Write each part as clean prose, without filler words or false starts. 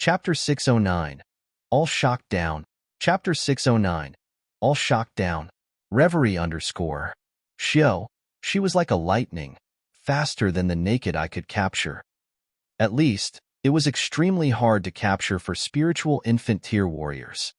Chapter 609. All shocked down. Chapter 609. All shocked down. Reverie underscore. Xiao. She was like a lightning, faster than the naked eye could capture. At least, it was extremely hard to capture for spiritual infant tier warriors.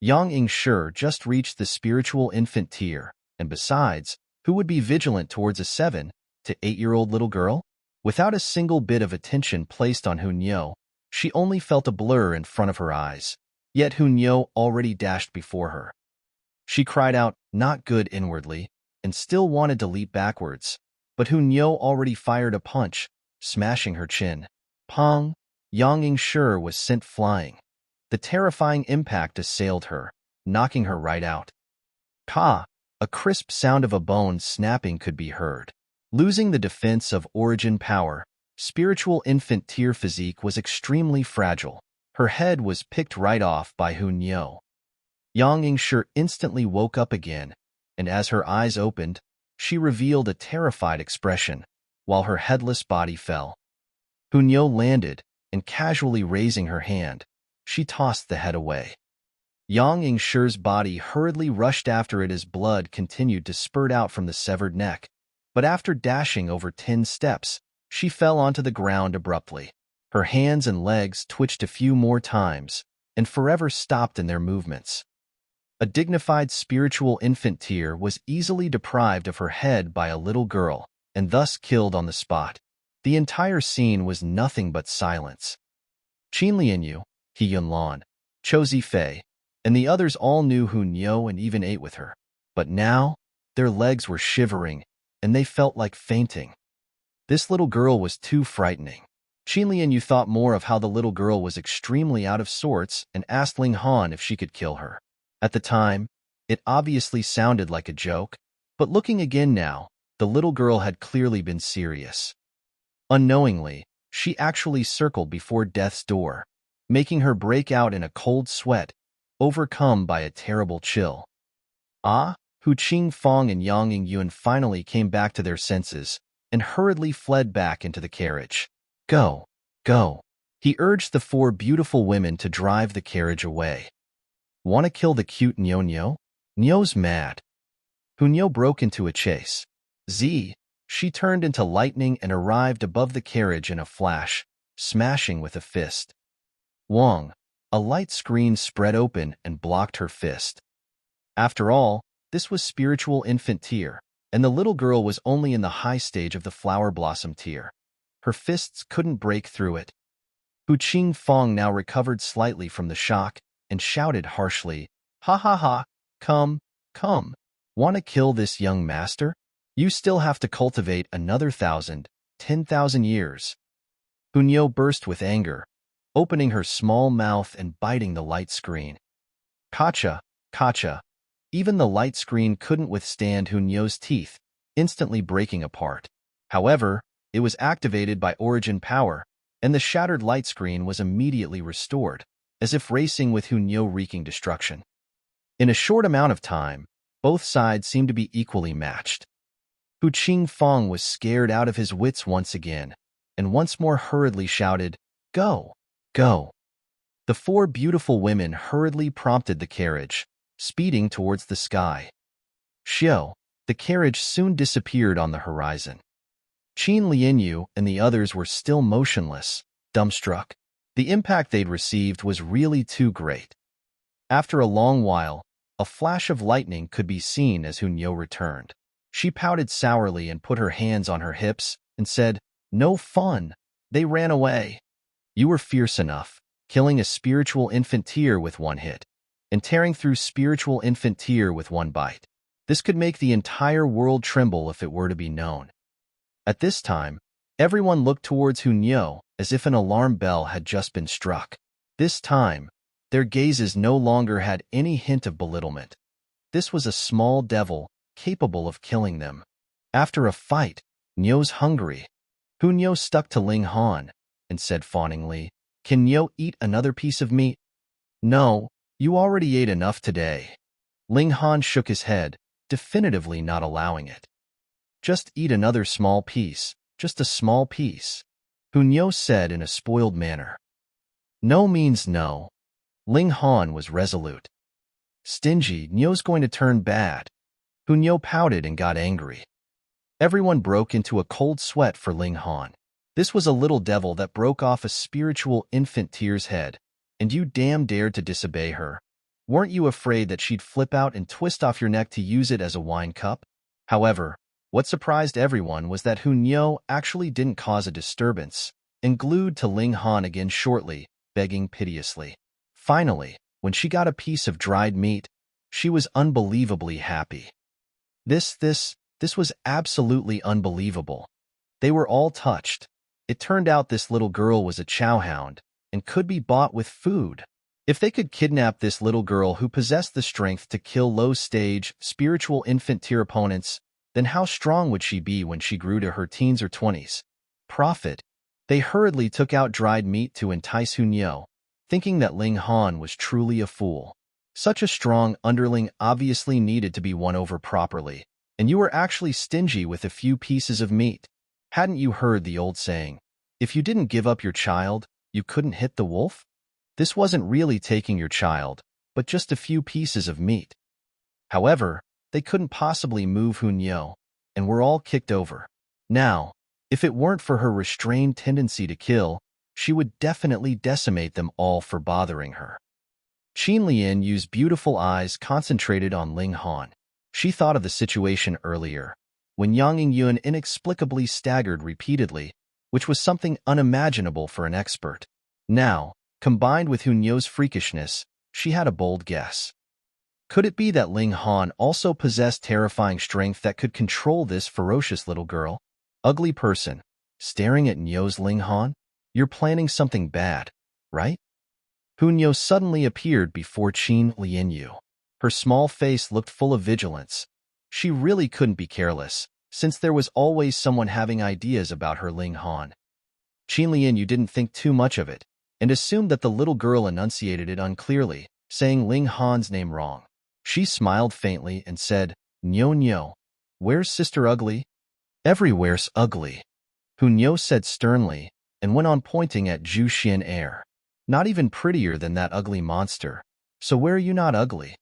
Yang Yingshi just reached the spiritual infant tier, and besides, who would be vigilant towards a 7 to 8-year-old little girl? Without a single bit of attention placed on Hunyou, she only felt a blur in front of her eyes, yet Hunyou already dashed before her. She cried out, "Not good," inwardly, and still wanted to leap backwards, but Hunyou already fired a punch, smashing her chin. Pong! Yang Yingshi was sent flying. The terrifying impact assailed her, knocking her right out. Ka! A crisp sound of a bone snapping could be heard. Losing the defense of origin power, spiritual infant tier physique was extremely fragile. Her head was picked right off by Hunyou. Yang Yingshi instantly woke up again, and as her eyes opened, she revealed a terrified expression, while her headless body fell. Hunyou landed, and casually raising her hand, she tossed the head away. Yang Yingshi's body hurriedly rushed after it as blood continued to spurt out from the severed neck, but after dashing over 10 steps, she fell onto the ground abruptly. Her hands and legs twitched a few more times, and forever stopped in their movements. A dignified spiritual infant tier was easily deprived of her head by a little girl, and thus killed on the spot. The entire scene was nothing but silence. Qin Lianyu, He Yunlan, Chou Zifei, and the others all knew Hunyou and even ate with her. But now, their legs were shivering, and they felt like fainting. This little girl was too frightening. Qin Lianyu thought more of how the little girl was extremely out of sorts and asked Ling Han if she could kill her. At the time, it obviously sounded like a joke, but looking again now, the little girl had clearly been serious. Unknowingly, she actually circled before death's door, making her break out in a cold sweat, overcome by a terrible chill. Qing Fang and Yang Yingyuan finally came back to their senses and hurriedly fled back into the carriage. Go, go. He urged the 4 beautiful women to drive the carriage away. Want to kill the cute Nyo? Nyo's mad. Hunyou broke into a chase. She turned into lightning and arrived above the carriage in a flash, smashing with a fist. Wang, a light screen spread open and blocked her fist. After all, this was spiritual infant tier, and the little girl was only in the high stage of the flower blossom tier. Her fists couldn't break through it. Qing Fang now recovered slightly from the shock and shouted harshly, "Ha ha ha, come, come. Want to kill this young master? You still have to cultivate another 10,000 years." Hunyou burst with anger, opening her small mouth and biting the light screen. Kacha, kacha. Even the light screen couldn't withstand Hunyou's teeth, instantly breaking apart. However, it was activated by origin power, and the shattered light screen was immediately restored, as if racing with Hunyou wreaking destruction. In a short amount of time, both sides seemed to be equally matched. Qing Fang was scared out of his wits once again, and once more hurriedly shouted, "Go, go." The 4 beautiful women hurriedly prompted the carriage, speeding towards the sky. Xiao, the carriage soon disappeared on the horizon. Qin Lianyu and the others were still motionless, dumbstruck. The impact they'd received was really too great. After a long while, a flash of lightning could be seen as Hunyou returned. She pouted sourly and put her hands on her hips and said, "No fun. They ran away. You were fierce enough, killing a spiritual infant tier with 1 hit, and tearing through spiritual infant tier with 1 bite. This could make the entire world tremble if it were to be known." At this time, everyone looked towards Hunyou as if an alarm bell had just been struck. This time, their gazes no longer had any hint of belittlement. This was a small devil capable of killing them. After a fight, Nyou's hungry. Hunyou stuck to Ling Han and said fawningly, "Can Nyou eat another piece of meat?" "No, you already ate enough today." Ling Han shook his head, definitively not allowing it. "Just eat another small piece, just a small piece," Hunyou said in a spoiled manner. No means no. Ling Han was resolute. Stingy, Nyo's going to turn bad. Hu Nyo pouted and got angry. Everyone broke into a cold sweat for Ling Han. This was a little devil that broke off a spiritual infant tear's head, and you damn dared to disobey her. Weren't you afraid that she'd flip out and twist off your neck to use it as a wine cup? However, what surprised everyone was that Hu Nyo actually didn't cause a disturbance, and glued to Ling Han again shortly, begging piteously. Finally, when she got a piece of dried meat, she was unbelievably happy. This was absolutely unbelievable. They were all touched. It turned out this little girl was a chowhound and could be bought with food. If they could kidnap this little girl who possessed the strength to kill low-stage, spiritual infant tier opponents, then how strong would she be when she grew to her teens or 20s? Profit. They hurriedly took out dried meat to entice Hu Nyo, thinking that Ling Han was truly a fool. Such a strong underling obviously needed to be won over properly, and you were actually stingy with a few pieces of meat. Hadn't you heard the old saying, if you didn't give up your child, you couldn't hit the wolf? This wasn't really taking your child, but just a few pieces of meat. However, they couldn't possibly move Hu Nyo, and were all kicked over. Now, if it weren't for her restrained tendency to kill, she would definitely decimate them all for bothering her. Qin Lian used beautiful eyes concentrated on Ling Han. She thought of the situation earlier, when Yang Yingyun inexplicably staggered repeatedly, which was something unimaginable for an expert. Now, combined with Hu Nyo's freakishness, she had a bold guess. Could it be that Ling Han also possessed terrifying strength that could control this ferocious little girl? Ugly person, staring at Nyo's Ling Han? You're planning something bad, right? Hu Nyo suddenly appeared before Qin Lianyu. Her small face looked full of vigilance. She really couldn't be careless, since there was always someone having ideas about her Ling Han. Qin Lianyu didn't think too much of it, and assumed that the little girl enunciated it unclearly, saying Ling Han's name wrong. She smiled faintly and said, Nyo Nyo, where's Sister Ugly? Everywhere's ugly, Hu Nyo said sternly, and went on pointing at Zhu Xian Air. Not even prettier than that ugly monster. So where are you not ugly?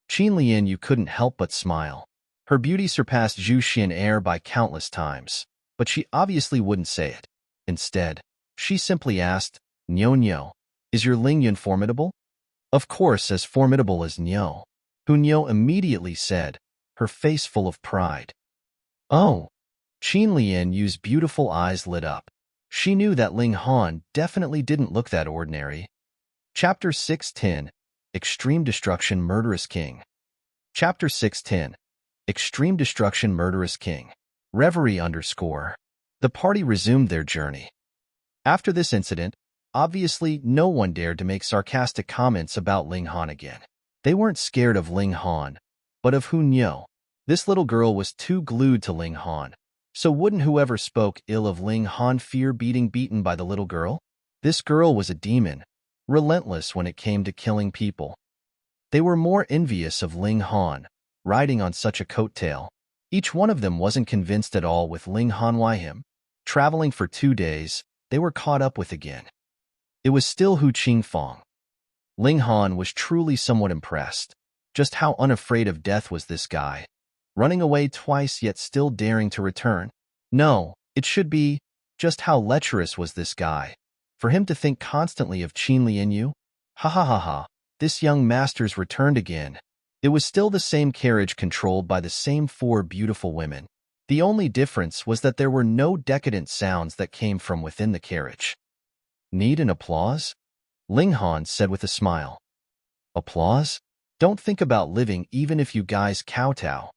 Qin Lianyu couldn't help but smile. Her beauty surpassed Zhu Xian Air by countless times, but she obviously wouldn't say it. Instead, she simply asked, Nyo Nyo, is your Ling Yun formidable? Of course, as formidable as Nyo, Hu Nyo immediately said, her face full of pride. Oh! Qin Lianyu's beautiful eyes lit up. She knew that Ling Han definitely didn't look that ordinary. Chapter 610, Extreme Destruction Murderous Qing. Chapter 610, Extreme Destruction Murderous Qing. Reverie _ The party resumed their journey. After this incident, obviously no one dared to make sarcastic comments about Ling Han again. They weren't scared of Ling Han, but of Hu Nyo. This little girl was too glued to Ling Han. So wouldn't whoever spoke ill of Ling Han fear being beaten by the little girl? This girl was a demon, relentless when it came to killing people. They were more envious of Ling Han, riding on such a coattail. Each one of them wasn't convinced at all with Ling Han why him. Traveling for 2 days, they were caught up with again. It was still Hu Qing Fang. Ling Han was truly somewhat impressed. Just how unafraid of death was this guy? Running away twice yet still daring to return? No, it should be, just how lecherous was this guy? For him to think constantly of Qin Lianyu? Ha ha ha ha, this young master's returned again. It was still the same carriage controlled by the same 4 beautiful women. The only difference was that there were no decadent sounds that came from within the carriage. Need an applause? Ling Han said with a smile. Applause? Don't think about living even if you guys kowtow.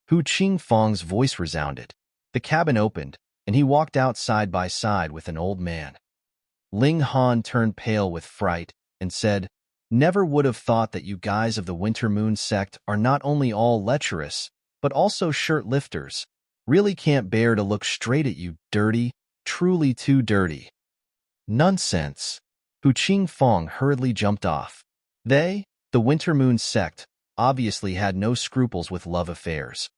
Hu Qing Fang's voice resounded. The cabin opened, and he walked out side by side with an old man. Ling Han turned pale with fright and said, Never would have thought that you guys of the Winter Moon sect are not only all lecherous, but also shirt-lifters. Really can't bear to look straight at you, dirty, truly too dirty. Nonsense. Hu Qing Fang hurriedly jumped off. They, the Winter Moon sect, obviously had no scruples with love affairs.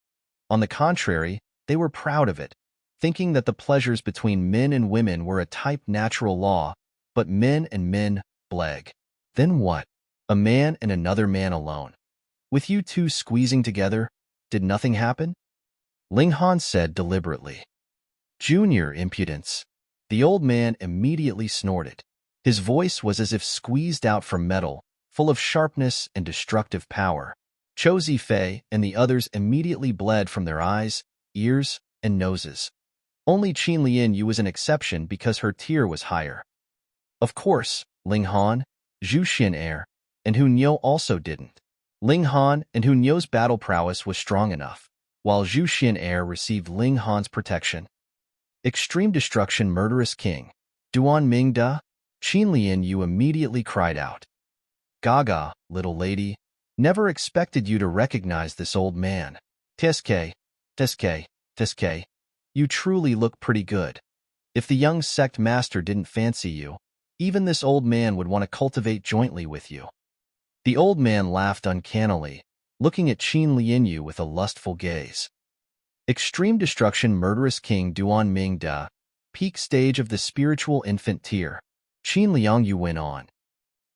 On the contrary, they were proud of it, thinking that the pleasures between men and women were a type natural law, but men and men Bleg. Then what? A man and another man alone. With you two squeezing together, did nothing happen? Ling Han said deliberately. Junior impudence. The old man immediately snorted. His voice was as if squeezed out from metal, full of sharpness and destructive power. Chou Zifei and the others immediately bled from their eyes, ears, and noses. Only Qin Lianyu was an exception because her tier was higher. Of course, Ling Han, Zhu Xin'er, and Hu Niu also didn't. Ling Han and Hu Niu's battle prowess was strong enough, while Zhu Xin'er received Ling Han's protection. Extreme destruction, murderous king. Duan Mingda? Qin Lianyu immediately cried out. Gaga, little lady, never expected you to recognize this old man. Teske, you truly look pretty good. If the young sect master didn't fancy you, even this old man would want to cultivate jointly with you. The old man laughed uncannily, looking at Qin Lianyu with a lustful gaze. Extreme destruction, murderous king Duan Mingda, peak stage of the spiritual infant tier. Qin Lianyu went on.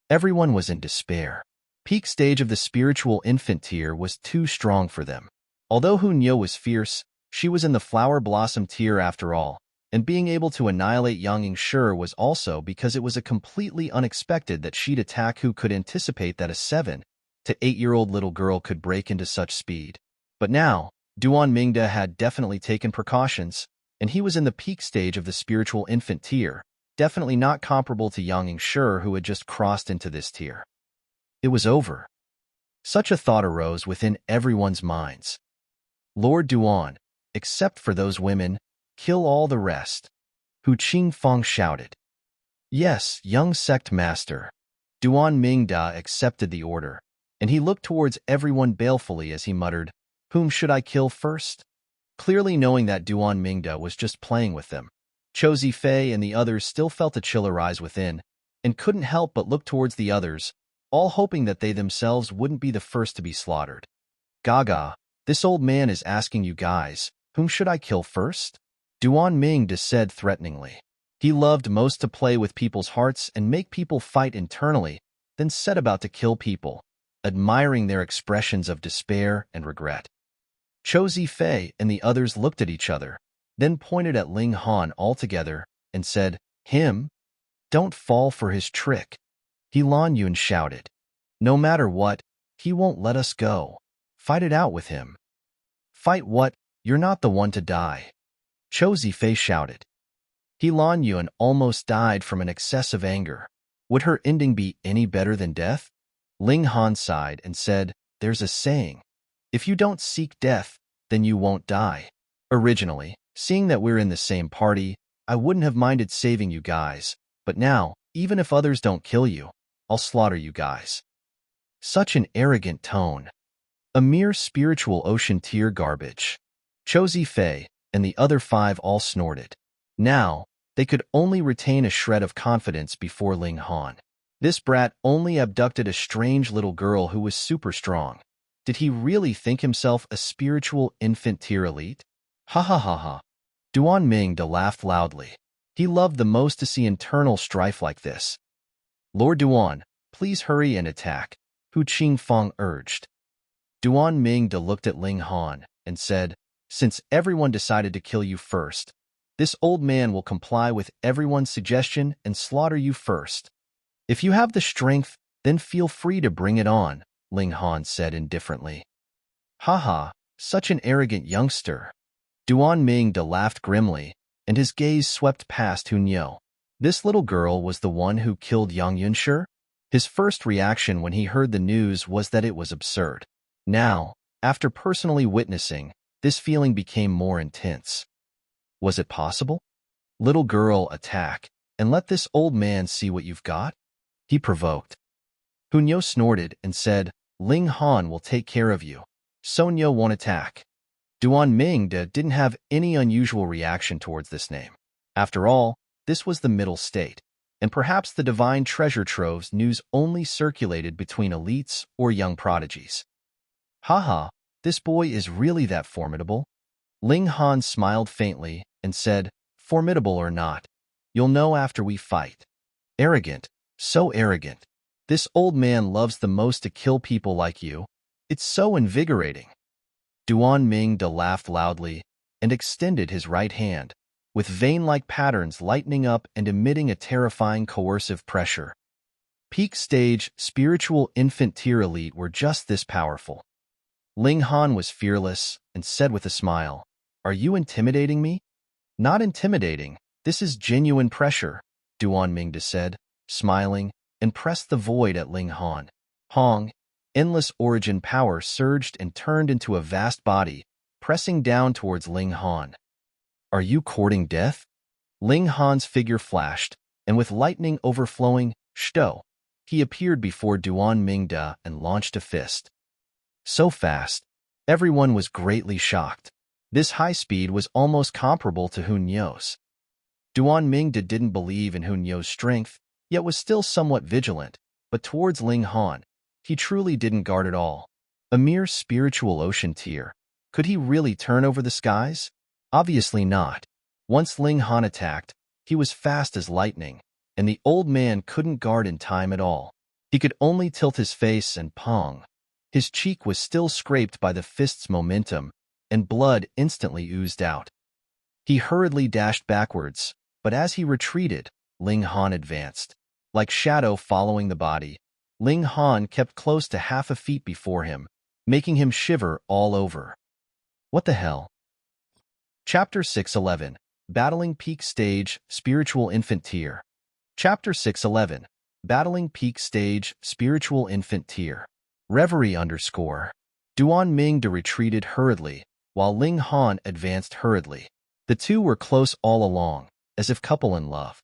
Everyone was in despair. Peak stage of the spiritual infant tier was too strong for them. Although Hu Niu was fierce, she was in the flower blossom tier after all, and being able to annihilate Yang Yingshi was also because it was a completely unexpected that she'd attack. Who could anticipate that a 7 to 8-year-old little girl could break into such speed? But now, Duan Mingda had definitely taken precautions, and he was in the peak stage of the spiritual infant tier, definitely not comparable to Yang Yingshi, who had just crossed into this tier. It was over. Such a thought arose within everyone's minds. Lord Duan, except for those women, kill all the rest. Hu Qingfang shouted. Yes, young sect master. Duan Mingda accepted the order, and he looked towards everyone balefully as he muttered, whom should I kill first? Clearly knowing that Duan Mingda was just playing with them, Chou Zifei and the others still felt a chill arise within, and couldn't help but look towards the others, all hoping that they themselves wouldn't be the first to be slaughtered. Gaga, this old man is asking you guys, whom should I kill first? Duan Mingda said threateningly. He loved most to play with people's hearts and make people fight internally, then set about to kill people, admiring their expressions of despair and regret. Chou Zifei and the others looked at each other, then pointed at Ling Han altogether and said, Him? Don't fall for his trick. He Lan Yun shouted. No matter what, he won't let us go. Fight it out with him. Fight what? You're not the one to die. Chou Zifei shouted. He Lan Yun almost died from an excess of anger. Would her ending be any better than death? Ling Han sighed and said, There's a saying. If you don't seek death, then you won't die. Originally, seeing that we're in the same party, I wouldn't have minded saving you guys, but now, even if others don't kill you, I'll slaughter you guys. Such an arrogant tone. A mere spiritual ocean tier garbage. Chou Zifei and the other 5 all snorted. Now, they could only retain a shred of confidence before Ling Han. This brat only abducted a strange little girl who was super strong. Did he really think himself a spiritual infant tier elite? Ha ha ha ha. Duan Mingda laughed loudly. He loved the most to see internal strife like this. Lord Duan, please hurry and attack, Hu Qingfang urged. Duan Mingda looked at Ling Han and said, Since everyone decided to kill you first, this old man will comply with everyone's suggestion and slaughter you first. If you have the strength, then feel free to bring it on, Ling Han said indifferently. Ha, such an arrogant youngster. Duan Mingda laughed grimly, and his gaze swept past Hu Niu. This little girl was the one who killed Yang Yunshi? His first reaction when he heard the news was that it was absurd. Now, after personally witnessing, this feeling became more intense. Was it possible? Little girl, attack, and let this old man see what you've got? He provoked. Hu Niu snorted and said, Ling Han will take care of you. So Niu won't attack. Duan Mingda didn't have any unusual reaction towards this name. After all, this was the middle state, and perhaps the divine treasure troves news only circulated between elites or young prodigies. Haha, this boy is really that formidable? Ling Han smiled faintly and said, Formidable or not, you'll know after we fight. Arrogant, So arrogant. This old man loves the most to kill people like you. It's so invigorating. Duan Mingde laughed loudly and extended his right hand, with vein-like patterns lightening up and emitting a terrifying coercive pressure. Peak stage, spiritual infant tier elite were just this powerful. Ling Han was fearless and said with a smile, "Are you intimidating me?" "Not intimidating. This is genuine pressure," Duan Mingde said, smiling, and pressed the void at Ling Han. Hong, endless origin power surged and turned into a vast body, pressing down towards Ling Han. "Are you courting death?" Ling Han's figure flashed, and with lightning overflowing, shto, he appeared before Duan Mingde and launched a fist. So fast, everyone was greatly shocked. This high speed was almost comparable to Hunyo's. Duan Mingde didn't believe in Hunyo's strength, yet was still somewhat vigilant, but towards Ling Han, he truly didn't guard at all. A mere spiritual ocean tier. Could he really turn over the skies? Obviously not. Once Ling Han attacked, he was fast as lightning, and the old man couldn't guard in time at all. He could only tilt his face and pong. His cheek was still scraped by the fist's momentum, and blood instantly oozed out. He hurriedly dashed backwards, but as he retreated, Ling Han advanced. Like shadow following the body, Ling Han kept close to half a feet before him, making him shiver all over. What the hell? Chapter 611. Battling Peak Stage, Spiritual Infant Tier. Chapter 611. Battling Peak Stage, Spiritual Infant Tier. Reverie _ Duan Mingde retreated hurriedly, while Ling Han advanced hurriedly. The two were close all along, as if couple in love.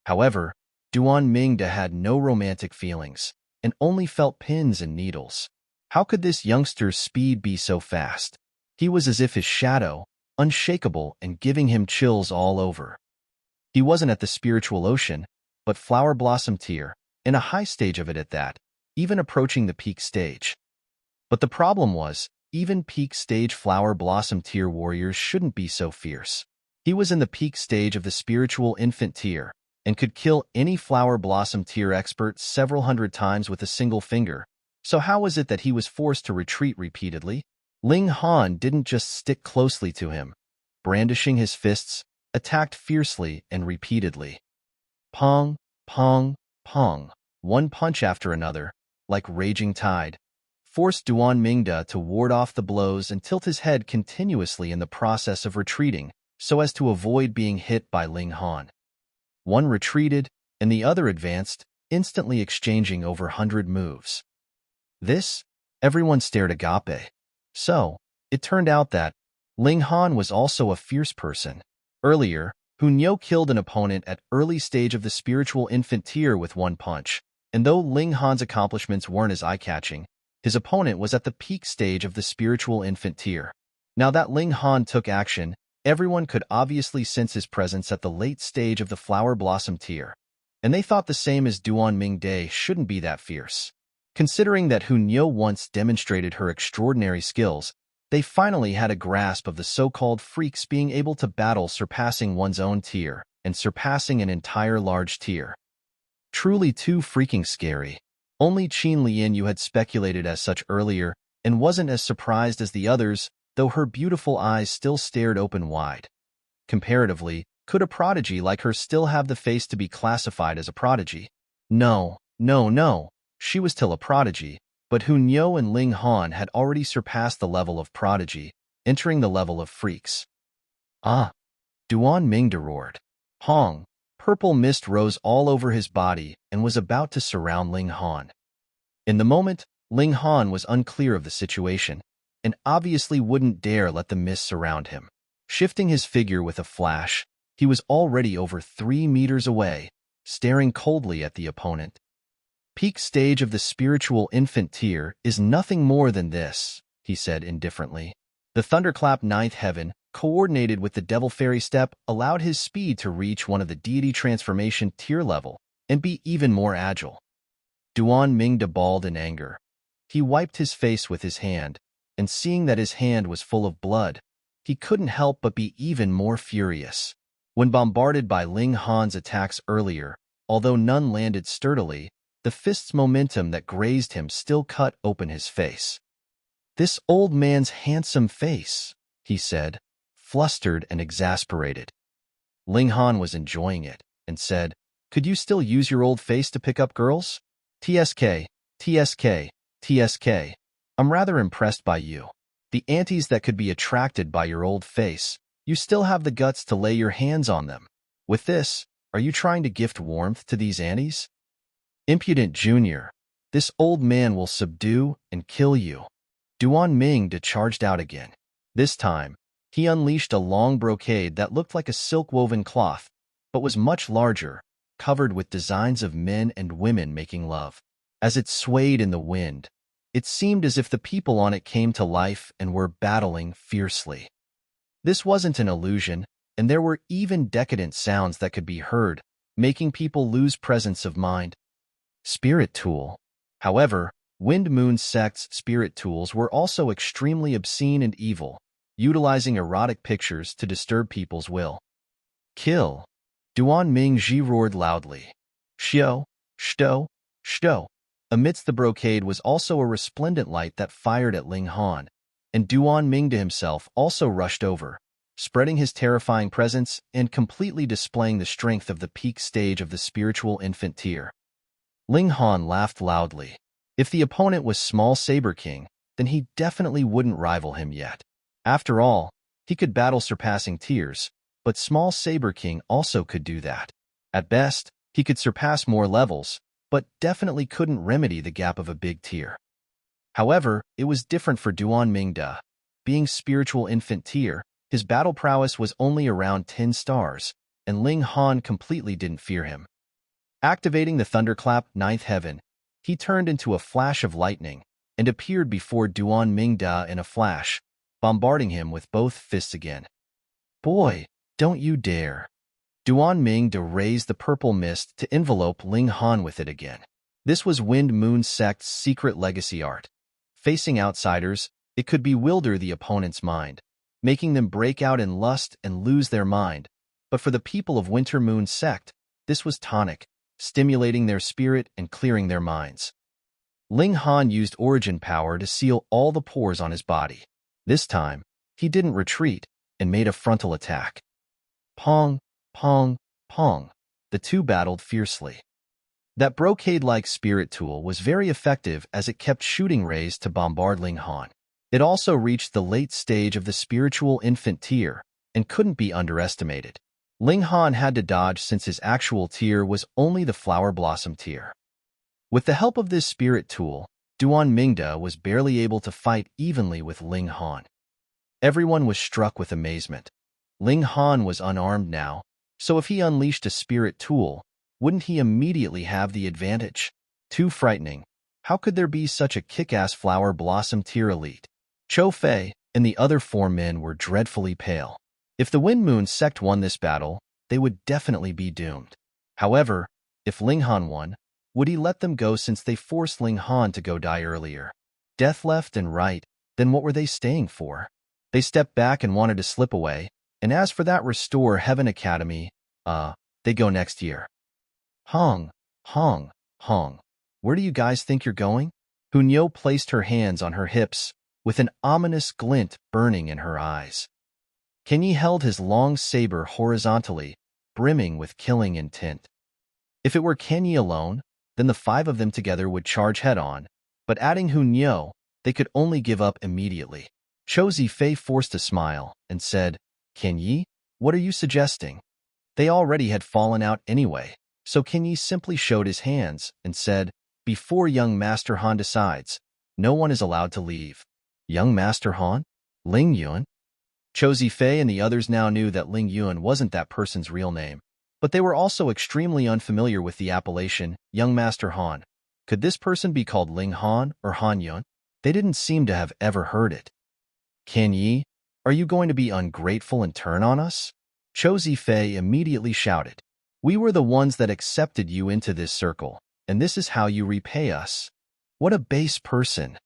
However, Duan Mingde had no romantic feelings, and only felt pins and needles. How could this youngster's speed be so fast? He was as if his shadow, unshakable and giving him chills all over. He wasn't at the spiritual ocean, but flower blossom tier, in a high stage of it at that, even approaching the peak stage. But the problem was, even peak stage flower blossom tier warriors shouldn't be so fierce. He was in the peak stage of the spiritual infant tier, and could kill any flower blossom tier expert several hundred times with a single finger. So how was it that he was forced to retreat repeatedly? Ling Han didn't just stick closely to him. Brandishing his fists, attacked fiercely and repeatedly. Pong, pong, pong, one punch after another, like raging tide, forced Duan Mingde to ward off the blows and tilt his head continuously in the process of retreating, so as to avoid being hit by Ling Han. One retreated, and the other advanced, instantly exchanging over 100 moves. This? Everyone stared agape. So, it turned out that Ling Han was also a fierce person. Earlier, Hunyo killed an opponent at early stage of the spiritual infant tier with one punch, and though Ling Han's accomplishments weren't as eye-catching, his opponent was at the peak stage of the spiritual infant tier. Now that Ling Han took action, everyone could obviously sense his presence at the late stage of the flower blossom tier, and they thought the same as Duan Mingde shouldn't be that fierce. Considering that Hunyo once demonstrated her extraordinary skills, they finally had a grasp of the so-called freaks being able to battle surpassing one's own tier and surpassing an entire large tier. Truly too freaking scary. Only Qin Lianyu had speculated as such earlier and wasn't as surprised as the others, though her beautiful eyes still stared open wide. Comparatively, could a prodigy like her still have the face to be classified as a prodigy? No. She was still a prodigy, but Hunyo and Ling Han had already surpassed the level of prodigy, entering the level of freaks. Ah! Duan Mingde roared. Hong! Purple mist rose all over his body and was about to surround Ling Han. In the moment, Ling Han was unclear of the situation, and obviously wouldn't dare let the mist surround him. Shifting his figure with a flash, he was already over 3 meters away, staring coldly at the opponent. Peak stage of the spiritual infant tier is nothing more than this, he said indifferently. The thunderclap ninth heaven, coordinated with the devil fairy step, allowed his speed to reach one of the deity transformation tier level and be even more agile. Duan Mingde bawled in anger. He wiped his face with his hand, and seeing that his hand was full of blood, he couldn't help but be even more furious. When bombarded by Ling Han's attacks earlier, although none landed sturdily, the fist's momentum that grazed him still cut open his face. "This old man's handsome face," he said, flustered and exasperated. Ling Han was enjoying it, and said, "Could you still use your old face to pick up girls? TSK, TSK, TSK. I'm rather impressed by you. The aunties that could be attracted by your old face, you still have the guts to lay your hands on them. With this, are you trying to gift warmth to these aunties? Impudent Junior, this old man will subdue and kill you." Duan Ming charged out again. This time, he unleashed a long brocade that looked like a silk-woven cloth, but was much larger, covered with designs of men and women making love. As it swayed in the wind, it seemed as if the people on it came to life and were battling fiercely. This wasn't an illusion, and there were even decadent sounds that could be heard, making people lose presence of mind. Spirit tool. However, Wind Moon Sect's spirit tools were also extremely obscene and evil, utilizing erotic pictures to disturb people's will. "Kill!" Duan Mingji roared loudly. "Xiao, Shto, Shto." Amidst the brocade was also a resplendent light that fired at Ling Han, and Duan Ming to himself also rushed over, spreading his terrifying presence and completely displaying the strength of the peak stage of the spiritual infant tier. Ling Han laughed loudly. If the opponent was Small Saber King, then he definitely wouldn't rival him yet. After all, he could battle surpassing tiers, but Small Saber King also could do that. At best, he could surpass more levels, but definitely couldn't remedy the gap of a big tier. However, it was different for Duan Mingda. Being spiritual infant tier, his battle prowess was only around 10 stars, and Ling Han completely didn't fear him. Activating the Thunderclap 9th Heaven, he turned into a flash of lightning and appeared before Duan Mingda in a flash, bombarding him with both fists again. "Boy, don't you dare." Duan Mingda raised the purple mist to envelope Ling Han with it again. This was Wind Moon Sect's secret legacy art. Facing outsiders, it could bewilder the opponent's mind, making them break out in lust and lose their mind. But for the people of Winter Moon Sect, this was tonic, stimulating their spirit and clearing their minds. Ling Han used origin power to seal all the pores on his body. This time, he didn't retreat and made a frontal attack. Pong, pong, pong. The two battled fiercely. That brocade-like spirit tool was very effective as it kept shooting rays to bombard Ling Han. It also reached the late stage of the spiritual infant tier and couldn't be underestimated. Ling Han had to dodge since his actual tier was only the Flower Blossom tier. With the help of this spirit tool, Duan Mingda was barely able to fight evenly with Ling Han. Everyone was struck with amazement. Ling Han was unarmed now, so if he unleashed a spirit tool, wouldn't he immediately have the advantage? Too frightening. How could there be such a kick-ass Flower Blossom tier elite? Cho Fei and the other 4 men were dreadfully pale. If the Wind Moon Sect won this battle, they would definitely be doomed. However, if Ling Han won, would he let them go since they forced Ling Han to go die earlier? Death left and right, then what were they staying for? They stepped back and wanted to slip away, and as for that Restore Heaven Academy, they go next year. Hong, Hong, Hong. Where do you guys think you're going? Hunyo placed her hands on her hips, with an ominous glint burning in her eyes. Kenyi held his long saber horizontally, brimming with killing intent. If it were Kenyi alone, then the 5 of them together would charge head-on, but adding Hunyo, they could only give up immediately. Cho Zifei forced a smile and said, "Kenyi, what are you suggesting?" They already had fallen out anyway, so Kenyi simply showed his hands and said, "Before young Master Han decides, no one is allowed to leave." Young Master Han? Ling Yuan? Cho Zifei and the others now knew that Ling Yuan wasn't that person's real name, but they were also extremely unfamiliar with the appellation Young Master Han. Could this person be called Ling Han or Han Yuan? They didn't seem to have ever heard it. "Kenyi, are you going to be ungrateful and turn on us?" Cho Zifei immediately shouted. "We were the ones that accepted you into this circle, and this is how you repay us. What a base person."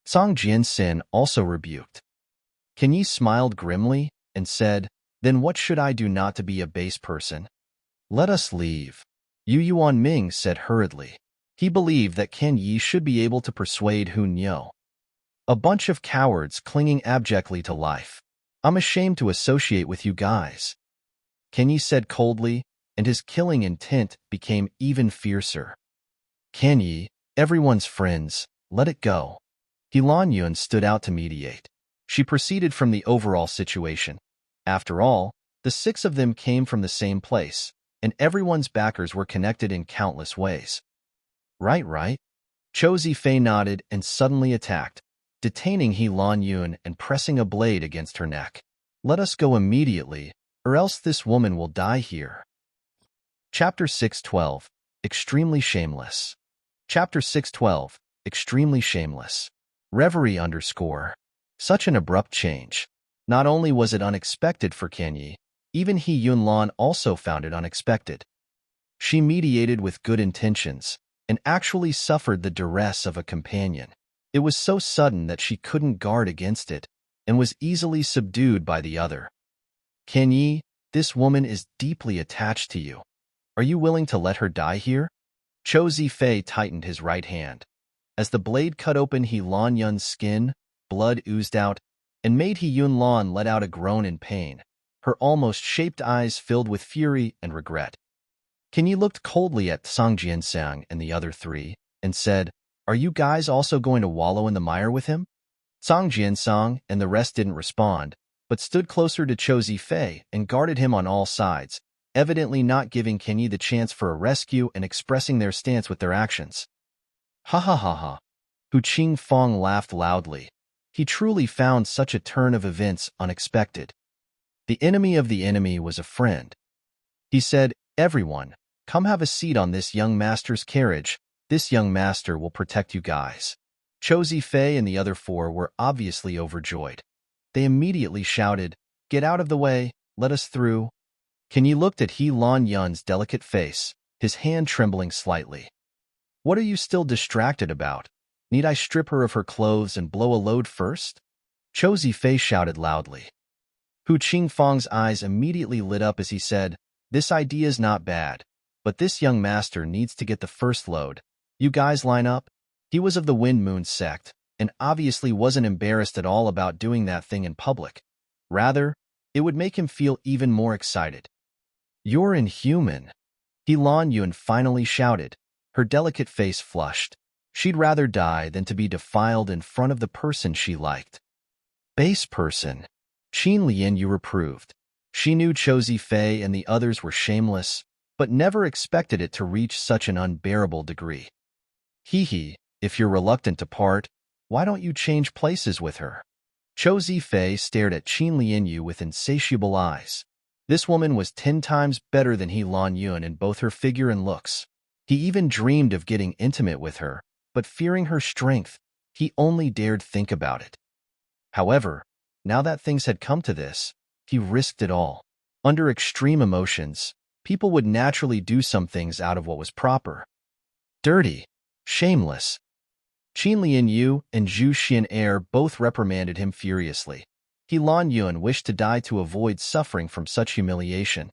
Song Jianxin also rebuked. Kenyi smiled grimly and said, "Then what should I do not to be a base person? Let us leave." Yu Yuanming said hurriedly. He believed that Qian Yi should be able to persuade Hun Yo. A bunch of cowards clinging abjectly to life. I'm ashamed to associate with you guys, Qian Yi said coldly, and his killing intent became even fiercer. Qian Yi, everyone's friends, let it go. He Lan Yun stood out to mediate. She proceeded from the overall situation. After all, the 6 of them came from the same place, and everyone's backers were connected in countless ways. Right. Chou Zifei nodded and suddenly attacked, detaining He Lan Yun and pressing a blade against her neck. Let us go immediately, or else this woman will die here. Chapter 612, Extremely Shameless. Chapter 612, Extremely Shameless. Reverie _ Such an abrupt change. Not only was it unexpected for Qian Yi, even He Yunlan also found it unexpected. She mediated with good intentions, and actually suffered the duress of a companion. It was so sudden that she couldn't guard against it, and was easily subdued by the other. Qian Yi, this woman is deeply attached to you. Are you willing to let her die here? Chou Zifei tightened his right hand. As the blade cut open He Lan Yun's skin, blood oozed out, and made He Yunlan let out a groan in pain. Her almost shaped eyes filled with fury and regret. Qian Yi looked coldly at Cang Jiansang and the other 3, and said, Are you guys also going to wallow in the mire with him? Cang Jiansang and the rest didn't respond, but stood closer to Chou Zifei and guarded him on all sides, evidently not giving Qian Yi the chance for a rescue and expressing their stance with their actions. Ha ha ha ha. Qing Fang laughed loudly. He truly found such a turn of events unexpected. The enemy of the enemy was a friend. He said, Everyone, come have a seat on this young master's carriage. This young master will protect you guys. Chou Zifei and the other 4 were obviously overjoyed. They immediately shouted, Get out of the way, let us through. Qian Yi looked at He Lan Yun's delicate face, his hand trembling slightly. What are you still distracted about? Need I strip her of her clothes and blow a load first? Chou Zifei shouted loudly. Qing Fang's eyes immediately lit up as he said, This idea is not bad, but this young master needs to get the first load. You guys line up? He was of the Wind Moon sect, and obviously wasn't embarrassed at all about doing that thing in public. Rather, it would make him feel even more excited. You're inhuman. He Lan Yun finally shouted, her delicate face flushed. She'd rather die than to be defiled in front of the person she liked. Base person. Qin Lian Yu reproved. She knew Chou Zifei and the others were shameless, but never expected it to reach such an unbearable degree. Hee, if you're reluctant to part, why don't you change places with her? Chou Zifei stared at Qin Lian Yu with insatiable eyes. This woman was 10 times better than He Lan Yun in both her figure and looks. He even dreamed of getting intimate with her, but fearing her strength, he only dared think about it. However, now that things had come to this, he risked it all. Under extreme emotions, people would naturally do some things out of what was proper. Dirty. Shameless. Qin Lian Yu and Zhu Xian both reprimanded him furiously. He Lan Yun wished to die to avoid suffering from such humiliation.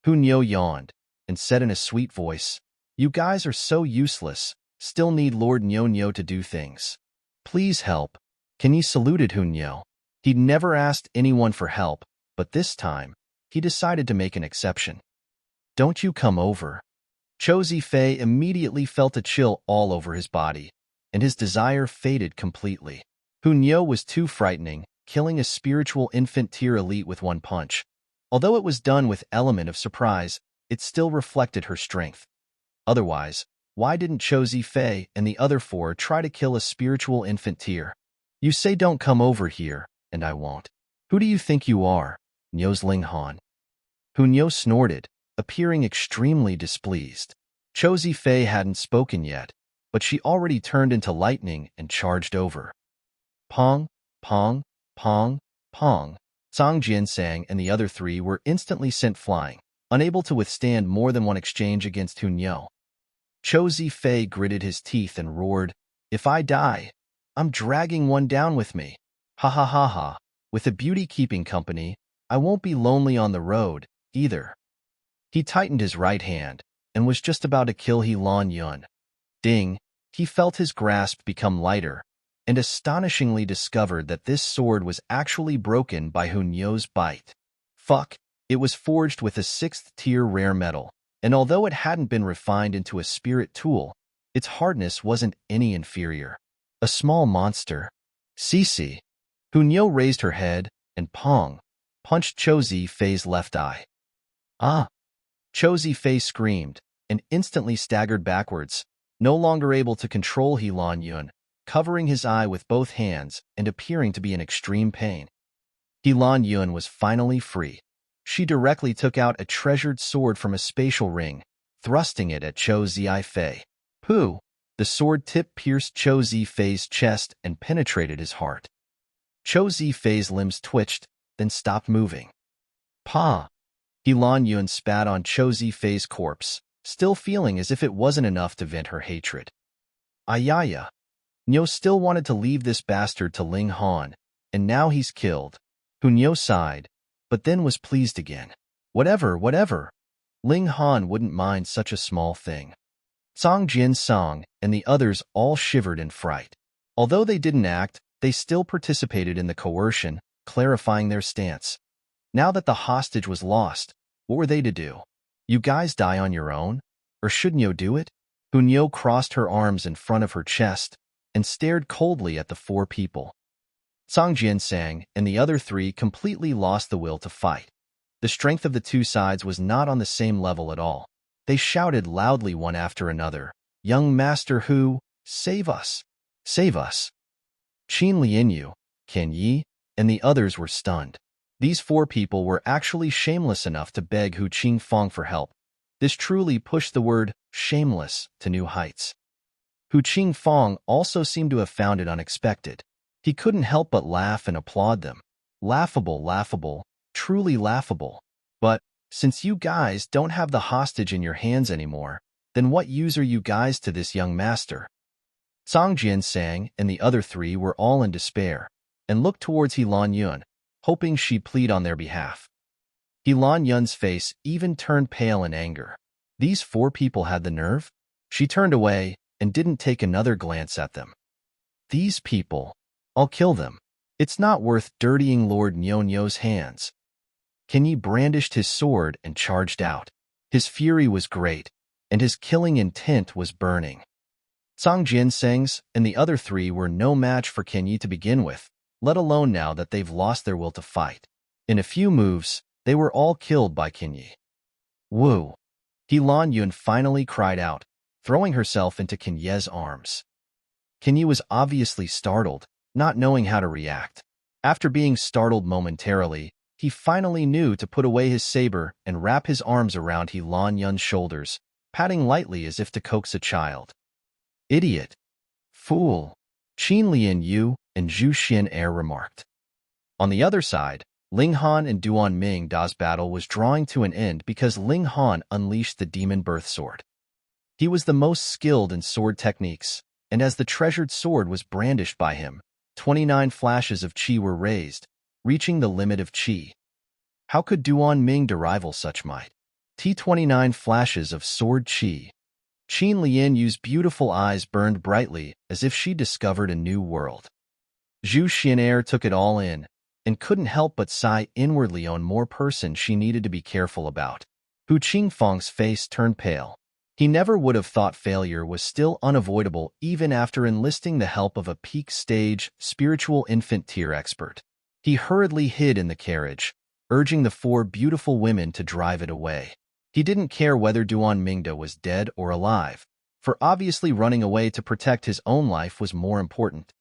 Hun Yo yawned and said in a sweet voice, You guys are so useless, still need Lord Nyo to do things. Please help. Qian Yi saluted Hun Yo. He'd never asked anyone for help, but this time, he decided to make an exception. Don't you come over. Chou Zifei immediately felt a chill all over his body, and his desire faded completely. Hun Yo was too frightening, killing a spiritual infant tier elite with one punch. Although it was done with element of surprise, it still reflected her strength. Otherwise, why didn't Chou Zifei and the other 4 try to kill a spiritual infant tier? You say don't come over here, and I won't. Who do you think you are? Niuzling Han. Hun Yo snorted, appearing extremely displeased. Chou Zifei hadn't spoken yet, but she already turned into lightning and charged over. Pong, pong, pong, pong. Cang Jiansang and the other 3 were instantly sent flying, unable to withstand more than one exchange against Hun Yo. Chou Zifei gritted his teeth and roared, If I die, I'm dragging one down with me. Ha ha ha ha. With a beauty keeping company, I won't be lonely on the road, either. He tightened his right hand, and was just about to kill He Lan Yun. Ding! He felt his grasp become lighter, and astonishingly discovered that this sword was actually broken by Hun Yo's bite. Fuck! It was forged with a 6th-tier rare metal, and although it hadn't been refined into a spirit tool, its hardness wasn't any inferior. A small monster. Cece. Hun Yo raised her head, and Pong punched Cho Zi-Fei's left eye. Ah! Cho Zi-Fei screamed, and instantly staggered backwards, no longer able to control He Lan Yun, covering his eye with both hands and appearing to be in extreme pain. He Lan Yun was finally free. She directly took out a treasured sword from a spatial ring, thrusting it at Cho Zi-Fei. Pooh! The sword tip pierced Cho Zi-Fei's chest and penetrated his heart. Cho Zi-Fei's limbs twitched, then stopped moving. Pa! He Lan Yun spat on Cho Zi-Fei's corpse, still feeling as if it wasn't enough to vent her hatred. Ayaya! Nyo still wanted to leave this bastard to Ling Han, and now he's killed. Hun Yo sighed, but then was pleased again. Whatever. Ling Han wouldn't mind such a small thing. Song Jin Song and the others all shivered in fright. Although they didn't act, they still participated in the coercion, clarifying their stance. Now that the hostage was lost, what were they to do? You guys die on your own? Or shouldn't you do it? Hun Yo crossed her arms in front of her chest and stared coldly at the 4 people. Song Jin Sang and the other 3 completely lost the will to fight. The strength of the 2 sides was not on the same level at all. They shouted loudly one after another, "Young Master Hu, save us! Save us!" Qin Lianyu, Ken Yi, and the others were stunned. These 4 people were actually shameless enough to beg Hu Qingfang for help. This truly pushed the word shameless to new heights. Hu Qingfang also seemed to have found it unexpected. He couldn't help but laugh and applaud them. Laughable, truly laughable. But since you guys don't have the hostage in your hands anymore, then what use are you guys to this young master? Song Jin Sang and the other 3 were all in despair, and looked towards He Lan Yun, hoping she'd plead on their behalf. He Lan Yun's face even turned pale in anger. These 4 people had the nerve? She turned away and didn't take another glance at them. These people, I'll kill them. It's not worth dirtying Lord Nyonyo's hands. Ken Yi brandished his sword and charged out. His fury was great, and his killing intent was burning. Song Jin Seng's and the other 3 were no match for Ken Yi to begin with, let alone now that they've lost their will to fight. In a few moves, they were all killed by Ken Yi. Woo! He Lan Yun finally cried out, throwing herself into Ken Ye's arms. Ken Yi was obviously startled, not knowing how to react. After being startled momentarily, he finally knew to put away his saber and wrap his arms around He Lan Yun's shoulders, patting lightly as if to coax a child. Idiot! Fool! Qin Lianyu and Zhu Xian remarked. On the other side, Ling Han and Duan Ming Da's battle was drawing to an end because Ling Han unleashed the demon birth sword. He was the most skilled in sword techniques, and as the treasured sword was brandished by him, 29 flashes of qi were raised, reaching the limit of qi. How could Duan Ming derive such might? T29 flashes of sword qi. Qin Lianyu's beautiful eyes burned brightly as if she discovered a new world. Zhu Xian took it all in, and couldn't help but sigh inwardly on more person she needed to be careful about. Hu Qingfang's face turned pale. He never would have thought failure was still unavoidable even after enlisting the help of a peak-stage, spiritual infant-tier expert. He hurriedly hid in the carriage, urging the 4 beautiful women to drive it away. He didn't care whether Duan Mingda was dead or alive, for obviously running away to protect his own life was more important.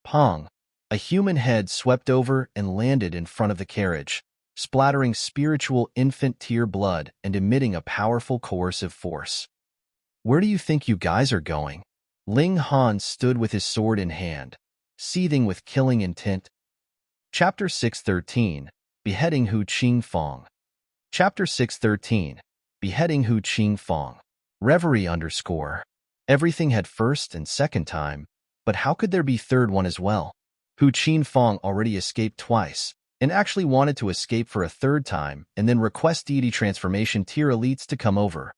Pong! A human head swept over and landed in front of the carriage, splattering spiritual infant-tier blood and emitting a powerful coercive force. Where do you think you guys are going? Ling Han stood with his sword in hand, seething with killing intent. Chapter 613, Beheading Hu Qingfang. Chapter 613, Beheading Hu Qingfang. Reverie _ Everything had first and second time, but how could there be third one as well? Hu Qingfang already escaped twice, and actually wanted to escape for a third time and then request deity transformation tier elites to come over.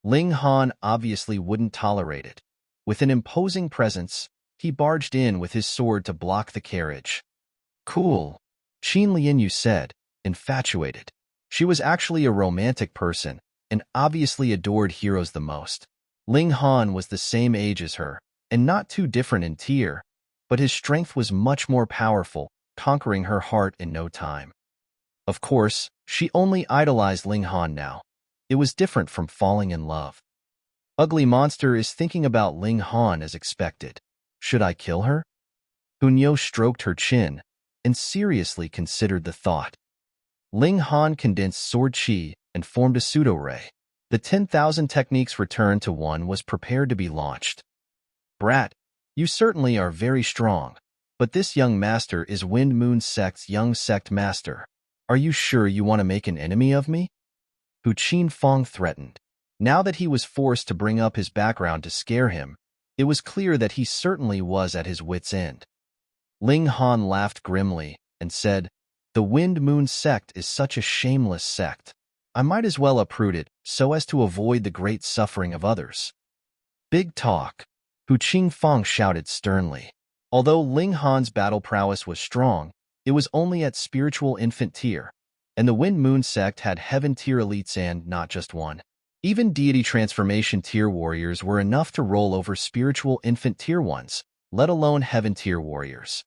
Ling Han obviously wouldn't tolerate it. With an imposing presence, he barged in with his sword to block the carriage. Cool, Qin Lianyu said, infatuated. She was actually a romantic person and obviously adored heroes the most. Ling Han was the same age as her, and not too different in tier, but his strength was much more powerful, conquering her heart in no time. Of course, she only idolized Ling Han now. It was different from falling in love. Ugly Monster is thinking about Ling Han as expected. Should I kill her? Hunyo stroked her chin and seriously considered the thought. Ling Han condensed sword chi and formed a pseudo-ray. The 10,000 techniques returned to one was prepared to be launched. Brat, you certainly are very strong, but this young master is Wind Moon Sect's young sect master. Are you sure you want to make an enemy of me? Qin Thank threatened. Now that he was forced to bring up his background to scare him, it was clear that he certainly was at his wit's end. Ling Han laughed grimly and said, "The Wind Moon Sect is such a shameless sect. I might as well uproot it so as to avoid the great suffering of others." Big talk, Qin Thank shouted sternly. Although Ling Han's battle prowess was strong, it was only at spiritual infant tier, and the Wind Moon Sect had heaven tier elites and not just one. Even deity transformation tier warriors were enough to roll over spiritual infant tier ones, let alone heaven tier warriors.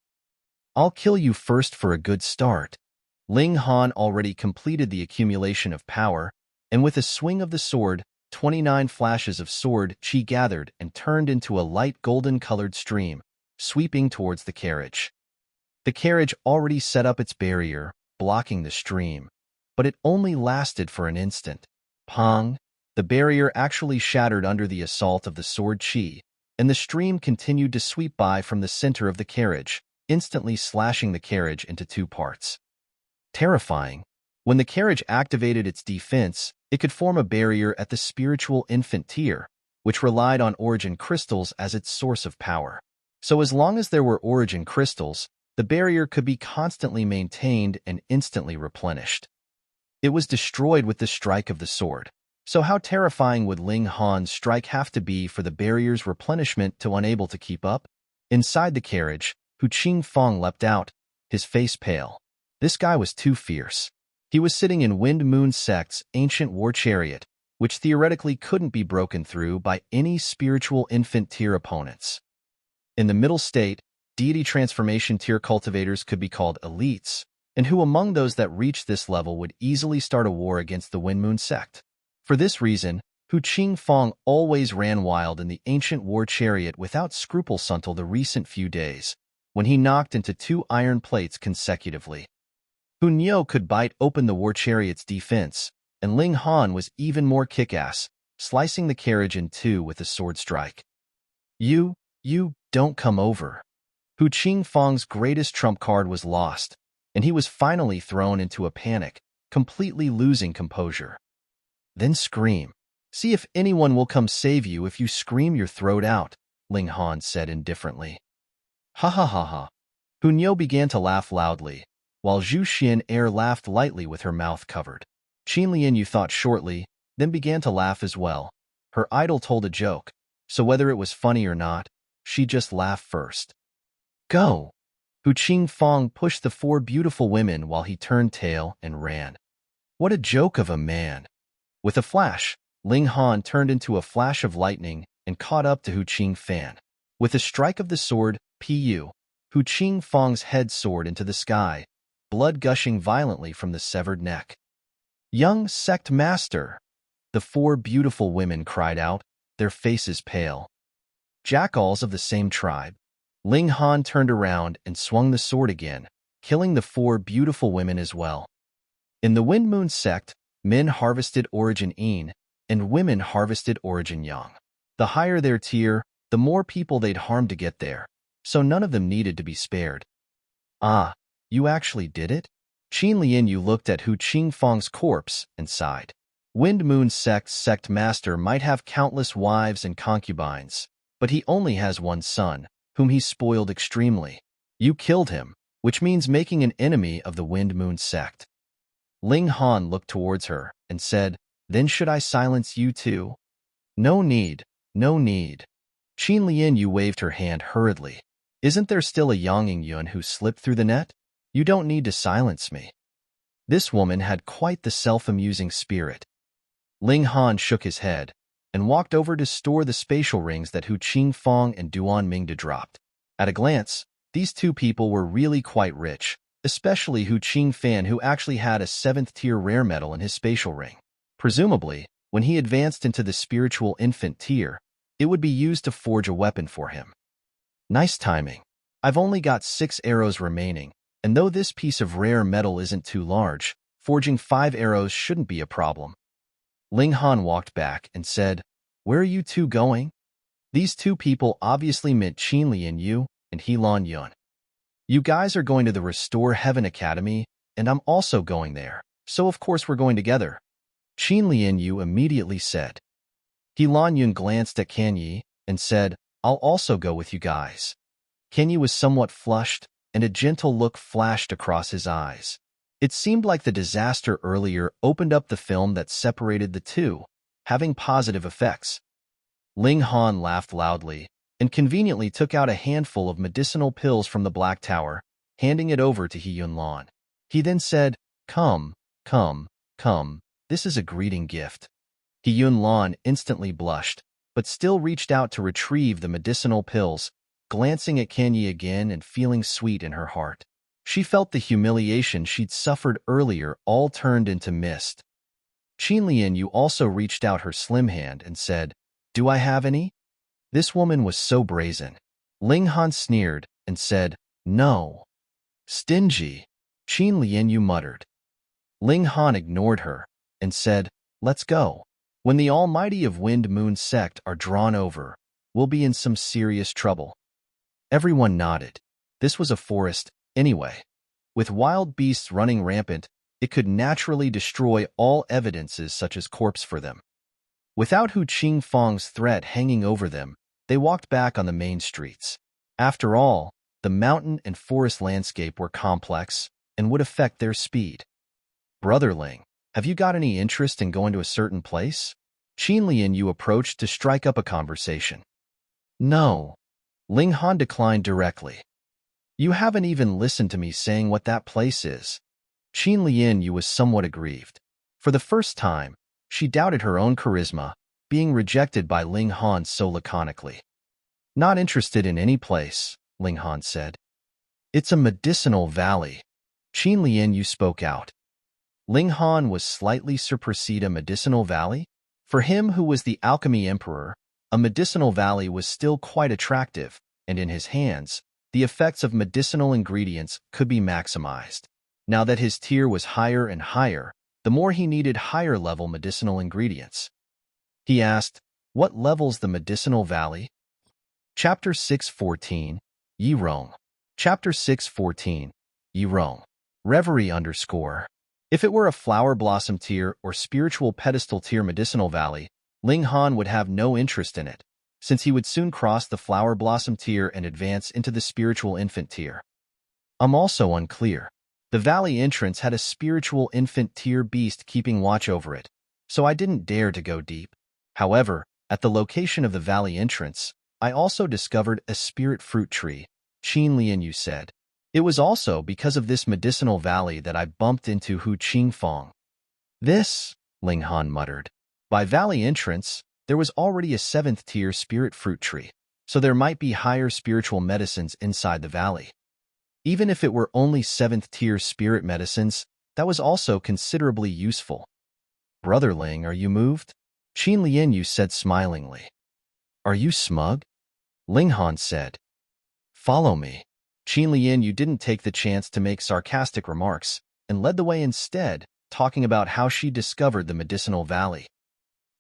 I'll kill you first for a good start. Ling Han already completed the accumulation of power, and with a swing of the sword, 29 flashes of sword chi gathered and turned into a light golden-colored stream, sweeping towards the carriage. The carriage already set up its barrier, blocking the stream, but it only lasted for an instant. Pong! The barrier actually shattered under the assault of the sword chi, and the stream continued to sweep by from the center of the carriage, instantly slashing the carriage into two parts. Terrifying. When the carriage activated its defense, it could form a barrier at the spiritual infant tier, which relied on origin crystals as its source of power. So as long as there were origin crystals, the barrier could be constantly maintained and instantly replenished. It was destroyed with the strike of the sword. So how terrifying would Ling Han's strike have to be for the barrier's replenishment to unable to keep up? Inside the carriage, Qin Thank leapt out, his face pale. This guy was too fierce. He was sitting in Wind Moon Sect's ancient war chariot, which theoretically couldn't be broken through by any spiritual infant tier opponents. In the middle state, deity transformation tier cultivators could be called elites, and who among those that reached this level would easily start a war against the Wind Moon Sect? For this reason, Qin Thank always ran wild in the ancient war chariot without scruples until the recent few days, when he knocked into 2 iron plates consecutively. Hunyo could bite open the war chariot's defense, and Ling Han was even more kick-ass, slicing the carriage in two with a sword strike. You don't come over. Qin Thank's greatest trump card was lost, and he was finally thrown into a panic, completely losing composure. Then scream. See if anyone will come save you if you scream your throat out, Ling Han said indifferently. Ha ha ha ha. Hunyo began to laugh loudly, while Zhu Xian laughed lightly with her mouth covered. Qin Lianyu thought shortly, then began to laugh as well. Her idol told a joke, so whether it was funny or not, she just laughed first. Go! Qin Thank pushed the 4 beautiful women while he turned tail and ran. What a joke of a man! With a flash, Ling Han turned into a flash of lightning and caught up to Qin Thank. With a strike of the sword, Pu, Qin Thank's head soared into the sky, blood gushing violently from the severed neck. Young sect master! The 4 beautiful women cried out, their faces pale. Jackals of the same tribe. Ling Han turned around and swung the sword again, killing the 4 beautiful women as well. In the Wind Moon Sect, men harvested origin Yin, and women harvested origin Yang. The higher their tier, the more people they'd harm to get there, so none of them needed to be spared. Ah, you actually did it? Qin Lianyu looked at Qin Thank's corpse and sighed. Wind Moon Sect's sect master might have countless wives and concubines, but he only has one son, whom he spoiled extremely. You killed him, which means making an enemy of the Wind Moon Sect. Ling Han looked towards her and said, Then should I silence you too? No need, no need. Qin Lianyu waved her hand hurriedly. Isn't there still a Yang Yun who slipped through the net? You don't need to silence me. This woman had quite the self-amusing spirit. Ling Han shook his head and walked over to store the spatial rings that Hu Qingfang and Duan Mingde dropped. At a glance, these two people were really quite rich, especially Hu Qingfan, who actually had a 7th-tier rare metal in his spatial ring. Presumably, when he advanced into the spiritual infant tier, it would be used to forge a weapon for him. Nice timing. I've only got 6 arrows remaining, and though this piece of rare metal isn't too large, forging 5 arrows shouldn't be a problem. Ling Han walked back and said, Where are you two going? These two people obviously meant Qin Lianyu and He Lan Yun. You guys are going to the Restore Heaven Academy, and I'm also going there, so of course we're going together. Qin Lianyu immediately said. He Lan Yun glanced at Kan Yi and said, I'll also go with you guys. Kan Yi was somewhat flushed, and a gentle look flashed across his eyes. It seemed like the disaster earlier opened up the film that separated the two, having positive effects. Ling Han laughed loudly and conveniently took out a handful of medicinal pills from the Black Tower, handing it over to He Yun Lan. He then said, Come, come, come, this is a greeting gift. He Yun Lan instantly blushed, but still reached out to retrieve the medicinal pills, glancing at Kan Yi again and feeling sweet in her heart. She felt the humiliation she'd suffered earlier all turned into mist. Qin Lianyu also reached out her slim hand and said, Do I have any? This woman was so brazen. Ling Han sneered and said, No. Stingy, Qin Lianyu muttered. Ling Han ignored her and said, Let's go. When the Almighty of Wind Moon sect are drawn over, we'll be in some serious trouble. Everyone nodded. This was a forest, anyway. With wild beasts running rampant, it could naturally destroy all evidences such as corpse for them. Without Hu Qingfang's threat hanging over them, they walked back on the main streets. After all, the mountain and forest landscape were complex and would affect their speed. Brotherling, have you got any interest in going to a certain place? Qin Lianyu approached to strike up a conversation. No. Ling Han declined directly. You haven't even listened to me saying what that place is. Qin Lianyu was somewhat aggrieved. For the first time, she doubted her own charisma, being rejected by Ling Han so laconically. Not interested in any place, Ling Han said. It's a medicinal valley. Qin Lianyu spoke out. Ling Han was slightly surprised. A medicinal valley? For him who was the alchemy emperor, a medicinal valley was still quite attractive, and in his hands, the effects of medicinal ingredients could be maximized. Now that his tier was higher and higher, the more he needed higher-level medicinal ingredients. He asked, What level's the medicinal valley? Chapter 614, Yi Rong. Chapter 614, Yi Rong. Reverie _ If it were a flower blossom tier or spiritual pedestal tier medicinal valley, Ling Han would have no interest in it, since he would soon cross the flower blossom tier and advance into the spiritual infant tier. I'm also unclear. The valley entrance had a spiritual infant tier beast keeping watch over it, so I didn't dare to go deep. However, at the location of the valley entrance, I also discovered a spirit fruit tree, Qin Lianyu said. It was also because of this medicinal valley that I bumped into Hu Qingfang. This, Ling Han muttered. By valley entrance, there was already a 7th-tier spirit fruit tree, so there might be higher spiritual medicines inside the valley. Even if it were only 7th-tier spirit medicines, that was also considerably useful. Brotherling, are you moved? Qin Lianyu said smilingly. Are you smug? Ling Han said. Follow me. Qin Lianyu didn't take the chance to make sarcastic remarks and led the way instead, talking about how she discovered the medicinal valley.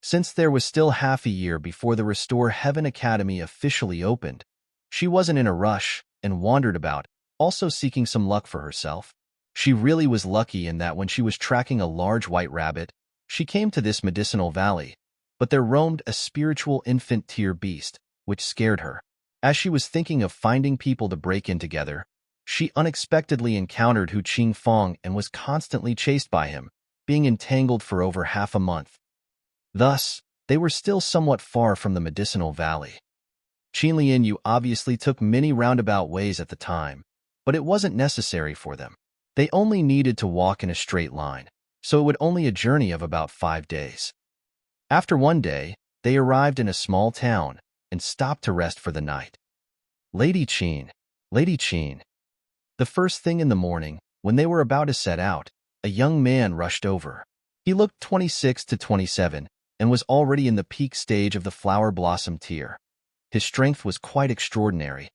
Since there was still half a year before the Restore Heaven Academy officially opened, she wasn't in a rush and wandered about, also seeking some luck for herself. She really was lucky in that when she was tracking a large white rabbit, she came to this medicinal valley, but there roamed a spiritual infant tier beast, which scared her. As she was thinking of finding people to break in together, she unexpectedly encountered Hu Qingfang and was constantly chased by him, being entangled for over half a month. Thus, they were still somewhat far from the Medicinal Valley. Qin obviously took many roundabout ways at the time, but it wasn't necessary for them. They only needed to walk in a straight line, so it would only a journey of about 5 days. After one day, they arrived in a small town and stopped to rest for the night. Lady Qin. Lady Qin. The first thing in the morning, when they were about to set out, a young man rushed over. He looked 26 to 27 and was already in the peak stage of the flower blossom tier. His strength was quite extraordinary.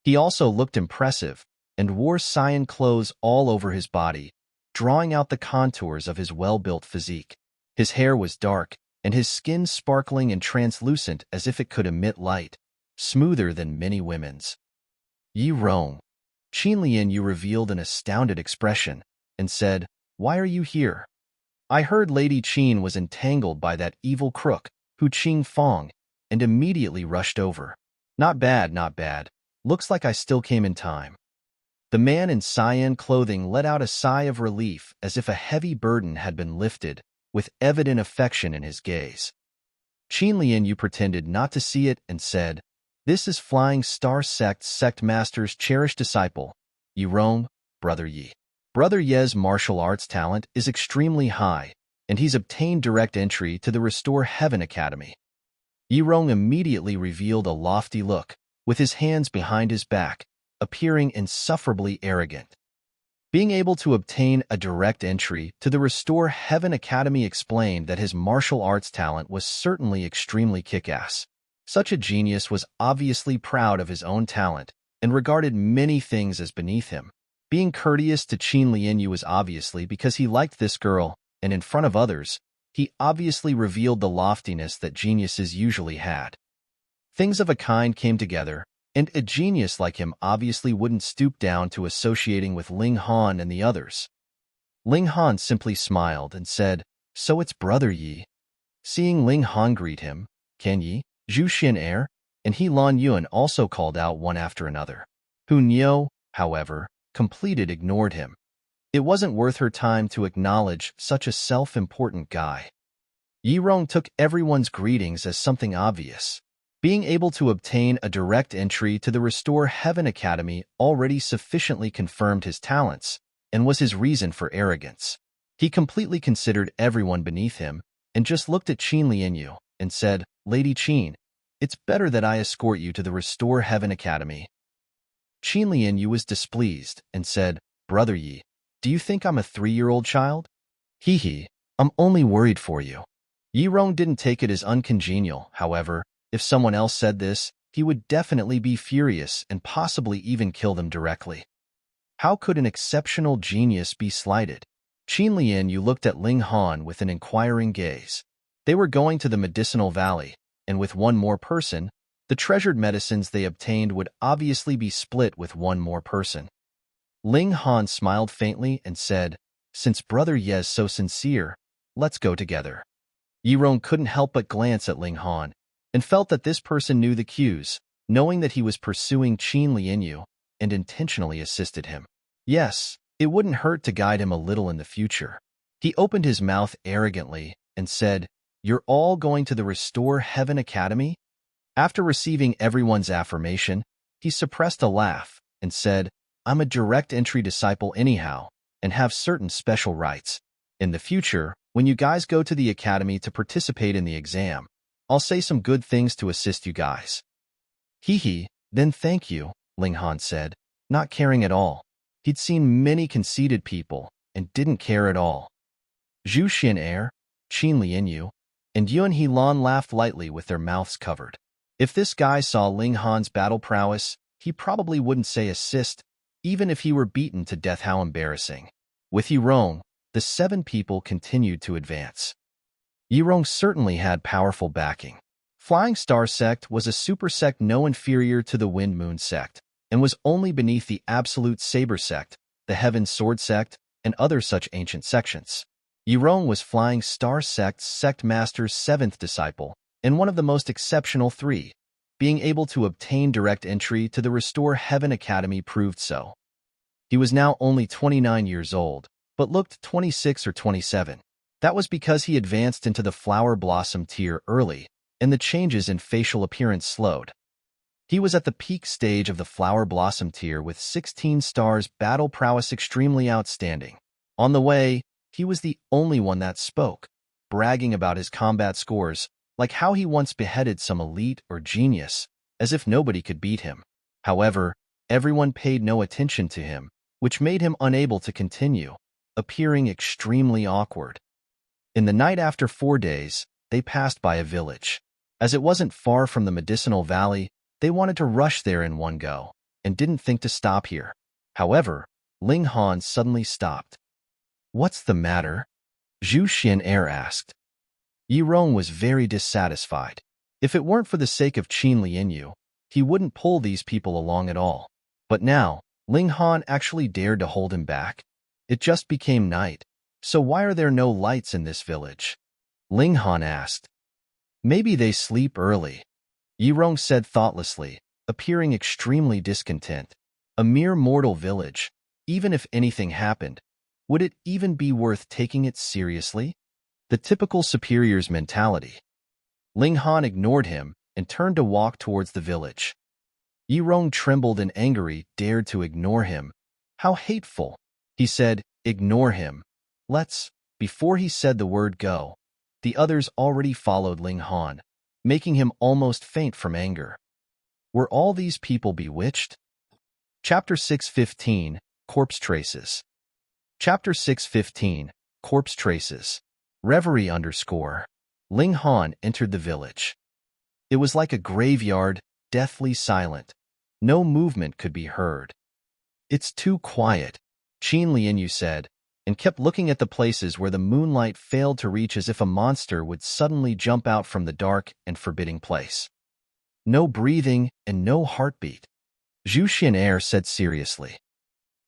He also looked impressive and wore cyan clothes all over his body, drawing out the contours of his well-built physique. His hair was dark, and his skin sparkling and translucent as if it could emit light, smoother than many women's. "Yi Rong." Qin revealed an astounded expression and said, "Why are you here?" "I heard Lady Qin was entangled by that evil crook, Qing Fang, and immediately rushed over." Not bad, not bad. Looks like I still came in time." The man in cyan clothing let out a sigh of relief as if a heavy burden had been lifted, with evident affection in his gaze. Qin pretended not to see it and said, "This is Flying Star Sect Master's cherished disciple, Yi Rong, Brother Yi. Brother Ye's martial arts talent is extremely high, and he's obtained direct entry to the Restore Heaven Academy." Yi Rong immediately revealed a lofty look, with his hands behind his back, appearing insufferably arrogant. Being able to obtain a direct entry to the Restore Heaven Academy explained that his martial arts talent was certainly extremely kick-ass. Such a genius was obviously proud of his own talent and regarded many things as beneath him. Being courteous to Qin was obviously because he liked this girl, and in front of others, he obviously revealed the loftiness that geniuses usually had. Things of a kind came together, and a genius like him obviously wouldn't stoop down to associating with Ling Han and the others. Ling Han simply smiled and said, "So it's Brother Yi." Seeing Ling Han greet him, "Can Yi, Zhu Xin and He Lan Yuan also called out one after another. Hu Niu, however, ignored him. It wasn't worth her time to acknowledge such a self-important guy. Yi Rong took everyone's greetings as something obvious. Being able to obtain a direct entry to the Restore Heaven Academy already sufficiently confirmed his talents and was his reason for arrogance. He completely considered everyone beneath him and just looked at Qin and said, "Lady Qin, it's better that I escort you to the Restore Heaven Academy." Qin was displeased and said, "Brother Yi, do you think I'm a 3-year-old child?" Hee, I'm only worried for you." Yi Rong didn't take it as uncongenial, however. If someone else said this, he would definitely be furious and possibly even kill them directly. How could an exceptional genius be slighted? Qin looked at Ling Han with an inquiring gaze. They were going to the Medicinal Valley, and with one more person, the treasured medicines they obtained would obviously be split with one more person. Ling Han smiled faintly and said, "Since Brother Ye's so sincere, let's go together." Yi Rong couldn't help but glance at Ling Han, and felt that this person knew the cues, knowing that he was pursuing Qin and intentionally assisted him. Yes, it wouldn't hurt to guide him a little in the future. He opened his mouth arrogantly and said, "You're all going to the Restore Heaven Academy?" After receiving everyone's affirmation, he suppressed a laugh and said, "I'm a direct entry disciple anyhow, and have certain special rights. In the future, when you guys go to the academy to participate in the exam, I'll say some good things to assist you guys." Then thank you, Ling Han said, not caring at all. He'd seen many conceited people and didn't care at all. Zhu Xin Qin and Yuan He Lan laughed lightly with their mouths covered. If this guy saw Ling Han's battle prowess, he probably wouldn't say assist, even if he were beaten to death. How embarrassing. With Yi Rong, the 7 people continued to advance. Yi Rong certainly had powerful backing. Flying Star Sect was a super sect no inferior to the Wind Moon Sect, and was only beneath the Absolute Saber Sect, the Heaven Sword Sect, and other such ancient sections. Yi Rong was Flying Star Sect's Sect Master's 7th disciple, and one of the most exceptional 3. Being able to obtain direct entry to the Restore Heaven Academy proved so. He was now only 29 years old, but looked 26 or 27. That was because he advanced into the flower blossom tier early, and the changes in facial appearance slowed. He was at the peak stage of the flower blossom tier with 16 stars, battle prowess extremely outstanding. On the way, he was the only one that spoke, bragging about his combat scores, like how he once beheaded some elite or genius, as if nobody could beat him. However, everyone paid no attention to him, which made him unable to continue, appearing extremely awkward. In the night after 4 days, they passed by a village. As it wasn't far from the Medicinal Valley, they wanted to rush there in one go, and didn't think to stop here. However, Ling Han suddenly stopped. "What's the matter?" Zhu Xian'er asked. Rong was very dissatisfied. If it weren't for the sake of Qin Lianyu, he wouldn't pull these people along at all. But now, Ling Han actually dared to hold him back. It just became night, so why are there no lights in this village? Ling Han asked. Maybe they sleep early, Rong said thoughtlessly, appearing extremely discontent. A mere mortal village, even if anything happened, would it even be worth taking it seriously? The typical superior's mentality. Ling Han ignored him and turned to walk towards the village. Rong trembled and angry, dared to ignore him. How hateful, he said, ignore him. Let's, before he said the word go, the others already followed Ling Han, making him almost faint from anger. Were all these people bewitched? Chapter 6:15, Corpse Traces. Chapter 6:15, Corpse Traces. Reverie _ Ling Han entered the village. It was like a graveyard, deathly silent. No movement could be heard. It's too quiet, Qin Lianyu said, and kept looking at the places where the moonlight failed to reach as if a monster would suddenly jump out from the dark and forbidding place. No breathing and no heartbeat, Zhu Xian'er said seriously.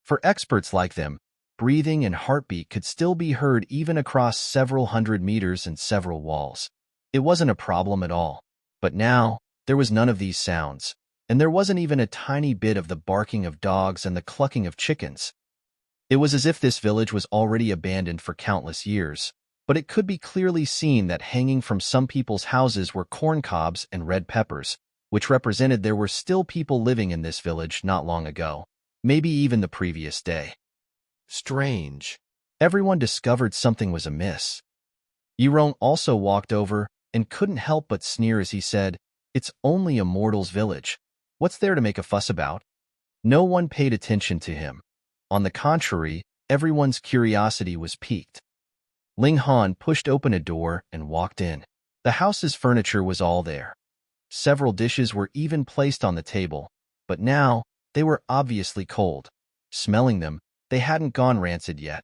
For experts like them, breathing and heartbeat could still be heard even across several hundred meters and several walls. It wasn't a problem at all. But now, there was none of these sounds, and there wasn't even a tiny bit of the barking of dogs and the clucking of chickens. It was as if this village was already abandoned for countless years, but it could be clearly seen that hanging from some people's houses were corn cobs and red peppers, which represented there were still people living in this village not long ago, maybe even the previous day. Strange. Everyone discovered something was amiss. Rong also walked over and couldn't help but sneer as he said, "It's only a mortal's village. What's there to make a fuss about?" No one paid attention to him. On the contrary, everyone's curiosity was piqued. Ling Han pushed open a door and walked in. The house's furniture was all there. Several dishes were even placed on the table, but now they were obviously cold. Smelling them, they hadn't gone rancid yet.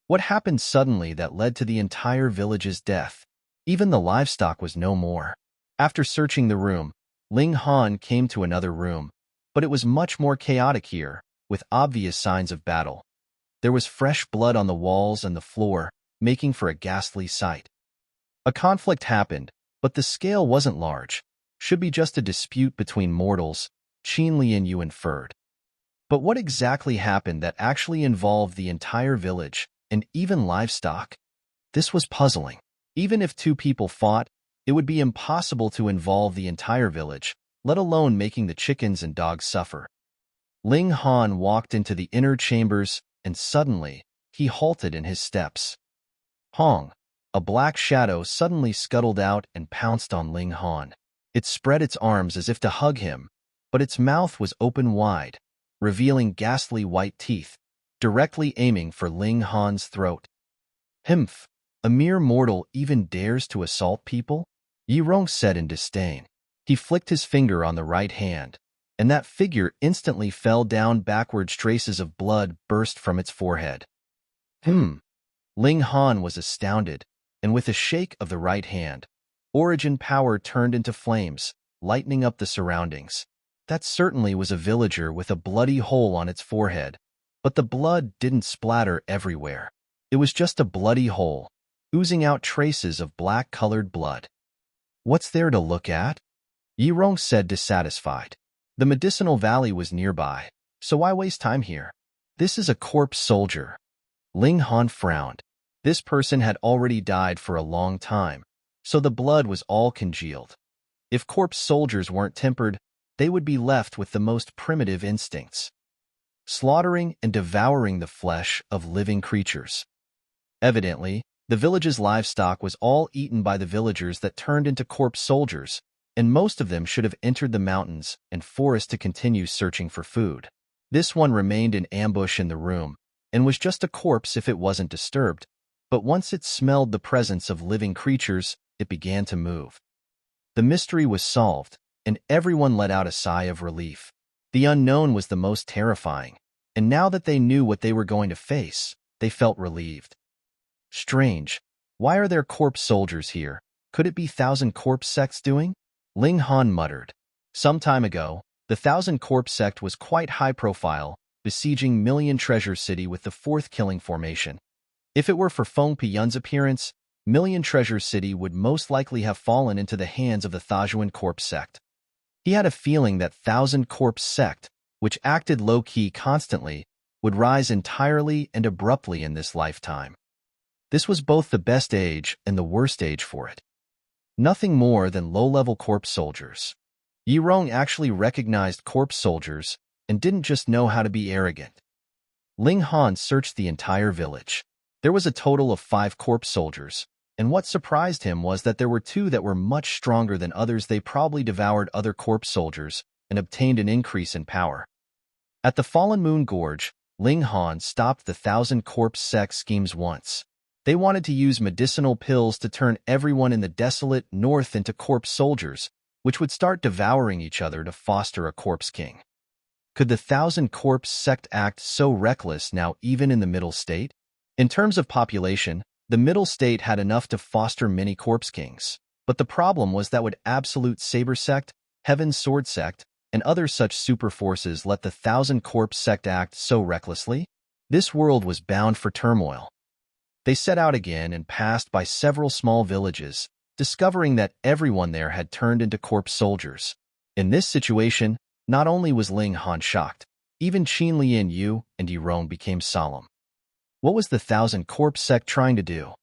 What happened suddenly that led to the entire village's death? Even the livestock was no more. After searching the room, Ling Han came to another room, but it was much more chaotic here, with obvious signs of battle. There was fresh blood on the walls and the floor, making for a ghastly sight. A conflict happened, but the scale wasn't large. Should be just a dispute between mortals, Qin Lianyu inferred. But what exactly happened that actually involved the entire village, and even livestock? This was puzzling. Even if two people fought, it would be impossible to involve the entire village, let alone making the chickens and dogs suffer. Ling Han walked into the inner chambers, and suddenly, he halted in his steps. Hong, a black shadow suddenly scuttled out and pounced on Ling Han. It spread its arms as if to hug him, but its mouth was open wide, revealing ghastly white teeth, directly aiming for Ling Han's throat. Himph, a mere mortal even dares to assault people? Rong said in disdain. He flicked his finger on the right hand, and that figure instantly fell down backwards. Traces of blood burst from its forehead. Ling Han was astounded, and with a shake of the right hand, origin power turned into flames, lightening up the surroundings. That certainly was a villager with a bloody hole on its forehead, but the blood didn't splatter everywhere. It was just a bloody hole, oozing out traces of black-colored blood. What's there to look at? Rong said, dissatisfied. The Medicinal Valley was nearby, so why waste time here? This is a corpse soldier. Ling Han frowned. This person had already died for a long time, so the blood was all congealed. If corpse soldiers weren't tempered, they would be left with the most primitive instincts, slaughtering and devouring the flesh of living creatures. Evidently, the village's livestock was all eaten by the villagers that turned into corpse soldiers, and most of them should have entered the mountains and forest to continue searching for food. This one remained in ambush in the room, and was just a corpse if it wasn't disturbed, but once it smelled the presence of living creatures, it began to move. The mystery was solved, and everyone let out a sigh of relief. The unknown was the most terrifying, and now that they knew what they were going to face, they felt relieved. Strange. Why are there corpse soldiers here? Could it be Thousand Corpse Sect's doing? Ling Han muttered. Some time ago, the Thousand Corpse Sect was quite high profile, besieging Million Treasure City with the fourth killing formation. If it were for Feng Piyun's appearance, Million Treasure City would most likely have fallen into the hands of the Thajuan Corpse Sect. He had a feeling that Thousand Corpse Sect, which acted low-key constantly, would rise entirely and abruptly in this lifetime. This was both the best age and the worst age for it. Nothing more than low-level corpse soldiers. Rong actually recognized corpse soldiers and didn't just know how to be arrogant. Ling Han searched the entire village. There was a total of 5 corpse soldiers, and what surprised him was that there were 2 that were much stronger than others. They probably devoured other corpse soldiers and obtained an increase in power. At the Fallen Moon Gorge, Ling Han stopped the Thousand Corpse Sect schemes once. They wanted to use medicinal pills to turn everyone in the desolate north into corpse soldiers, which would start devouring each other to foster a corpse king. Could the Thousand Corpse Sect act so reckless now even in the Middle State? In terms of population, the Middle State had enough to foster many corpse kings, but the problem was that would Absolute Saber Sect, Heaven's Sword Sect, and other such super forces let the Thousand Corpse Sect act so recklessly? This world was bound for turmoil. They set out again and passed by several small villages, discovering that everyone there had turned into corpse soldiers. In this situation, not only was Ling Han shocked, even Qin Lian Yu and Rong became solemn. What was the Thousand Corpse Sect trying to do?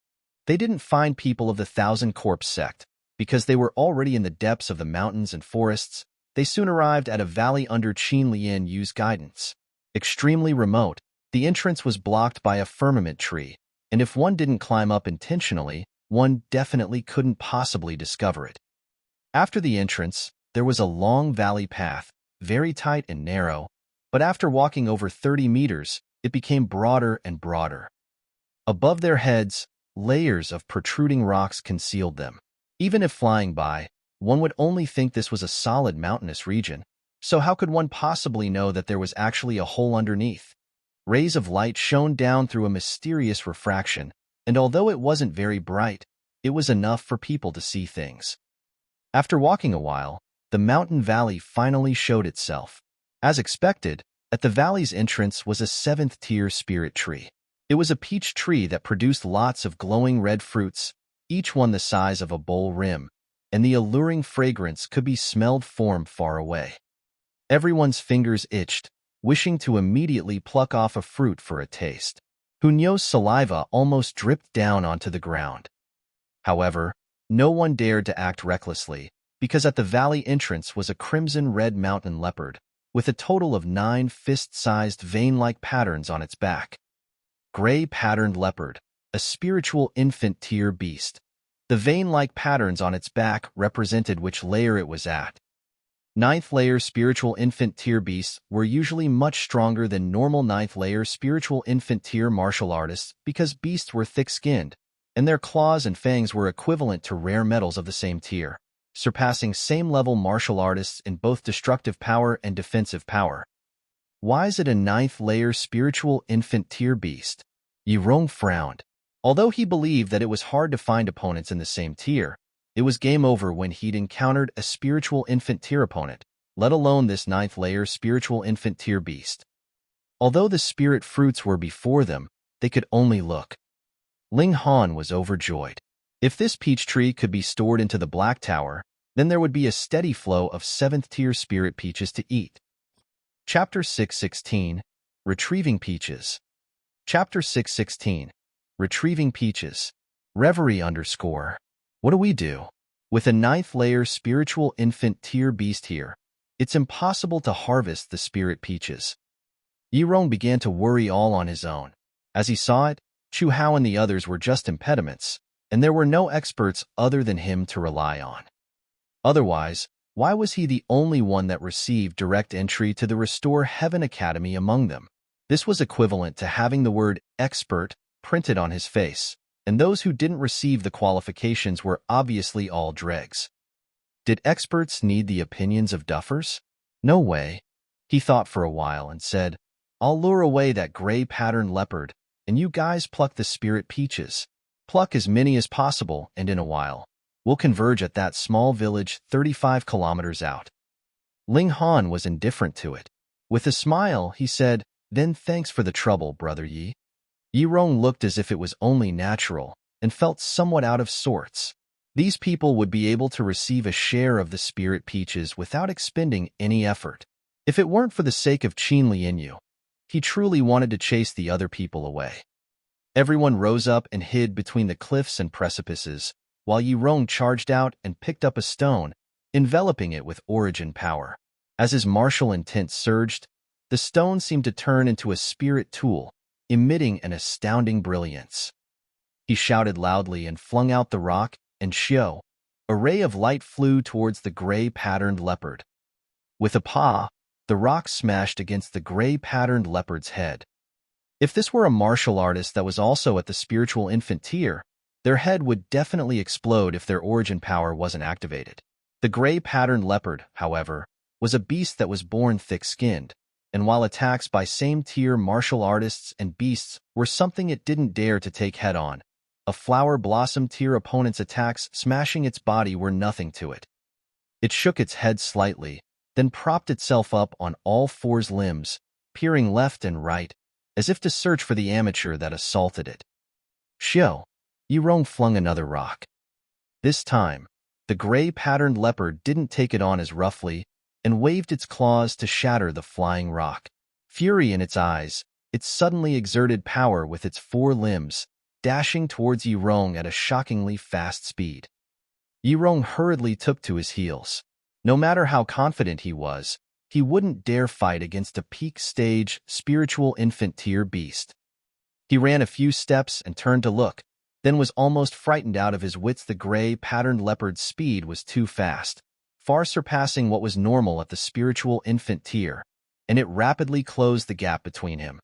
They didn't find people of the Thousand Corpse Sect, because they were already in the depths of the mountains and forests. They soon arrived at a valley under Qin Lian Yu's guidance. Extremely remote, the entrance was blocked by a firmament tree, and if one didn't climb up intentionally, one definitely couldn't possibly discover it. After the entrance, there was a long valley path, very tight and narrow, but after walking over 30 meters, it became broader and broader. Above their heads, layers of protruding rocks concealed them. Even if flying by, one would only think this was a solid mountainous region, so how could one possibly know that there was actually a hole underneath? Rays of light shone down through a mysterious refraction, and although it wasn't very bright, it was enough for people to see things. After walking a while, the mountain valley finally showed itself. As expected, at the valley's entrance was a 7th-tier spirit tree. It was a peach tree that produced lots of glowing red fruits, each one the size of a bowl rim, and the alluring fragrance could be smelled from far away. Everyone's fingers itched, wishing to immediately pluck off a fruit for a taste. Hunyo's saliva almost dripped down onto the ground. However, no one dared to act recklessly, because at the valley entrance was a crimson-red mountain leopard, with a total of 9 fist-sized vein-like patterns on its back. Gray-patterned leopard, a spiritual infant-tier beast. The vein-like patterns on its back represented which layer it was at. 9th-layer spiritual infant-tier beasts were usually much stronger than normal 9th-layer spiritual infant-tier martial artists because beasts were thick-skinned, and their claws and fangs were equivalent to rare metals of the same tier, surpassing same-level martial artists in both destructive power and defensive power. Why is it a 9th-layer spiritual infant-tier beast? Rong frowned. Although he believed that it was hard to find opponents in the same tier, it was game over when he'd encountered a spiritual infant-tier opponent, let alone this 9th-layer spiritual infant-tier beast. Although the spirit fruits were before them, they could only look. Ling Han was overjoyed. If this peach tree could be stored into the Black Tower, then there would be a steady flow of 7th-tier spirit peaches to eat. Chapter 616, Retrieving Peaches. Chapter 616, Retrieving peaches. Reverie _ What do we do? With a 9th layer spiritual infant tier beast here, it's impossible to harvest the spirit peaches. Rong began to worry all on his own. As he saw it, Chu Hao and the others were just impediments, and there were no experts other than him to rely on. Otherwise, why was he the only one that received direct entry to the Restore Heaven Academy among them? This was equivalent to having the word expert printed on his face, and those who didn't receive the qualifications were obviously all dregs. Did experts need the opinions of duffers? No way. He thought for a while and said, I'll lure away that gray patterned leopard, and you guys pluck the spirit peaches. Pluck as many as possible, and in a while, we'll converge at that small village 35 kilometers out. Ling Han was indifferent to it. With a smile, he said, Then thanks for the trouble, Brother Yi. Rong looked as if it was only natural, and felt somewhat out of sorts. These people would be able to receive a share of the spirit peaches without expending any effort. If it weren't for the sake of Qin Lianyu, he truly wanted to chase the other people away. Everyone rose up and hid between the cliffs and precipices, while Rong charged out and picked up a stone, enveloping it with origin power. As his martial intent surged, the stone seemed to turn into a spirit tool, emitting an astounding brilliance. He shouted loudly and flung out the rock, and Xiao, a ray of light flew towards the gray-patterned leopard. With a paw, the rock smashed against the gray-patterned leopard's head. If this were a martial artist that was also at the spiritual infant tier, their head would definitely explode if their origin power wasn't activated. The gray-patterned leopard, however, was a beast that was born thick-skinned, and while attacks by same-tier martial artists and beasts were something it didn't dare to take head-on, a flower-blossom-tier opponent's attacks smashing its body were nothing to it. It shook its head slightly, then propped itself up on all 4 limbs, peering left and right, as if to search for the amateur that assaulted it. Xiao, Rong flung another rock. This time, the gray-patterned leopard didn't take it on as roughly, and waved its claws to shatter the flying rock. Fury in its eyes, it suddenly exerted power with its 4 limbs, dashing towards Rong at a shockingly fast speed. Rong hurriedly took to his heels. No matter how confident he was, he wouldn't dare fight against a peak-stage, spiritual infant-tier beast. He ran a few steps and turned to look, then was almost frightened out of his wits. The gray-patterned leopard's speed was too fast, far surpassing what was normal at the spiritual infant tier, and it rapidly closed the gap between him.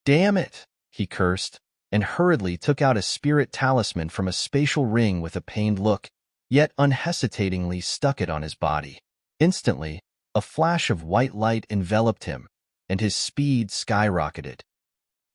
Damn it, he cursed, and hurriedly took out a spirit talisman from a spatial ring with a pained look, yet unhesitatingly stuck it on his body. Instantly, a flash of white light enveloped him, and his speed skyrocketed.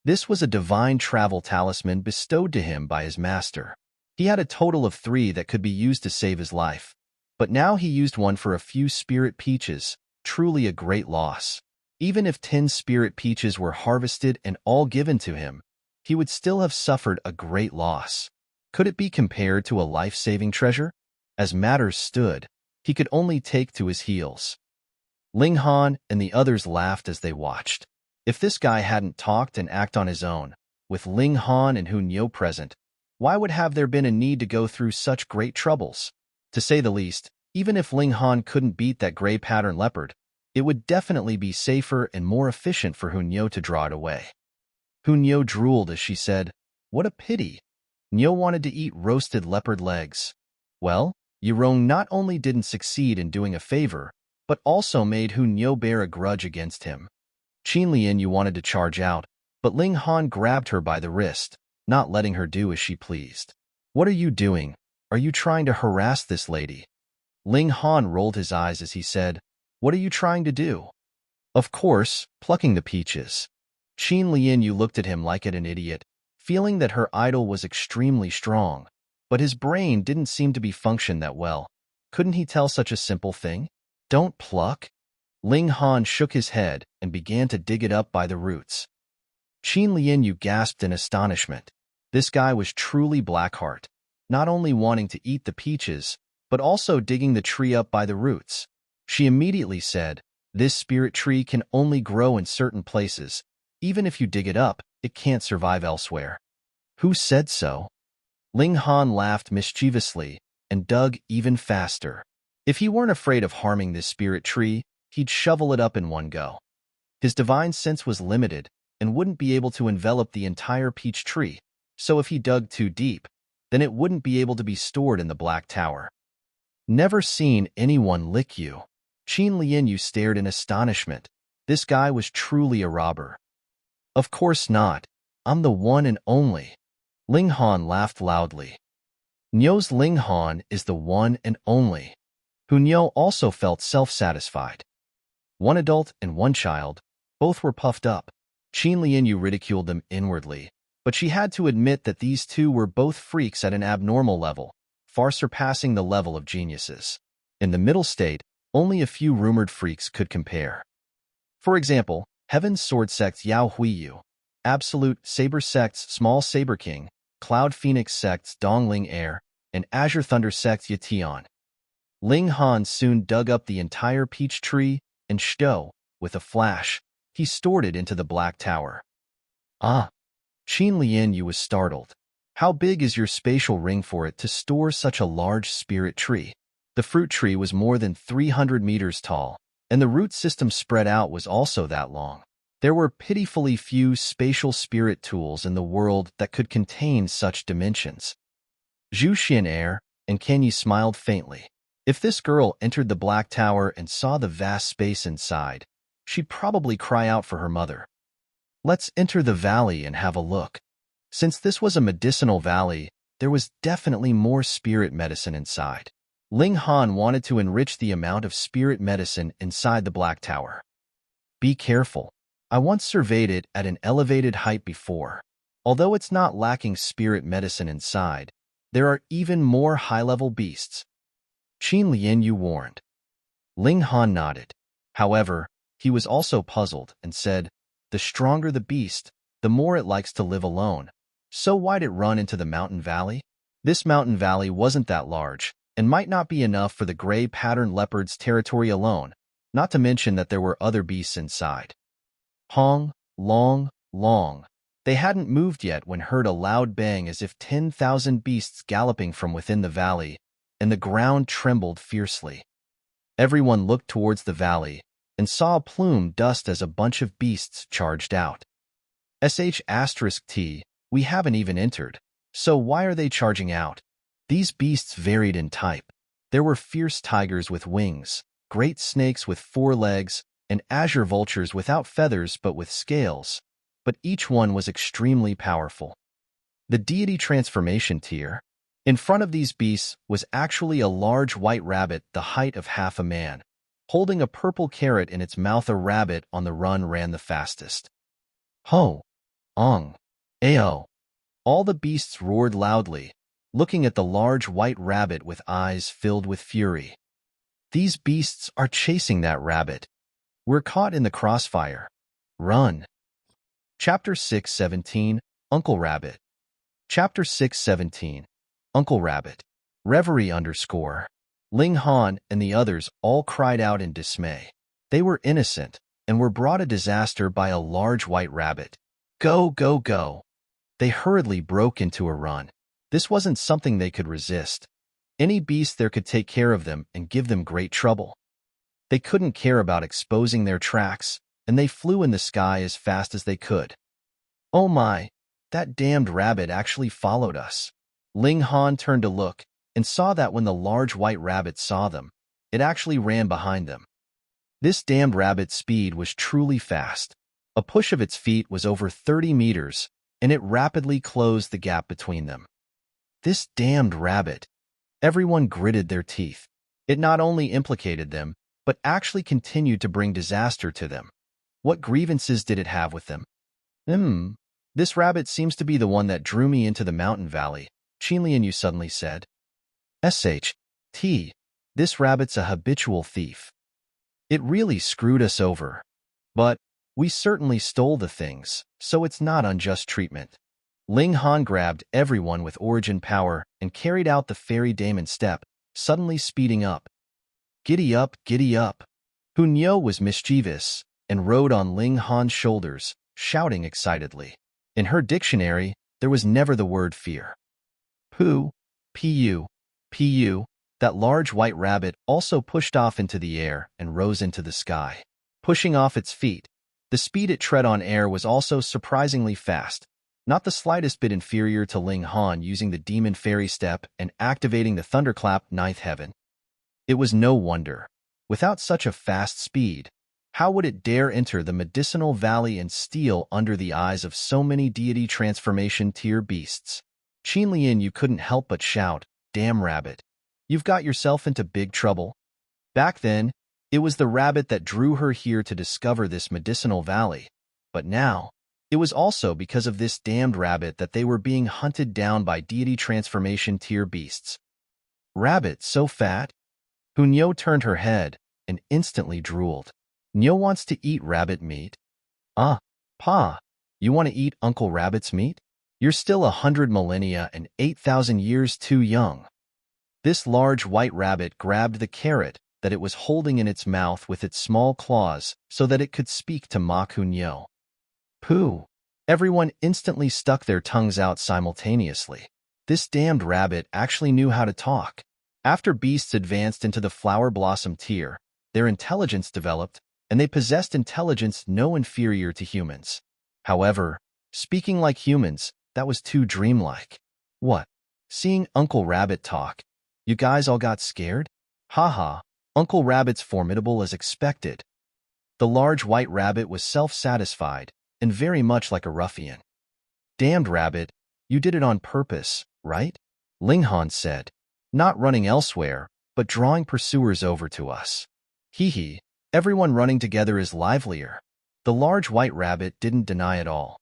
This was a divine travel talisman bestowed to him by his master. He had a total of 3 that could be used to save his life, but now he used one for a few spirit peaches, truly a great loss. Even if 10 spirit peaches were harvested and all given to him, he would still have suffered a great loss. Could it be compared to a life-saving treasure? As matters stood, he could only take to his heels. Ling Han and the others laughed as they watched. If this guy hadn't talked and acted on his own, with Ling Han and Hun Yo present, why would have there been a need to go through such great troubles? To say the least, even if Ling Han couldn't beat that gray pattern leopard, it would definitely be safer and more efficient for Hun Yo to draw it away. Hun Yo drooled as she said, What a pity. Nyo wanted to eat roasted leopard legs. Well, Rong not only didn't succeed in doing a favor, but also made Hun Yo bear a grudge against him. Qin Lianyu wanted to charge out, but Ling Han grabbed her by the wrist, not letting her do as she pleased. What are you doing? Are you trying to harass this lady? Ling Han rolled his eyes as he said, What are you trying to do? Of course, plucking the peaches. Qin Lianyu looked at him like at an idiot, feeling that her idol was extremely strong, but his brain didn't seem to be function that well. Couldn't he tell such a simple thing? Don't pluck? Ling Han shook his head and began to dig it up by the roots. Qin Lianyu gasped in astonishment. This guy was truly Blackheart, not only wanting to eat the peaches, but also digging the tree up by the roots. She immediately said, This spirit tree can only grow in certain places. Even if you dig it up, it can't survive elsewhere. Who said so? Ling Han laughed mischievously and dug even faster. If he weren't afraid of harming this spirit tree, he'd shovel it up in one go. His divine sense was limited and wouldn't be able to envelop the entire peach tree, so if he dug too deep, then it wouldn't be able to be stored in the Black Tower. Never seen anyone lick you. Qin Lianyu stared in astonishment. This guy was truly a robber. Of course not. I'm the one and only. Ling Han laughed loudly. Niu's Ling Han is the one and only. Niu also felt self-satisfied. One adult and one child, both were puffed up. Qin Lianyu ridiculed them inwardly, but she had to admit that these two were both freaks at an abnormal level, far surpassing the level of geniuses. In the middle state, only a few rumored freaks could compare. For example, Heaven's Sword Sect's Yao Huiyu, Absolute Saber Sect's Small Saber King, Cloud Phoenix Sect's Dongling Air, and Azure Thunder Sect's Yatian. Ling Han soon dug up the entire peach tree, and with a flash, he stored it into the Black Tower. Ah! Qin Lianyu was startled. How big is your spatial ring for it to store such a large spirit tree? The fruit tree was more than 300 meters tall, and the root system spread out was also that long. There were pitifully few spatial spirit tools in the world that could contain such dimensions. Zhu Xian and Kenyi smiled faintly. If this girl entered the Black Tower and saw the vast space inside, she'd probably cry out for her mother. Let's enter the valley and have a look. Since this was a medicinal valley, there was definitely more spirit medicine inside. Ling Han wanted to enrich the amount of spirit medicine inside the Black Tower. Be careful. I once surveyed it at an elevated height before. Although it's not lacking spirit medicine inside, there are even more high-level beasts. Qin Lianyu warned. Ling Han nodded. However, he was also puzzled and said, the stronger the beast, the more it likes to live alone. So why'd it run into the mountain valley? This mountain valley wasn't that large, and might not be enough for the gray patterned leopard's territory alone, not to mention that there were other beasts inside. Hong, long, long. They hadn't moved yet when heard a loud bang as if 10,000 beasts galloping from within the valley, and the ground trembled fiercely. Everyone looked towards the valley and saw a plume dust as a bunch of beasts charged out. *T, we haven't even entered, so why are they charging out? These beasts varied in type. There were fierce tigers with wings, great snakes with 4 legs, and azure vultures without feathers but with scales, but each one was extremely powerful. The deity transformation tier. In front of these beasts was actually a large white rabbit the height of half a man. Holding a purple carrot in its mouth, a rabbit on the run ran the fastest. Ho! Ong! Ao! All the beasts roared loudly, looking at the large white rabbit with eyes filled with fury. These beasts are chasing that rabbit. We're caught in the crossfire. Run! Chapter 6:17, Uncle Rabbit. Chapter 6:17, Uncle Rabbit. Reverie _ Ling Han and the others all cried out in dismay. They were innocent and were brought a disaster by a large white rabbit. Go, go, go! They hurriedly broke into a run. This wasn't something they could resist. Any beast there could take care of them and give them great trouble. They couldn't care about exposing their tracks, and they flew in the sky as fast as they could. Oh my, that damned rabbit actually followed us. Ling Han turned to look and saw that when the large white rabbit saw them, it actually ran behind them. This damned rabbit's speed was truly fast. A push of its feet was over 30 meters, and it rapidly closed the gap between them. This damned rabbit. Everyone gritted their teeth. It not only implicated them, but actually continued to bring disaster to them. What grievances did it have with them? This rabbit seems to be the one that drew me into the mountain valley, Qin Lianyu suddenly said. T, this rabbit's a habitual thief. It really screwed us over. But we certainly stole the things, so it's not unjust treatment. Ling Han grabbed everyone with origin power and carried out the fairy daemon step, suddenly speeding up. Giddy up, giddy up. Niu was mischievous and rode on Ling Han's shoulders, shouting excitedly. In her dictionary, There was never the word fear. Pooh, Pu, Pu, that large white rabbit also pushed off into the air and rose into the sky. Pushing off its feet, the speed it tread on air was also surprisingly fast, not the slightest bit inferior to Ling Han using the Demon Fairy Step and activating the Thunderclap Ninth Heaven. It was no wonder. Without such a fast speed, how would it dare enter the Medicinal Valley and steal under the eyes of so many deity transformation tier beasts? Qin Lian, you couldn't help but shout, "Damn rabbit. You've got yourself into big trouble." Back then, it was the rabbit that drew her here to discover this Medicinal Valley. But now, it was also because of this damned rabbit that they were being hunted down by deity transformation tier beasts. Rabbit so fat? Hunyo turned her head and instantly drooled. Nyo wants to eat rabbit meat? Pa, you want to eat Uncle Rabbit's meat? You're still 100 millennia and 8,000 years too young. This large white rabbit grabbed the carrot that it was holding in its mouth with its small claws so that it could speak to mock Hunyo. Pooh! Everyone instantly stuck their tongues out simultaneously. This damned rabbit actually knew how to talk. After beasts advanced into the flower blossom tier, their intelligence developed, and they possessed intelligence no inferior to humans. However, speaking like humans, that was too dreamlike. What? Seeing Uncle Rabbit talk, you guys all got scared? Haha, Uncle Rabbit's formidable as expected. The large white rabbit was self-satisfied and very much like a ruffian. Damned rabbit, you did it on purpose, right? Ling Han said, not running elsewhere, but drawing pursuers over to us. Hee, everyone running together is livelier. The large white rabbit didn't deny it all.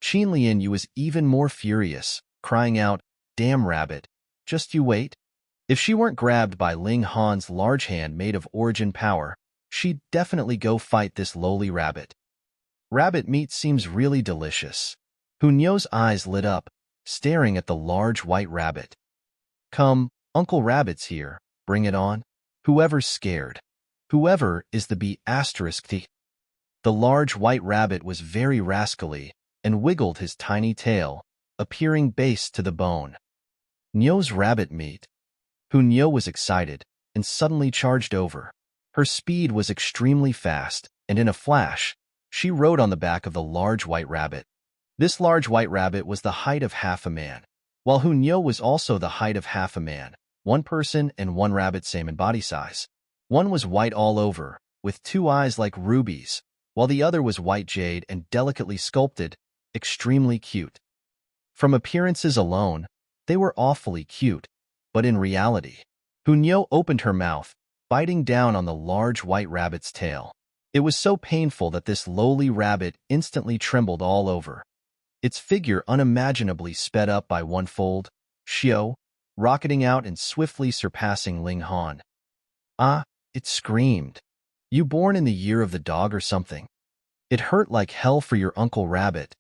Qin Lian Yu was even more furious, crying out, damn rabbit, just you wait. If she weren't grabbed by Ling Han's large hand made of origin power, she'd definitely go fight this lowly rabbit. Rabbit meat seems really delicious. Hunyo's eyes lit up, staring at the large white rabbit. Come, Uncle Rabbit's here, bring it on. Whoever's scared. Whoever is the B*T. The large white rabbit was very rascally and wiggled his tiny tail, appearing base to the bone. Nyo's rabbit meat. Hunyo was excited and suddenly charged over. Her speed was extremely fast, and in a flash, she rode on the back of the large white rabbit. This large white rabbit was the height of half a man, while Hunyo was also the height of half a man, one person and one rabbit same in body size. One was white all over, with two eyes like rubies, while the other was white jade and delicately sculpted, extremely cute. From appearances alone, they were awfully cute, but in reality, Hunyo opened her mouth, biting down on the large white rabbit's tail. It was so painful that this lowly rabbit instantly trembled all over. Its figure unimaginably sped up by one fold, Xiao, rocketing out and swiftly surpassing Ling Han. It screamed. You born in the year of the dog or something? It hurt like hell for your Uncle Rabbit.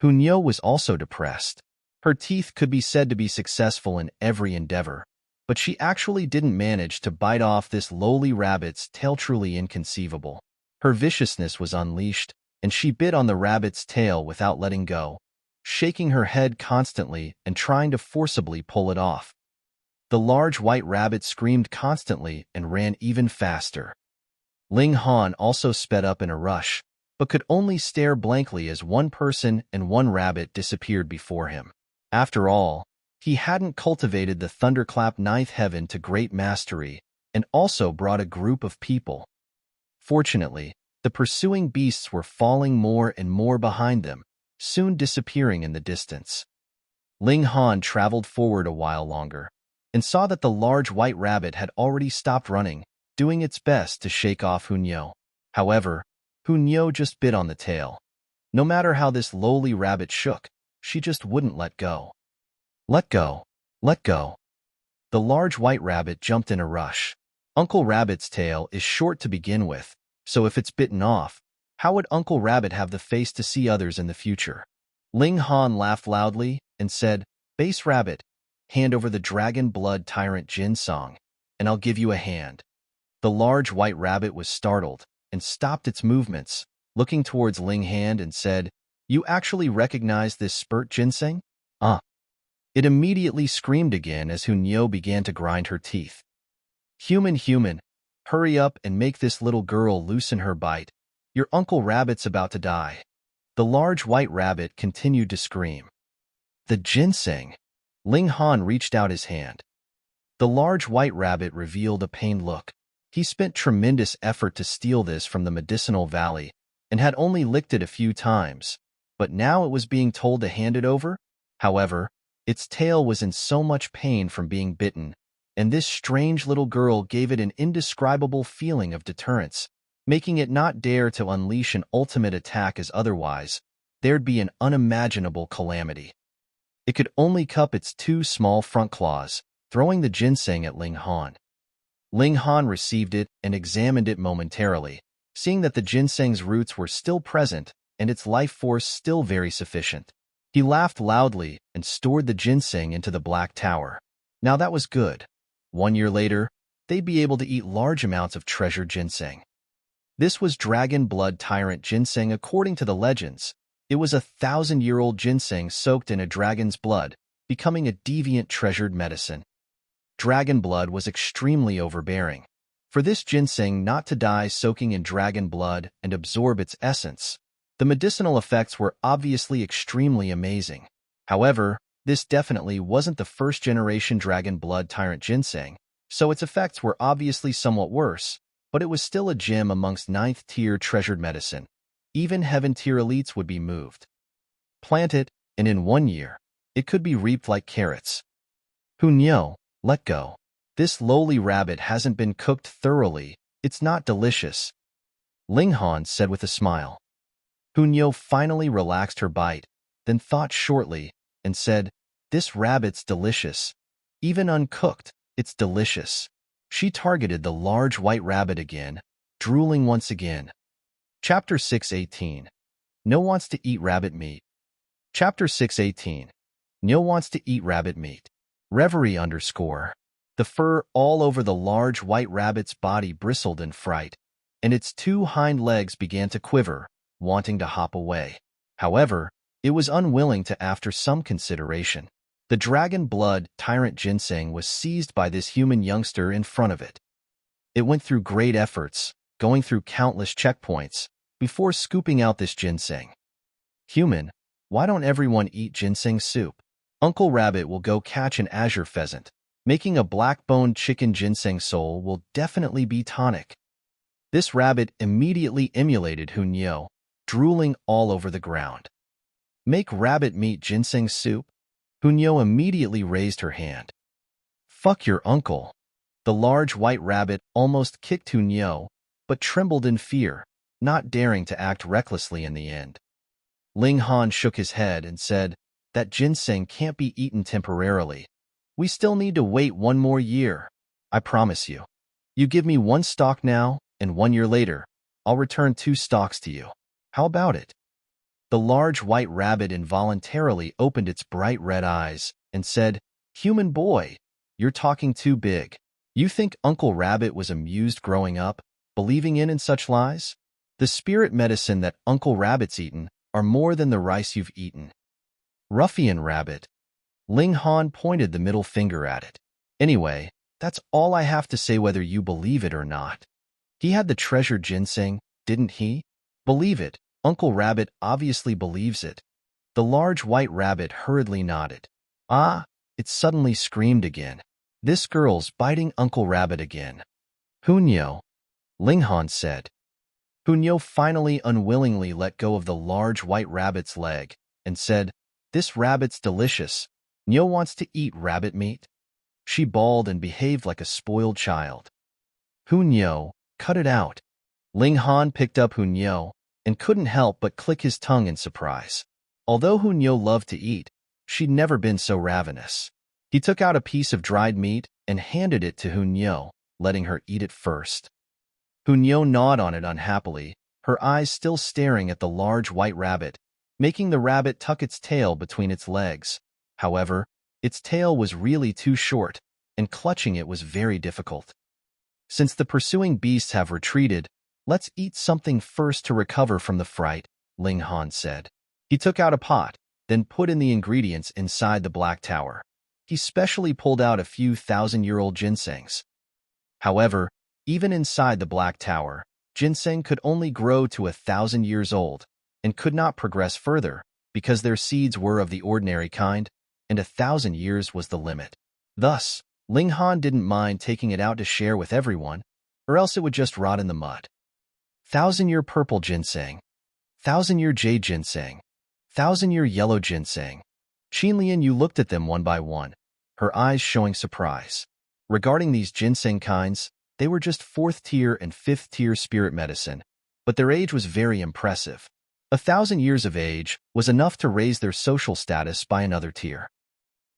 Hunyo was also depressed. Her teeth could be said to be successful in every endeavor, but she actually didn't manage to bite off this lowly rabbit's tail. Truly inconceivable. Her viciousness was unleashed, and she bit on the rabbit's tail without letting go, shaking her head constantly and trying to forcibly pull it off. The large white rabbit screamed constantly and ran even faster. Ling Han also sped up in a rush, but could only stare blankly as one person and one rabbit disappeared before him. After all, he hadn't cultivated the Thunderclap Ninth Heaven to great mastery and also brought a group of people. Fortunately, the pursuing beasts were falling more and more behind them, soon disappearing in the distance. Ling Han traveled forward a while longer and saw that the large white rabbit had already stopped running, doing its best to shake off Hunyo. However, Hunyo just bit on the tail. No matter how this lowly rabbit shook, she just wouldn't let go. Let go. Let go. The large white rabbit jumped in a rush. Uncle Rabbit's tail is short to begin with, so if it's bitten off, how would Uncle Rabbit have the face to see others in the future? Ling Han laughed loudly and said, Base Rabbit, hand over the Dragon Blood Tyrant Jin Song, and I'll give you a hand. The large white rabbit was startled and stopped its movements, looking towards Ling Han and said, You actually recognize this spurt ginseng? Ah. It immediately screamed again as Hunyo began to grind her teeth. Human, hurry up and make this little girl loosen her bite. Your Uncle Rabbit's about to die. The large white rabbit continued to scream. The ginseng. Ling Han reached out his hand. The large white rabbit revealed a pained look. He spent tremendous effort to steal this from the Medicinal Valley and had only licked it a few times, but now it was being told to hand it over? However, its tail was in so much pain from being bitten, and this strange little girl gave it an indescribable feeling of deterrence, making it not dare to unleash an ultimate attack as otherwise there'd be an unimaginable calamity. It could only cup its two small front claws, throwing the ginseng at Ling Han. Ling Han received it and examined it momentarily, seeing that the ginseng's roots were still present and its life force still very sufficient. He laughed loudly and stored the ginseng into the Black Tower. Now that was good. 1 year later, they'd be able to eat large amounts of treasured ginseng. This was dragon blood tyrant ginseng according to the legends. It was a 1,000-year-old ginseng soaked in a dragon's blood, becoming a deviant treasured medicine. Dragon blood was extremely overbearing. For this ginseng not to die soaking in dragon blood and absorb its essence, the medicinal effects were obviously extremely amazing. However, this definitely wasn't the first-generation dragon blood tyrant ginseng, so its effects were obviously somewhat worse, but it was still a gem amongst 9th-tier treasured medicine. Even heaven-tier elites would be moved. Plant it, and in 1 year, it could be reaped like carrots. Hunyo, let go. This lowly rabbit hasn't been cooked thoroughly. It's not delicious. Ling Han said with a smile. Hunyo finally relaxed her bite, then thought shortly, and said, This rabbit's delicious. Even uncooked, it's delicious. She targeted the large white rabbit again, drooling once again. Chapter 618. No wants to eat rabbit meat. Chapter 618. No wants to eat rabbit meat. Reverie _ The fur all over the large white rabbit's body bristled in fright, and its two hind legs began to quiver, wanting to hop away. However, it was unwilling to after some consideration. The dragon blood tyrant ginseng was seized by this human youngster in front of it. It went through great efforts, going through countless checkpoints, before scooping out this ginseng. Human, why don't everyone eat ginseng soup? Uncle Rabbit will go catch an azure pheasant. Making a black-boned chicken ginseng soul will definitely be tonic. This rabbit immediately emulated Hunyo, drooling all over the ground. Make rabbit meat ginseng soup? Hunyo immediately raised her hand. Fuck your uncle. The large white rabbit almost kicked Hunyo, but trembled in fear, not daring to act recklessly in the end. Ling Han shook his head and said, That ginseng can't be eaten temporarily. We still need to wait 1 more year. I promise you. You give me 1 stalk now, and 1 year later, I'll return 2 stalks to you. How about it? The large white rabbit involuntarily opened its bright red eyes and said, Human boy, you're talking too big. You think Uncle Rabbit was amused growing up, believing in such lies? The spirit medicine that Uncle Rabbit's eaten are more than the rice you've eaten. Ruffian rabbit. Ling Han pointed the middle finger at it. Anyway, that's all I have to say whether you believe it or not. He had the treasured ginseng, didn't he? Believe it. Uncle Rabbit obviously believes it. The large white rabbit hurriedly nodded. Ah, it suddenly screamed again. This girl's biting Uncle Rabbit again. Hunyo, Ling Han said. Hunyo finally unwillingly let go of the large white rabbit's leg and said, This rabbit's delicious. Nyo wants to eat rabbit meat. She bawled and behaved like a spoiled child. Hunyo, cut it out. Ling Han picked up Hunyo and couldn't help but click his tongue in surprise. Although Hunyo loved to eat, she'd never been so ravenous. He took out a piece of dried meat and handed it to Hunyo, letting her eat it first. Hunyo gnawed on it unhappily, her eyes still staring at the large white rabbit, making the rabbit tuck its tail between its legs. However, its tail was really too short, and clutching it was very difficult. Since the pursuing beasts have retreated, let's eat something first to recover from the fright, Ling Han said. He took out a pot, then put in the ingredients inside the black tower. He specially pulled out a few thousand-year-old ginsengs. However, even inside the black tower, ginseng could only grow to 1,000 years old and could not progress further because their seeds were of the ordinary kind, and 1,000 years was the limit. Thus, Ling Han didn't mind taking it out to share with everyone, or else it would just rot in the mud. 1,000-year purple ginseng, 1,000-year jade ginseng, 1,000-year yellow ginseng. Qin Yu looked at them one by one, her eyes showing surprise. Regarding these ginseng kinds, they were just 4th-tier and 5th-tier spirit medicine, but their age was very impressive. 1,000 years of age was enough to raise their social status by another tier.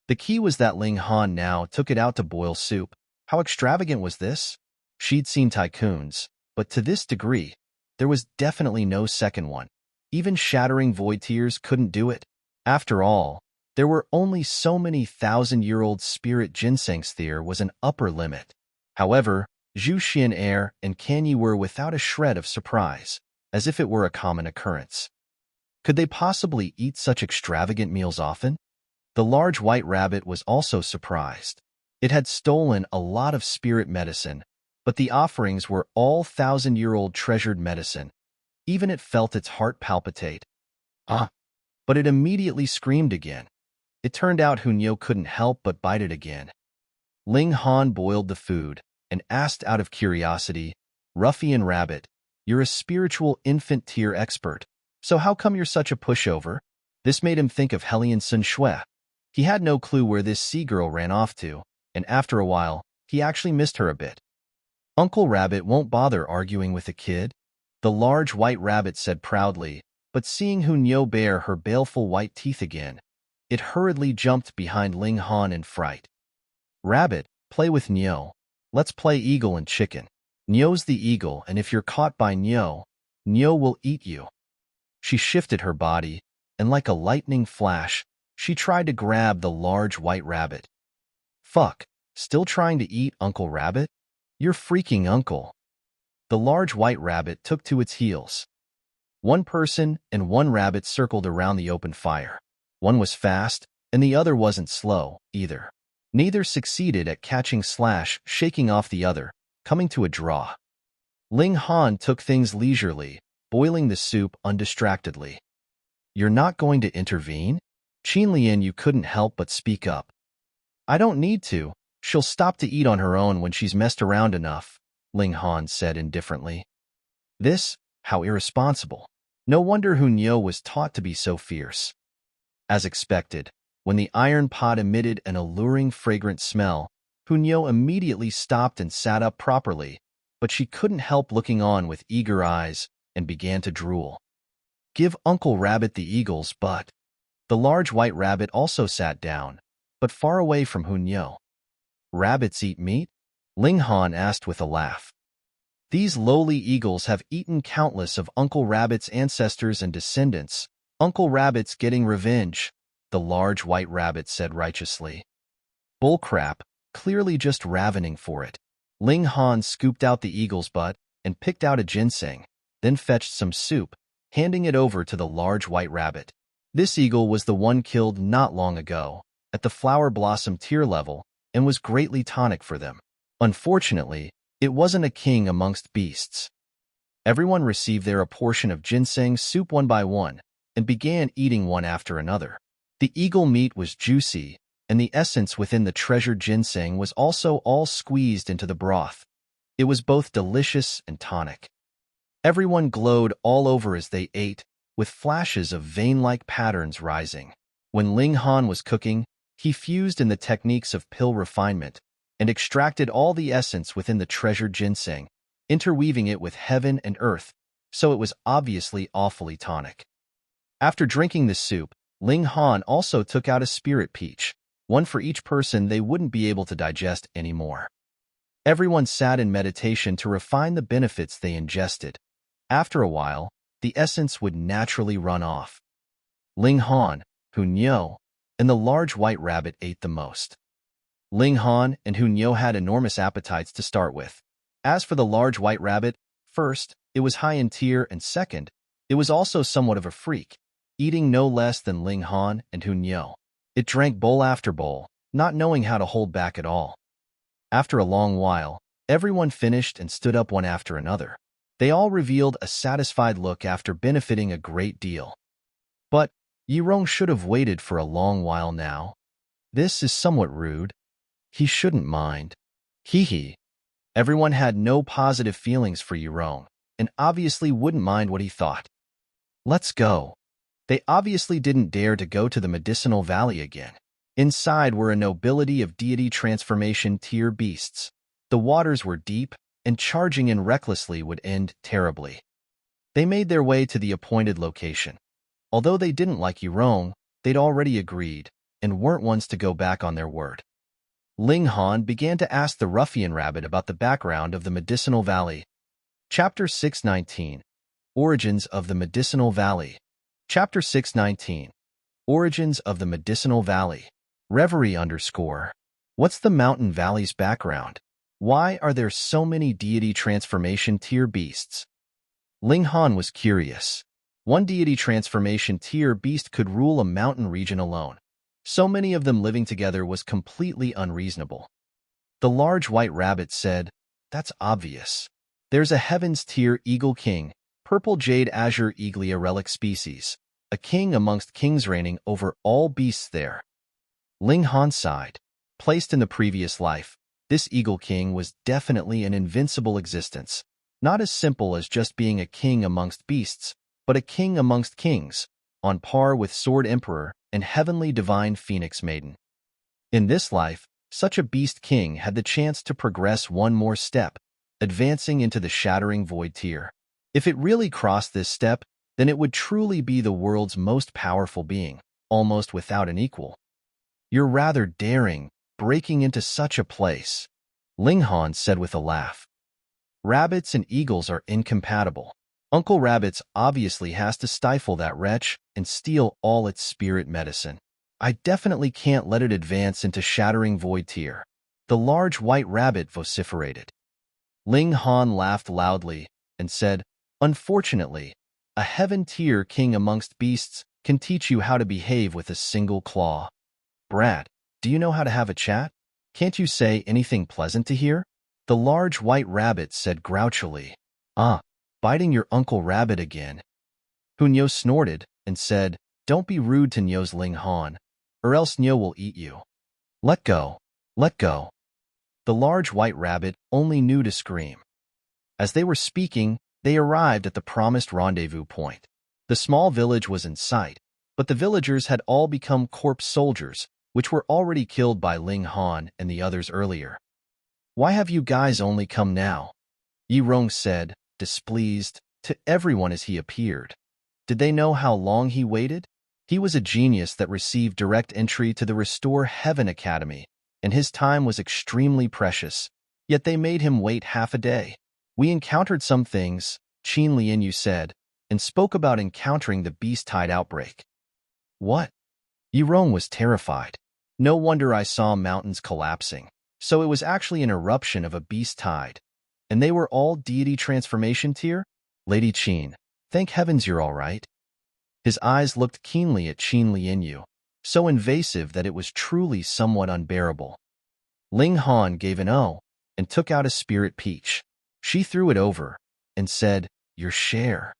The key was that Ling Han now took it out to boil soup. How extravagant was this? She'd seen tycoons, but to this degree, there was definitely no second one. Even shattering void tiers couldn't do it. After all, there were only so many 1,000-year-old spirit ginsengs. There was an upper limit. However, Zhu Xian and Can Yi were without a shred of surprise, as if it were a common occurrence. Could they possibly eat such extravagant meals often? The large white rabbit was also surprised. It had stolen a lot of spirit medicine, but the offerings were all 1,000-year-old treasured medicine. Even it felt its heart palpitate. But it immediately screamed again. It turned out Hunyo couldn't help but bite it again. Ling Han boiled the food and asked out of curiosity, "Ruffian rabbit, you're a spiritual infant-tier expert, so how come you're such a pushover?" This made him think of Hellion Sun Shui. He had no clue where this sea-girl ran off to, and after a while, he actually missed her a bit. "Uncle Rabbit won't bother arguing with a kid," the large white rabbit said proudly, but seeing Hunyo bare her baleful white teeth again, it hurriedly jumped behind Ling Han in fright. "Rabbit, play with Nyo. Let's play eagle and chicken. Nyo's the eagle, and if you're caught by Nyo, Nyo will eat you." She shifted her body, and like a lightning flash, she tried to grab the large white rabbit. "Fuck, still trying to eat Uncle Rabbit? You're freaking uncle." The large white rabbit took to its heels. One person and one rabbit circled around the open fire. One was fast, and the other wasn't slow, either. Neither succeeded at catching slash shaking off the other, coming to a draw. Ling Han took things leisurely, boiling the soup undistractedly. "You're not going to intervene?" Qin Yu couldn't help but speak up. "I don't need to. She'll stop to eat on her own when she's messed around enough," Ling Han said indifferently. This, how irresponsible. No wonder Hunyo was taught to be so fierce. As expected, when the iron pot emitted an alluring fragrant smell, Hunyo immediately stopped and sat up properly, but she couldn't help looking on with eager eyes and began to drool. "Give Uncle Rabbit the eagle's butt." The large white rabbit also sat down, but far away from Hunyo. "Rabbits eat meat?" Ling Han asked with a laugh. "These lowly eagles have eaten countless of Uncle Rabbit's ancestors and descendants. Uncle Rabbit's getting revenge," the large white rabbit said righteously. "Bullcrap, clearly just ravening for it." Ling Han scooped out the eagle's butt and picked out a ginseng, then fetched some soup, handing it over to the large white rabbit. This eagle was the one killed not long ago, at the flower blossom tier level, and was greatly tonic for them. Unfortunately, it wasn't a king amongst beasts. Everyone received their portion of ginseng soup one by one, and began eating one after another. The eagle meat was juicy, and the essence within the treasured ginseng was also all squeezed into the broth. It was both delicious and tonic. Everyone glowed all over as they ate, with flashes of vein-like patterns rising. When Ling Han was cooking, he fused in the techniques of pill refinement and extracted all the essence within the treasured ginseng, interweaving it with heaven and earth, so it was obviously awfully tonic. After drinking the soup, Ling Han also took out a spirit peach, one for each person they wouldn't be able to digest anymore. Everyone sat in meditation to refine the benefits they ingested. After a while, the essence would naturally run off. Ling Han, Hunyo, and the large white rabbit ate the most. Ling Han and Hunyo had enormous appetites to start with. As for the large white rabbit, first, it was high in tier, and second, it was also somewhat of a freak. eating no less than Ling Han and Hun Yo. It drank bowl after bowl, not knowing how to hold back at all. After a long while, everyone finished and stood up one after another. They all revealed a satisfied look after benefiting a great deal. But Rong should have waited for a long while now. This is somewhat rude. He shouldn't mind. Hee. Everyone had no positive feelings for Rong, and obviously wouldn't mind what he thought. Let's go. They obviously didn't dare to go to the Medicinal Valley again. Inside were a nobility of deity transformation tier beasts. The waters were deep, and charging in recklessly would end terribly. They made their way to the appointed location. Although they didn't like Rong, they'd already agreed, and weren't ones to go back on their word. Ling Han began to ask the ruffian rabbit about the background of the Medicinal Valley. Chapter 619. Origins of the Medicinal Valley. Chapter 619. Origins of the Medicinal Valley. Reverie _ What's the mountain valley's background? Why are there so many deity transformation tier beasts? Ling Han was curious. One deity transformation tier beast could rule a mountain region alone. So many of them living together was completely unreasonable. The large white rabbit said, "That's obvious. There's a heavens tier eagle king, purple jade azure Uglier relic species, a king amongst kings reigning over all beasts there." Ling Han sighed. Placed in the previous life, this eagle king was definitely an invincible existence, not as simple as just being a king amongst beasts, but a king amongst kings, on par with Sword Emperor and Heavenly Divine Phoenix Maiden. In this life, such a beast king had the chance to progress one more step, advancing into the Shattering Void tier. If it really crossed this step, then it would truly be the world's most powerful being, almost without an equal. "You're rather daring, breaking into such a place," Ling Han said with a laugh. "Rabbits and eagles are incompatible. Uncle Rabbits obviously has to stifle that wretch and steal all its spirit medicine. I definitely can't let it advance into Shattering Void tier," the large white rabbit vociferated. Ling Han laughed loudly and said, "Unfortunately, a heaven tier king amongst beasts can teach you how to behave with a single claw. Brad, do you know how to have a chat? Can't you say anything pleasant to hear?" The large white rabbit said grouchily. Biting your Uncle Rabbit again." Hun Yo snorted and said, "Don't be rude to Nyo's Ling Han, or else Nyo will eat you. Let go. Let go." The large white rabbit only knew to scream. As they were speaking, they arrived at the promised rendezvous point. The small village was in sight, but the villagers had all become corpse soldiers, which were already killed by Ling Han and the others earlier. "Why have you guys only come now?" Rong said, displeased, to everyone as he appeared. Did they know how long he waited? He was a genius that received direct entry to the Restore Heaven Academy, and his time was extremely precious, yet they made him wait half a day. "We encountered some things," Qin Lianyu said, and spoke about encountering the beast tide outbreak. "What?" Rong was terrified. "No wonder I saw mountains collapsing. So it was actually an eruption of a beast tide. And they were all deity transformation tier? Lady Qin, thank heavens you're all right." His eyes looked keenly at Qin Lianyu, so invasive that it was truly somewhat unbearable. Ling Han gave an "oh" and took out a spirit peach. She threw it over and said, "Your share."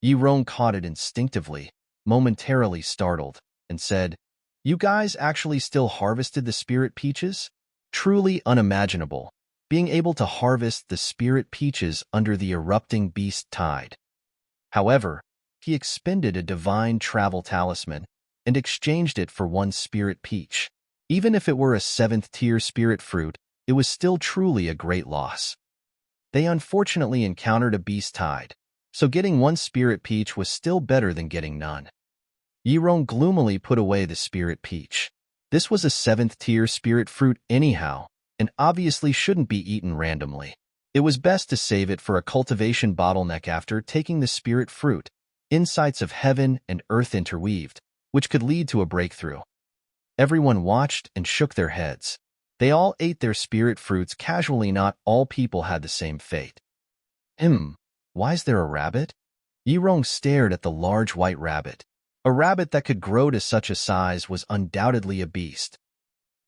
Rong caught it instinctively, momentarily startled, and said, "You guys actually still harvested the spirit peaches?" Truly unimaginable, being able to harvest the spirit peaches under the erupting beast tide. However, he expended a divine travel talisman and exchanged it for one spirit peach. Even if it were a 7th-tier spirit fruit, it was still truly a great loss. They unfortunately encountered a beast tide, so getting one spirit peach was still better than getting none. Rong gloomily put away the spirit peach. This was a 7th-tier spirit fruit anyhow, and obviously shouldn't be eaten randomly. It was best to save it for a cultivation bottleneck after taking the spirit fruit, insights of heaven and earth interweaved, which could lead to a breakthrough. Everyone watched and shook their heads. They all ate their spirit fruits casually. Not all people had the same fate. Why is there a rabbit? Rong stared at the large white rabbit. A rabbit that could grow to such a size was undoubtedly a beast.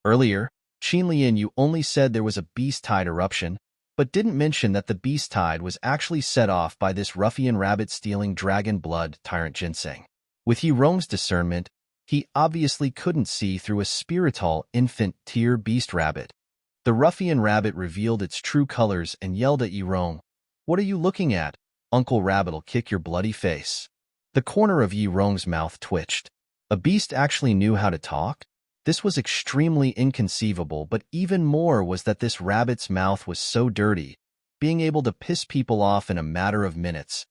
Earlier, Qin you only said there was a beast tide eruption, but didn't mention that the beast tide was actually set off by this ruffian rabbit-stealing dragon blood tyrant ginseng. With Rong's discernment, he obviously couldn't see through a spiritual infant tier beast rabbit. The ruffian rabbit revealed its true colors and yelled at Rong, "What are you looking at? Uncle Rabbit'll kick your bloody face." The corner of Rong's mouth twitched. A beast actually knew how to talk? This was extremely inconceivable, but even more was that this rabbit's mouth was so dirty, being able to piss people off in a matter of minutes.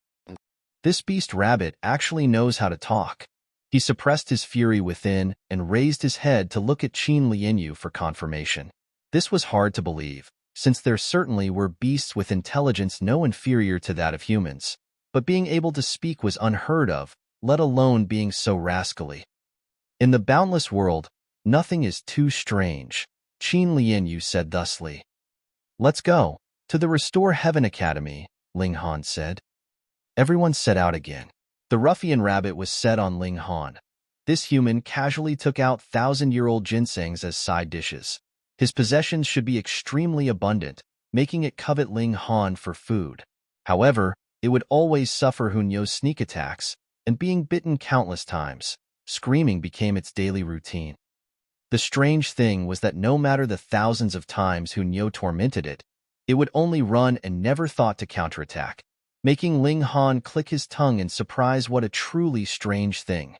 This beast rabbit actually knows how to talk. He suppressed his fury within and raised his head to look at Qin Yu for confirmation. This was hard to believe, since there certainly were beasts with intelligence no inferior to that of humans, but being able to speak was unheard of, let alone being so rascally. In the boundless world, nothing is too strange, Qin Yu said thusly. "Let's go. To the Restore Heaven Academy," Ling Han said. Everyone set out again. The ruffian rabbit was set on Ling Han. This human casually took out 1,000-year-old ginsengs as side dishes. His possessions should be extremely abundant, making it covet Ling Han for food. However, it would always suffer Hunyo's sneak attacks, and being bitten countless times, screaming became its daily routine. The strange thing was that no matter the thousands of times Hunyo tormented it, it would only run and never thought to counterattack, making Ling Han click his tongue in surprise. What a truly strange thing.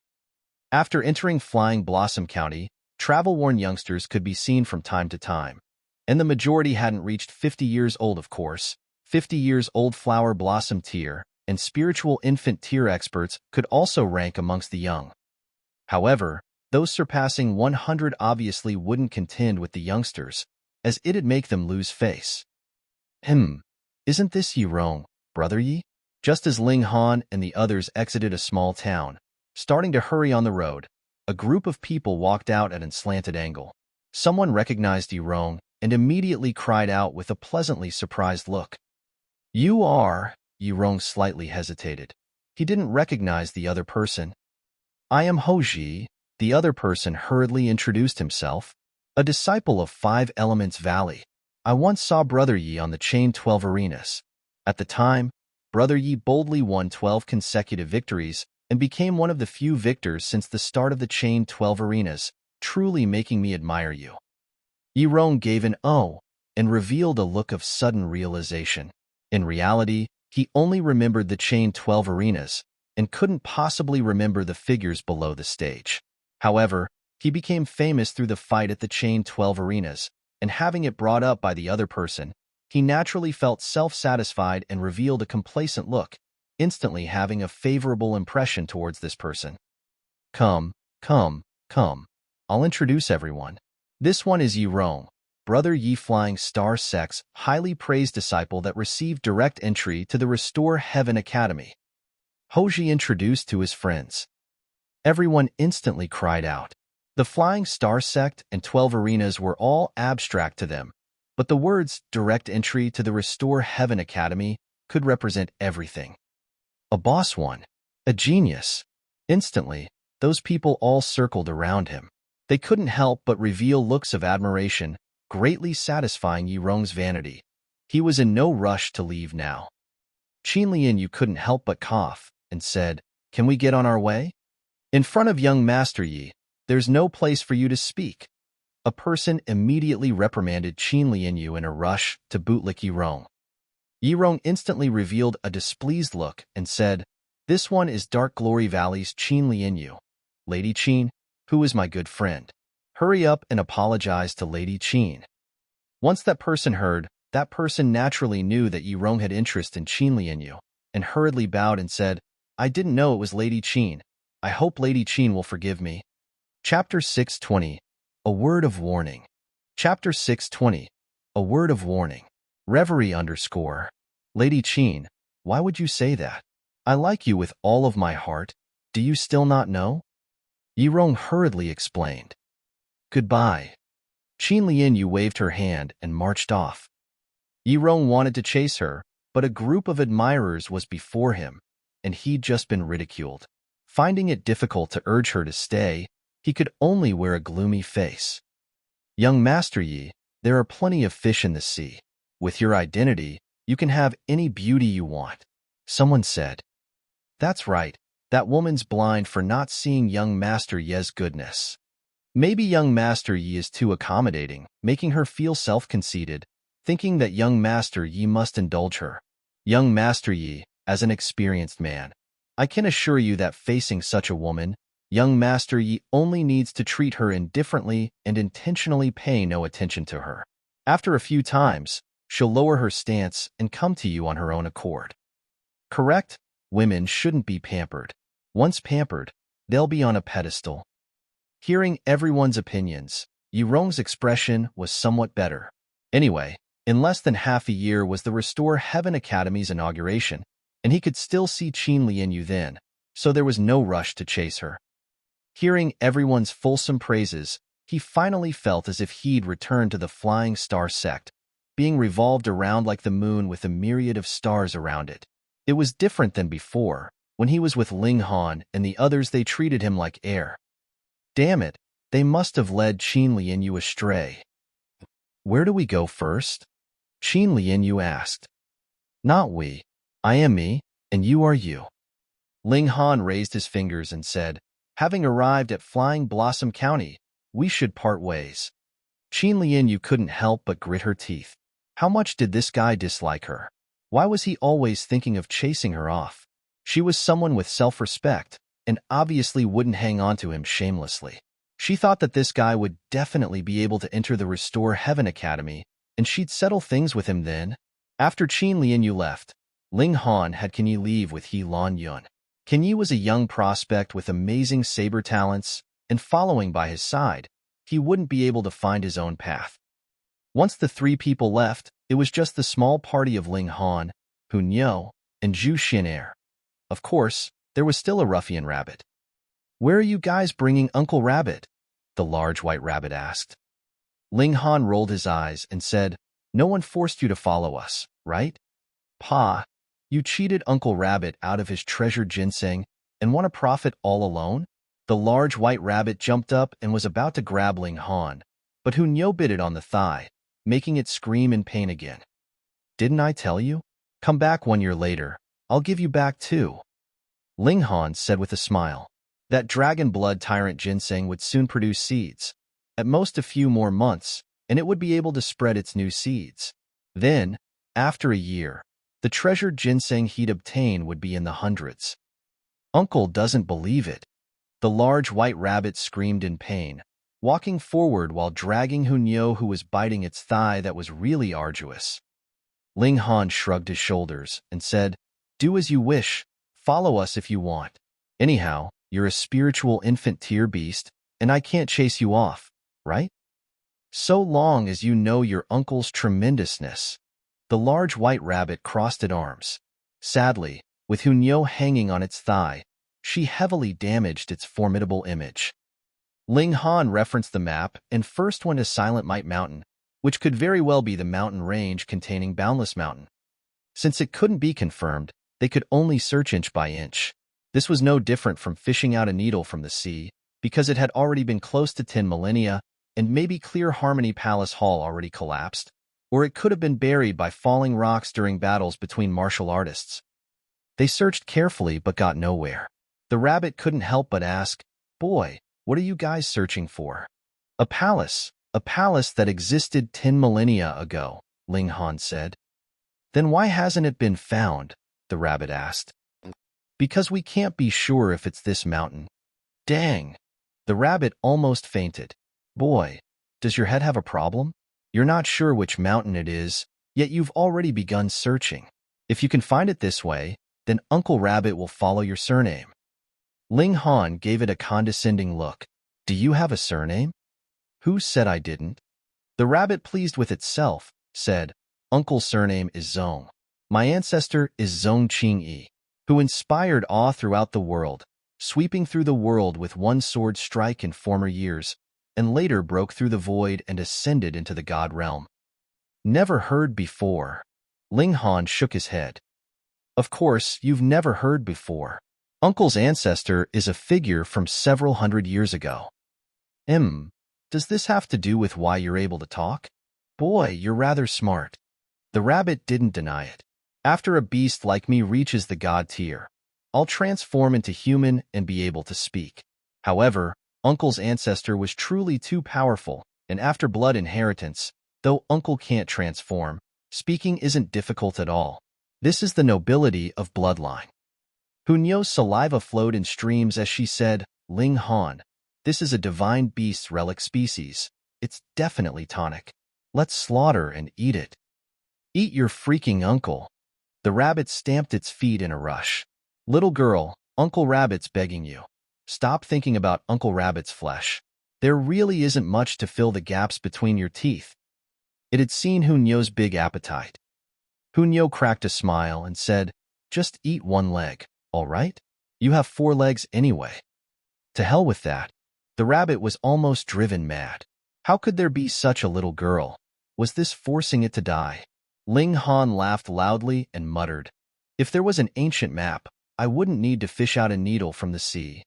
After entering Flying Blossom County, travel-worn youngsters could be seen from time to time, and the majority hadn't reached 50 years old, of course. 50 years old flower blossom tier and spiritual infant tier experts could also rank amongst the young. However, those surpassing 100 obviously wouldn't contend with the youngsters, as it'd make them lose face. Isn't this Rong, brother Yi? Just as Ling Han and the others exited a small town, starting to hurry on the road, a group of people walked out at an slanted angle. Someone recognized Rong and immediately cried out with a pleasantly surprised look. "You are," Rong slightly hesitated. He didn't recognize the other person. "I am Hoji," the other person hurriedly introduced himself, "a disciple of 5 Elements Valley. I once saw Brother Yi on the Chain 12 arenas. At the time, Brother Yi boldly won 12 consecutive victories and became one of the few victors since the start of the Chain 12 arenas, truly making me admire you." Rong gave an "oh" and revealed a look of sudden realization. In reality, he only remembered the Chain 12 arenas and couldn't possibly remember the figures below the stage. However, he became famous through the fight at the Chain 12 arenas, and having it brought up by the other person, he naturally felt self-satisfied and revealed a complacent look, instantly having a favorable impression towards this person. Come, I'll introduce everyone. This one is Rong, Brother Yi Flying Star Sect's highly praised disciple that received direct entry to the Restore Heaven Academy. Hoji introduced to his friends. Everyone instantly cried out. The Flying Star Sect and 12 arenas were all abstract to them, but the words direct entry to the Restore Heaven Academy could represent everything. A boss one. A genius. Instantly, those people all circled around him. They couldn't help but reveal looks of admiration, greatly satisfying Rong's vanity. He was in no rush to leave now. Qin Yu couldn't help but cough and said, "Can we get on our way?" "In front of young Master Yi, there's no place for you to speak." A person immediately reprimanded Qin Yu in a rush to bootlick Rong. Rong instantly revealed a displeased look and said, "This one is Dark Glory Valley's Qin Yu. Lady Qin, who is my good friend. Hurry up and apologize to Lady Qin." Once that person heard, that person naturally knew that Rong had interest in Qin Yu, and hurriedly bowed and said, "I didn't know it was Lady Qin. I hope Lady Qin will forgive me." Chapter 620. A Word of Warning. Chapter 620. A Word of Warning. Reverie _ Lady Qin, why would you say that? I like you with all of my heart. Do you still not know? Rong hurriedly explained. Goodbye. Qin Yu waved her hand and marched off. Rong wanted to chase her, but a group of admirers was before him, and he'd just been ridiculed. Finding it difficult to urge her to stay, he could only wear a gloomy face. Young Master Yi, there are plenty of fish in the sea. With your identity, you can have any beauty you want. Someone said. That's right, that woman's blind for not seeing young Master Yi's goodness. Maybe young Master Yi is too accommodating, making her feel self-conceited, thinking that young Master Yi must indulge her. Young Master Yi, as an experienced man, I can assure you that facing such a woman, young Master Yi only needs to treat her indifferently and intentionally pay no attention to her. After a few times, she'll lower her stance and come to you on her own accord. Correct? Women shouldn't be pampered. Once pampered, they'll be on a pedestal. Hearing everyone's opinions, Rong's expression was somewhat better. Anyway, in less than half a year was the Restore Heaven Academy's inauguration, and he could still see Qin Lianyu then, so there was no rush to chase her. Hearing everyone's fulsome praises, he finally felt as if he'd returned to the Flying Star sect, being revolved around like the moon with a myriad of stars around it. It was different than before. When he was with Ling Han and the others, they treated him like air. Damn it, they must have led Qin Lianyu astray. Where do we go first? Qin Lianyu asked. Not we. I am me, and you are you. Ling Han raised his fingers and said, having arrived at Flying Blossom County, we should part ways. Qin Lianyu couldn't help but grit her teeth. How much did this guy dislike her? Why was he always thinking of chasing her off? She was someone with self-respect, and obviously wouldn't hang on to him shamelessly. She thought that this guy would definitely be able to enter the Restore Heaven Academy, and she'd settle things with him then. After Qin Lianyu left, Ling Han had Qin Yi leave with He Lan Yun. Qin Yi was a young prospect with amazing saber talents, and following by his side, he wouldn't be able to find his own path. Once the three people left, it was just the small party of Ling Han, Hun Yo, and Zhu Xinair. Of course, there was still a ruffian rabbit. Where are you guys bringing Uncle Rabbit? The large white rabbit asked. Ling Han rolled his eyes and said, no one forced you to follow us, right? Pa, you cheated Uncle Rabbit out of his treasured ginseng and want to profit all alone? The large white rabbit jumped up and was about to grab Ling Han, but Hun Yo bit it on the thigh, making it scream in pain again. Didn't I tell you? Come back 1 year later. I'll give you back too. Ling Han said with a smile. That dragon blood tyrant ginseng would soon produce seeds. At most a few more months, and it would be able to spread its new seeds. Then, after a year, the treasured ginseng he'd obtain would be in the hundreds. Uncle doesn't believe it. The large white rabbit screamed in pain, walking forward while dragging Hun Yo, who was biting its thigh that was really arduous. Ling Han shrugged his shoulders and said, do as you wish, follow us if you want. Anyhow, you're a spiritual infant tier beast, and I can't chase you off, right? So long as you know your uncle's tremendousness. The large white rabbit crossed its arms. Sadly, with Hun Yo hanging on its thigh, she heavily damaged its formidable image. Ling Han referenced the map and first went to Silent Might Mountain, which could very well be the mountain range containing Boundless Mountain. Since it couldn't be confirmed, they could only search inch by inch. This was no different from fishing out a needle from the sea, because it had already been close to 10 millennia, and maybe Clear Harmony Palace Hall already collapsed, or it could have been buried by falling rocks during battles between martial artists. They searched carefully but got nowhere. The rabbit couldn't help but ask, boy, what are you guys searching for? A palace that existed 10 millennia ago, Ling Han said. Then why hasn't it been found? The rabbit asked. Because we can't be sure if it's this mountain. Dang! The rabbit almost fainted. Boy, does your head have a problem? You're not sure which mountain it is, yet you've already begun searching. If you can find it this way, then Uncle Rabbit will follow your surname. Ling Han gave it a condescending look. Do you have a surname? Who said I didn't? The rabbit, pleased with itself, said, Uncle's surname is Zong. My ancestor is Zong Qingyi, who inspired awe throughout the world, sweeping through the world with one sword strike in former years, and later broke through the void and ascended into the god realm. Never heard before. Ling Han shook his head. Of course, you've never heard before. Uncle's ancestor is a figure from several hundred years ago. Does this have to do with why you're able to talk? Boy, you're rather smart. The rabbit didn't deny it. After a beast like me reaches the god tier, I'll transform into human and be able to speak. However, Uncle's ancestor was truly too powerful, and after blood inheritance, though Uncle can't transform, speaking isn't difficult at all. This is the nobility of bloodline. Hunyo's saliva flowed in streams as she said, Ling Han, this is a divine beast's relic species. It's definitely tonic. Let's slaughter and eat it. Eat your freaking uncle. The rabbit stamped its feet in a rush. Little girl, Uncle Rabbit's begging you. Stop thinking about Uncle Rabbit's flesh. There really isn't much to fill the gaps between your teeth. It had seen Hunyo's big appetite. Hunyo cracked a smile and said, just eat one leg, all right? You have 4 legs anyway. To hell with that. The rabbit was almost driven mad. How could there be such a little girl? Was this forcing it to die? Ling Han laughed loudly and muttered, if there was an ancient map, I wouldn't need to fish out a needle from the sea.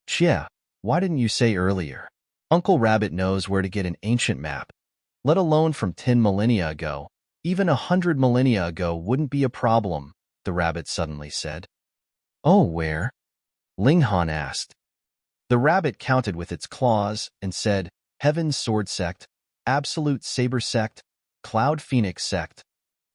Chia, why didn't you say earlier? Uncle Rabbit knows where to get an ancient map. Let alone from 10 millennia ago. Even 100 millennia ago wouldn't be a problem, the rabbit suddenly said. Oh, where? Ling Han asked. The rabbit counted with its claws and said, Heaven's Sword Sect, Absolute Saber Sect, Cloud Phoenix Sect.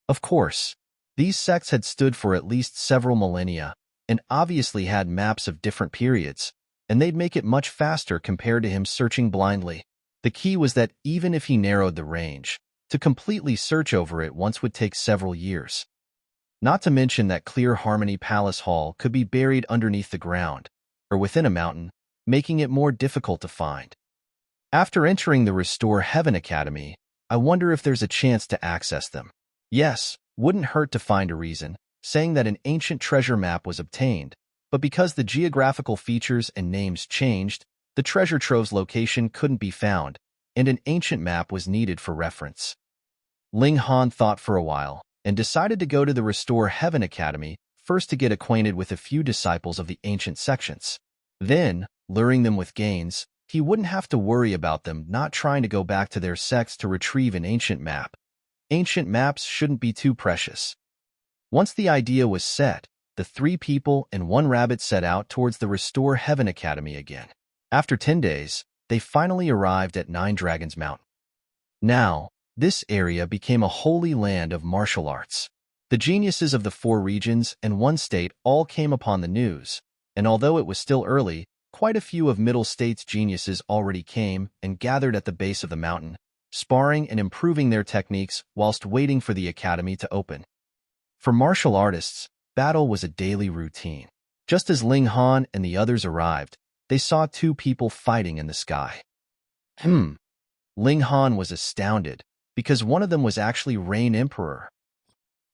Of course, these sects had stood for at least several millennia and obviously had maps of different periods, and they'd make it much faster compared to him searching blindly. The key was that even if he narrowed the range, to completely search over it once would take several years. Not to mention that Clear Harmony Palace Hall could be buried underneath the ground, or within a mountain, making it more difficult to find. After entering the Restore Heaven Academy, I wonder if there's a chance to access them. Yes, wouldn't hurt to find a reason, saying that an ancient treasure map was obtained, but because the geographical features and names changed, the treasure trove's location couldn't be found, and an ancient map was needed for reference. Ling Han thought for a while, and decided to go to the Restore Heaven Academy first to get acquainted with a few disciples of the ancient sections. Then, luring them with gains, he wouldn't have to worry about them not trying to go back to their sects to retrieve an ancient map. Ancient maps shouldn't be too precious. Once the idea was set, the 3 people and 1 rabbit set out towards the Restore Heaven Academy again. After 10 days, they finally arrived at 9 Dragons Mountain. Now, this area became a holy land of martial arts. The geniuses of the 4 regions and 1 state all came upon the news, and although it was still early, quite a few of Middle State's geniuses already came and gathered at the base of the mountain, sparring and improving their techniques whilst waiting for the academy to open. For martial artists, battle was a daily routine. Just as Ling Han and the others arrived, they saw 2 people fighting in the sky. Ling Han was astounded, because one of them was actually Rain Emperor.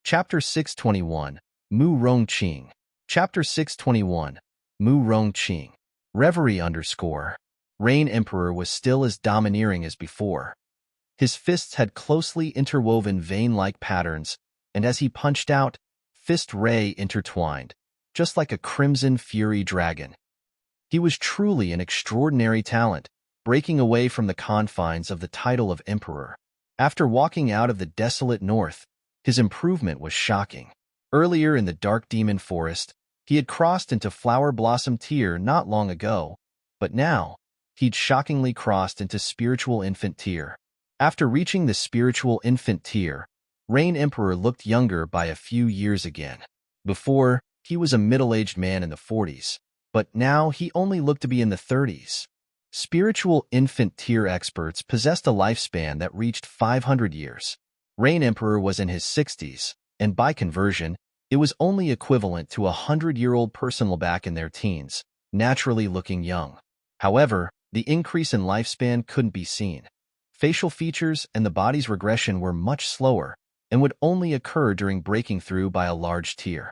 Chapter 621, Mu Rong Qing. Chapter 621, Mu Rong Qing. Reverie _ Rain Emperor was still as domineering as before. His fists had closely interwoven vein-like patterns, and as he punched out, fist ray intertwined, just like a crimson fury dragon. He was truly an extraordinary talent, breaking away from the confines of the title of Emperor. After walking out of the desolate north, his improvement was shocking. Earlier in the Dark Demon Forest, he had crossed into Flower Blossom Tier not long ago, but now, he'd shockingly crossed into Spiritual Infant Tier. After reaching the Spiritual Infant Tier, Rain Emperor looked younger by a few years again. Before, he was a middle-aged man in the 40s, but now he only looked to be in the 30s. Spiritual Infant Tier experts possessed a lifespan that reached 500 years. Rain Emperor was in his 60s, and by conversion, it was only equivalent to a 100-year-old person back in their teens, naturally looking young. However, the increase in lifespan couldn't be seen. Facial features and the body's regression were much slower and would only occur during breaking through by a large tier.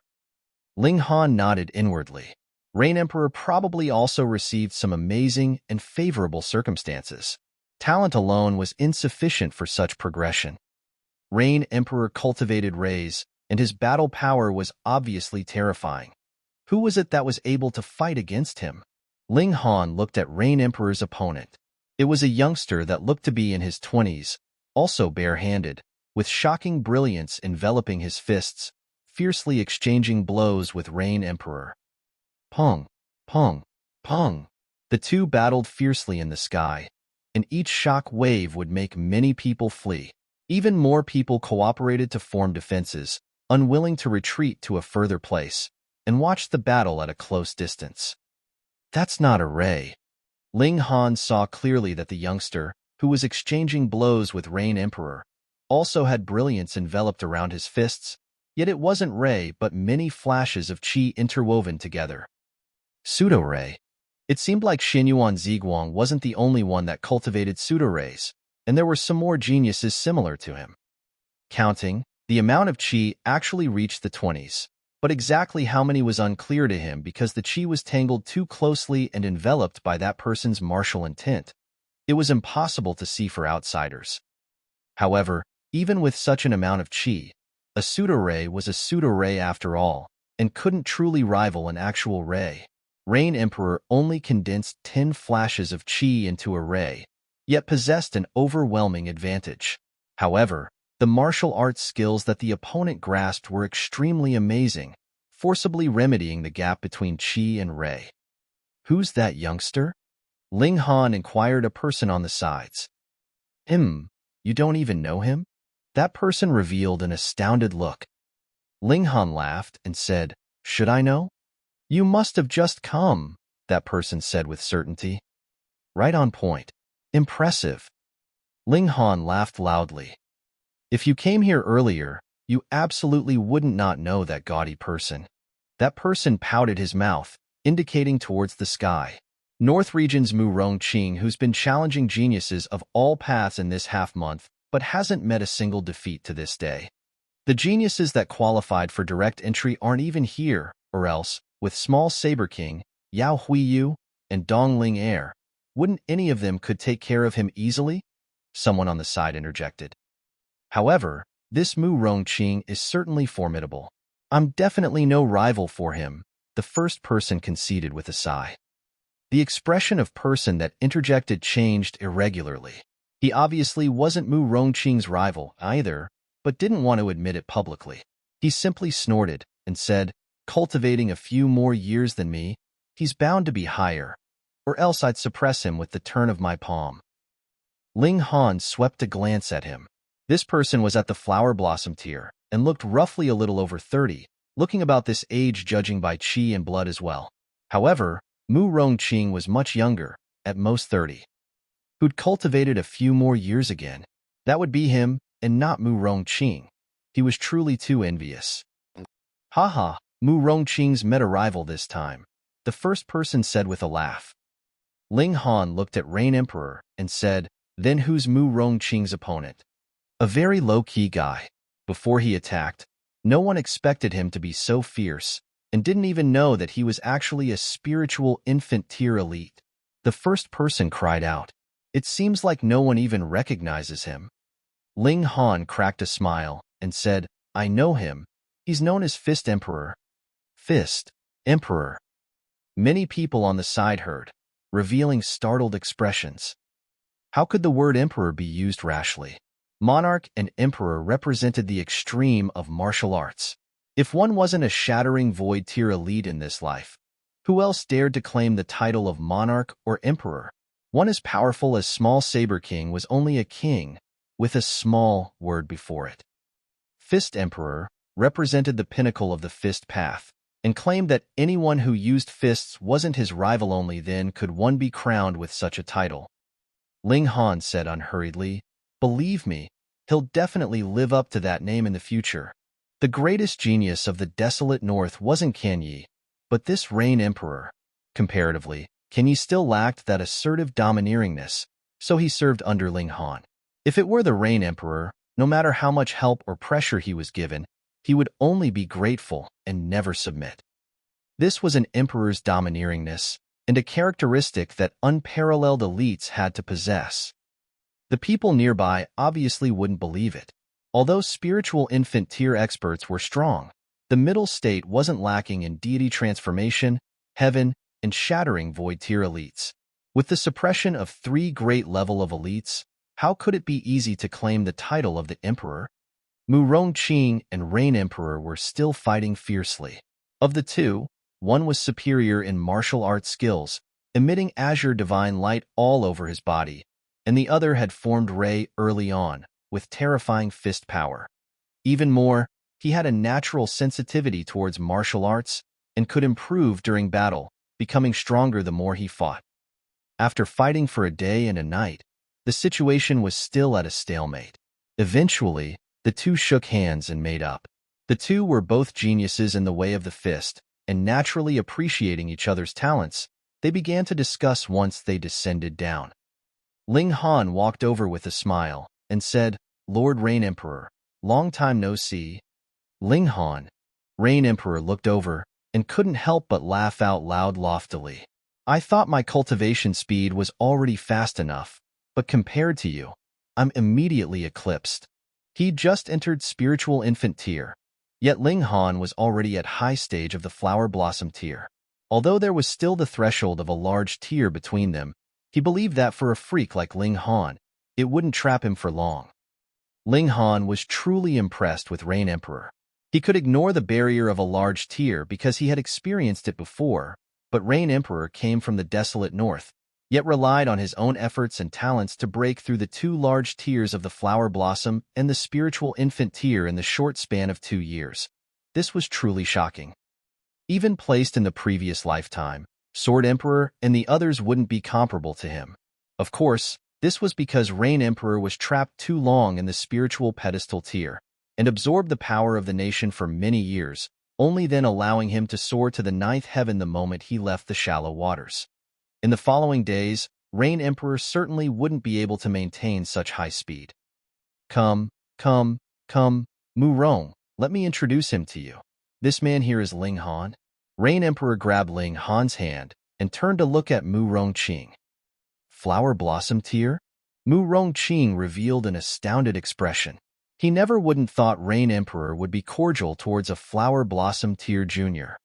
Ling Han nodded inwardly. Rain Emperor probably also received some amazing and favorable circumstances. Talent alone was insufficient for such progression. Rain Emperor cultivated rays, and his battle power was obviously terrifying. Who was it that was able to fight against him? Ling Han looked at Rain Emperor's opponent. It was a youngster that looked to be in his 20s, also bare-handed, with shocking brilliance enveloping his fists, fiercely exchanging blows with Rain Emperor. Pong, pong, pong. The two battled fiercely in the sky, and each shock wave would make many people flee. Even more people cooperated to form defenses, unwilling to retreat to a further place, and watched the battle at a close distance. That's not a ray. Ling Han saw clearly that the youngster, who was exchanging blows with Rain Emperor, also had brilliance enveloped around his fists, yet it wasn't ray but many flashes of qi interwoven together. Pseudo-ray. It seemed like Xinyuan Ziguang wasn't the only one that cultivated pseudo-rays, and there were some more geniuses similar to him. Counting, the amount of qi actually reached the 20s, but exactly how many was unclear to him because the qi was tangled too closely and enveloped by that person's martial intent. It was impossible to see for outsiders. However, even with such an amount of qi, a pseudo-ray was a pseudo-ray after all, and couldn't truly rival an actual ray. Rain Emperor only condensed 10 flashes of qi into a ray, yet possessed an overwhelming advantage. However, the martial arts skills that the opponent grasped were extremely amazing, forcibly remedying the gap between qi and ray. Who's that youngster? Ling Han inquired a person on the sides. You don't even know him? That person revealed an astounded look. Ling Han laughed and said, Should I know? You must have just come, that person said with certainty. Right on point. Impressive. Ling Han laughed loudly. If you came here earlier, you absolutely wouldn't not know that gaudy person. That person pouted his mouth, indicating towards the sky. North Region's Rong Qing, who's been challenging geniuses of all paths in this half-month, but hasn't met a single defeat to this day. The geniuses that qualified for direct entry aren't even here, or else, with Small Saber King, Yao Huiyu, and Dong Ling Air, wouldn't any of them could take care of him easily? Someone on the side interjected. However, this Rong Qing is certainly formidable. I'm definitely no rival for him, the first person conceded with a sigh. The expression of person that interjected changed irregularly. He obviously wasn't Rong Qing's rival either, but didn't want to admit it publicly. He simply snorted and said, cultivating a few more years than me, he's bound to be higher, or else I'd suppress him with the turn of my palm. Ling Han swept a glance at him. This person was at the flower blossom tier and looked roughly a little over 30, looking about this age judging by qi and blood as well. However, Rong Qing was much younger, at most 30. Who'd cultivated a few more years again. That would be him, and not Rong Qing. He was truly too envious. Haha, Rong Qing's met a rival this time, the first person said with a laugh. Ling Han looked at Rain Emperor and said, Then who's Rong Qing's opponent? A very low-key guy. Before he attacked, no one expected him to be so fierce, and didn't even know that he was actually a spiritual infant-tier elite. The first person cried out. It seems like no one even recognizes him. Ling Han cracked a smile and said, I know him. He's known as Fist Emperor. Fist Emperor. Many people on the side heard, revealing startled expressions. How could the word emperor be used rashly? Monarch and emperor represented the extreme of martial arts. If one wasn't a shattering void-tier elite in this life, who else dared to claim the title of monarch or emperor? One as powerful as Small Saber King was only a king, with a small word before it. Fist Emperor represented the pinnacle of the fist path, and claimed that anyone who used fists wasn't his rival. Only then could one be crowned with such a title. Ling Han said unhurriedly, Believe me, he'll definitely live up to that name in the future. The greatest genius of the desolate north wasn't Can Yi, but this Rain Emperor. Comparatively, Can Yi still lacked that assertive domineeringness, so he served under Ling Han. If it were the Rain Emperor, no matter how much help or pressure he was given, he would only be grateful and never submit. This was an emperor's domineeringness, and a characteristic that unparalleled elites had to possess. The people nearby obviously wouldn't believe it. Although spiritual infant-tier experts were strong, The middle state wasn't lacking in deity transformation, heaven, and shattering void-tier elites. With the suppression of 3 great level of elites, how could it be easy to claim the title of the emperor? Rong Qing and Reign Emperor were still fighting fiercely. Of the two, one was superior in martial arts skills, emitting azure divine light all over his body, and the other had formed Ray early on, with terrifying fist power. Even more, he had a natural sensitivity towards martial arts and could improve during battle, becoming stronger the more he fought. After fighting for a day and a night, the situation was still at a stalemate. Eventually, the two shook hands and made up. The two were both geniuses in the way of the fist, and naturally appreciating each other's talents, they began to discuss once they descended down. Ling Han walked over with a smile and said, "Lord Reign Emperor, long time no see." Ling Han, Reign Emperor looked over and couldn't help but laugh out loud loftily. "I thought my cultivation speed was already fast enough, but compared to you, I'm immediately eclipsed." He'd just entered spiritual infant tier, yet Ling Han was already at high stage of the flower blossom tier. Although there was still the threshold of a large tier between them, he believed that for a freak like Ling Han, it wouldn't trap him for long. Ling Han was truly impressed with Reign Emperor. He could ignore the barrier of a large tier because he had experienced it before, but Reign Emperor came from the desolate north, yet relied on his own efforts and talents to break through the 2 large tiers of the flower blossom and the spiritual infant tier in the short span of 2 years. This was truly shocking. Even placed in the previous lifetime, Sword Emperor and the others wouldn't be comparable to him. Of course, this was because Reign Emperor was trapped too long in the spiritual pedestal tier and absorbed the power of the nation for many years, only then allowing him to soar to the 9th heaven the moment he left the shallow waters. In the following days, Reign Emperor certainly wouldn't be able to maintain such high speed. Come, Rong, let me introduce him to you. This man here is Ling Han." Reign Emperor grabbed Ling Han's hand and turned to look at Rong Qing. "Flower blossom tier?" Rong Qing revealed an astounded expression. He never wouldn't thought Reign Emperor would be cordial towards a flower blossom tier junior.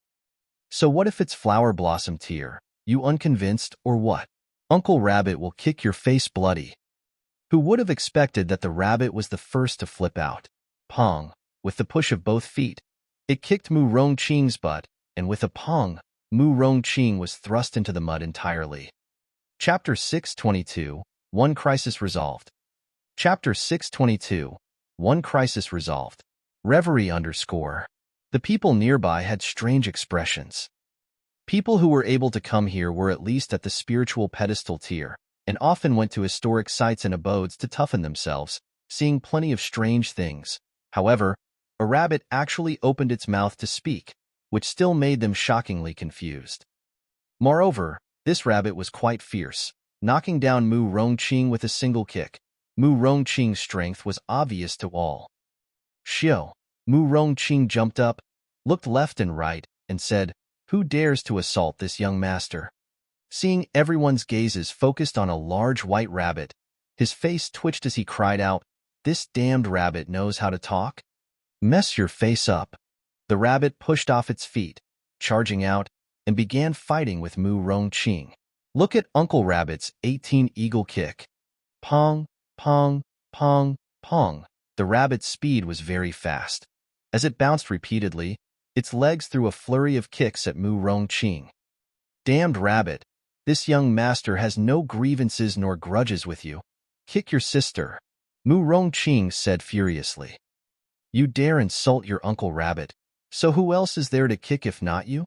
"So what if it's flower blossom tier? You unconvinced, or what? Uncle Rabbit will kick your face bloody." Who would have expected that the rabbit was the first to flip out? Pong, with the push of both feet, it kicked Rong Qing's butt, and with a pong, Rong Qing was thrust into the mud entirely. Chapter 622, One Crisis Resolved. Chapter 622, One Crisis Resolved. Reverie _ The people nearby had strange expressions. People who were able to come here were at least at the spiritual pedestal tier, and often went to historic sites and abodes to toughen themselves, seeing plenty of strange things. However, a rabbit actually opened its mouth to speak, which still made them shockingly confused. Moreover, this rabbit was quite fierce, knocking down Rong Qing with a single kick. Rong Qing's strength was obvious to all. "Xiao." Rong Qing jumped up, looked left and right, and said, "Who dares to assault this young master?" Seeing everyone's gazes focused on a large white rabbit, his face twitched as he cried out, "This damned rabbit knows how to talk? Mess your face up." The rabbit pushed off its feet, charging out, and began fighting with Rong Qing. Look at Uncle Rabbit's 18 eagle kick. Pong, pong, pong, pong. The rabbit's speed was very fast. As it bounced repeatedly, its legs threw a flurry of kicks at Rong Qing. "Damned rabbit, this young master has no grievances nor grudges with you. Kick your sister," Rong Qing said furiously. "You dare insult your Uncle Rabbit, so who else is there to kick if not you?"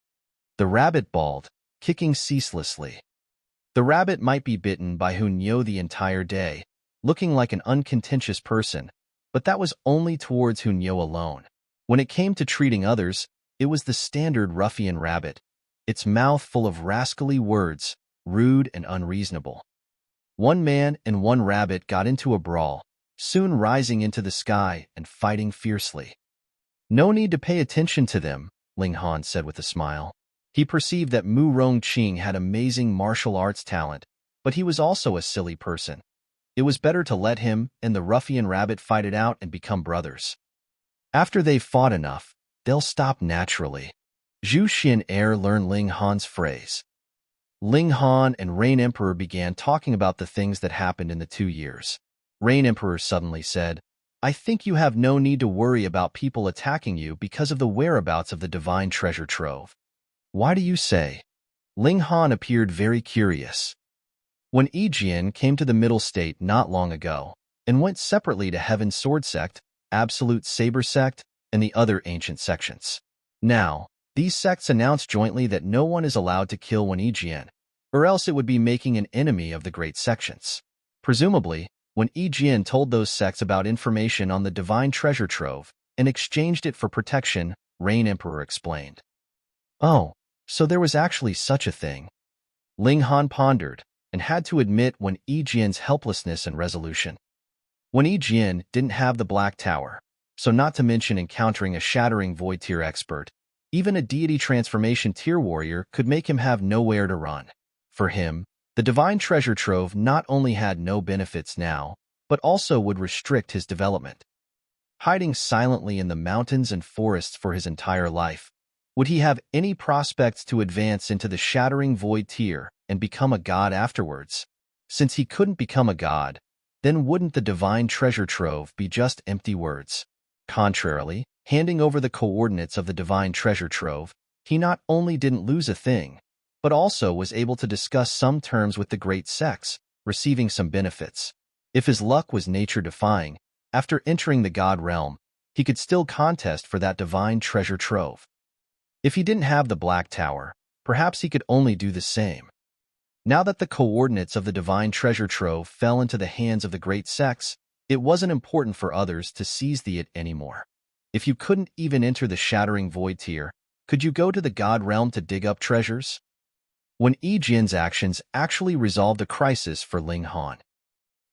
The rabbit bawled, kicking ceaselessly. The rabbit might be bitten by Hunyo the entire day, looking like an uncontentious person, but that was only towards Hunyo alone. When it came to treating others, it was the standard ruffian rabbit, its mouth full of rascally words, rude and unreasonable. One man and one rabbit got into a brawl, soon rising into the sky and fighting fiercely. "No need to pay attention to them," Ling Han said with a smile. He perceived that Rong Qing had amazing martial arts talent, but he was also a silly person. It was better to let him and the ruffian rabbit fight it out and become brothers. After they fought enough, they'll stop naturally. Zhu Xin learned Ling Han's phrase. Ling Han and Rain Emperor began talking about the things that happened in the 2 years. Rain Emperor suddenly said, I think you have no need to worry about people attacking you because of the whereabouts of the divine treasure trove. Why do you say? Ling Han appeared very curious. When Yi Jian came to the Middle State not long ago, and went separately to Heaven's Sword Sect, Absolute Saber Sect, and the other ancient sections. Now, these sects announced jointly that no one is allowed to kill Wen Yijian, or else it would be making an enemy of the great sections. Presumably, when Yijian told those sects about information on the divine treasure trove and exchanged it for protection, Rain Emperor explained. Oh, so there was actually such a thing. Ling Han pondered, and had to admit Wen Yijian's helplessness and resolution. Wen Yijian didn't have the Black Tower, so not to mention encountering a shattering void tier expert, even a deity transformation tier warrior could make him have nowhere to run. For him, the divine treasure trove not only had no benefits now, but also would restrict his development. Hiding silently in the mountains and forests for his entire life, would he have any prospects to advance into the shattering void tier and become a god afterwards? Since he couldn't become a god, then wouldn't the divine treasure trove be just empty words? Contrarily, handing over the coordinates of the divine treasure trove, he not only didn't lose a thing, but also was able to discuss some terms with the great sects, receiving some benefits. If his luck was nature-defying, after entering the god realm, he could still contest for that divine treasure trove. If he didn't have the Black Tower, perhaps he could only do the same. Now that the coordinates of the divine treasure trove fell into the hands of the great sects, it wasn't important for others to seize it anymore. If you couldn't even enter the shattering void tier, could you go to the god realm to dig up treasures? When Yi Jian's actions actually resolved a crisis for Ling Han.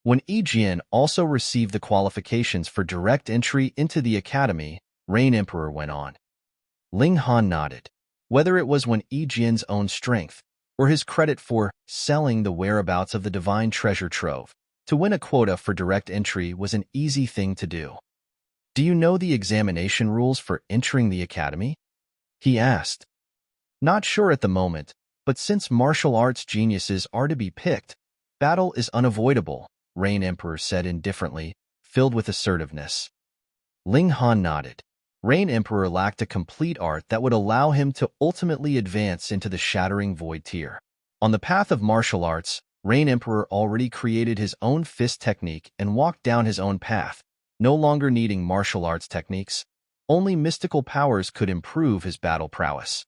When Yi Jian also received the qualifications for direct entry into the academy, Rain Emperor went on. Ling Han nodded. Whether it was when Yi Jian's own strength, or his credit for selling the whereabouts of the divine treasure trove, to win a quota for direct entry was an easy thing to do. Do you know the examination rules for entering the academy? He asked. Not sure at the moment, but since martial arts geniuses are to be picked, battle is unavoidable, Rain Emperor said indifferently, filled with assertiveness. Ling Han nodded. Rain Emperor lacked a complete art that would allow him to ultimately advance into the shattering void tier. On the path of martial arts, Rain Emperor already created his own fist technique and walked down his own path, no longer needing martial arts techniques. Only mystical powers could improve his battle prowess.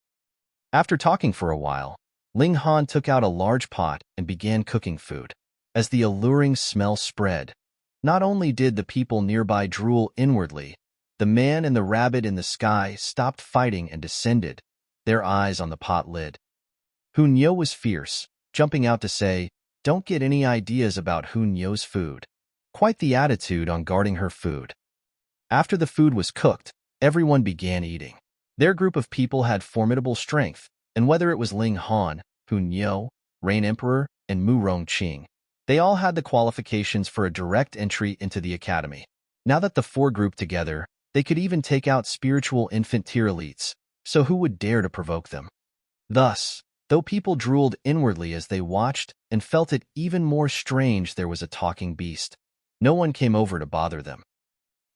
After talking for a while, Ling Han took out a large pot and began cooking food. As the alluring smell spread, not only did the people nearby drool inwardly, the man and the rabbit in the sky stopped fighting and descended, their eyes on the pot lid. Hun Yo was fierce, jumping out to say, "Don't get any ideas about Hun Yo's food." Quite the attitude on guarding her food. After the food was cooked, everyone began eating. Their group of people had formidable strength, and whether it was Ling Han, Hun Yo, Rain Emperor, and Rong Qing, they all had the qualifications for a direct entry into the academy. Now that the four grouped together, they could even take out spiritual infant tier elites, so who would dare to provoke them? Thus, though people drooled inwardly as they watched and felt it even more strange there was a talking beast, no one came over to bother them.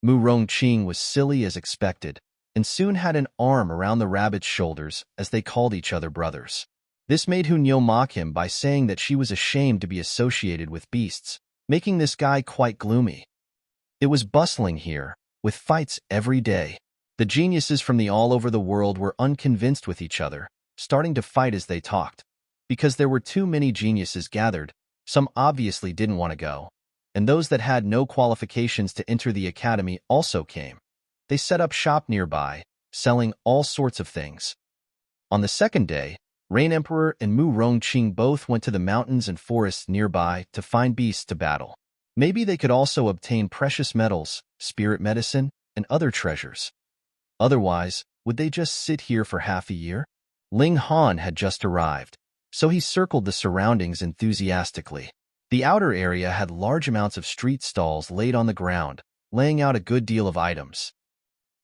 Rong Qing was silly as expected, and soon had an arm around the rabbit's shoulders as they called each other brothers. This made Hun Yo mock him by saying that she was ashamed to be associated with beasts, making this guy quite gloomy. It was bustling here, with fights every day. The geniuses from all over the world were unconvinced with each other, starting to fight as they talked. Because there were too many geniuses gathered, some obviously didn't want to go, and those that had no qualifications to enter the academy also came. They set up shop nearby, selling all sorts of things. On the second day, Rain Emperor and Rong Qing both went to the mountains and forests nearby to find beasts to battle. Maybe they could also obtain precious metals, spirit medicine, and other treasures. Otherwise, would they just sit here for half a year? Ling Han had just arrived, so he circled the surroundings enthusiastically. The outer area had large amounts of street stalls laid on the ground, laying out a good deal of items.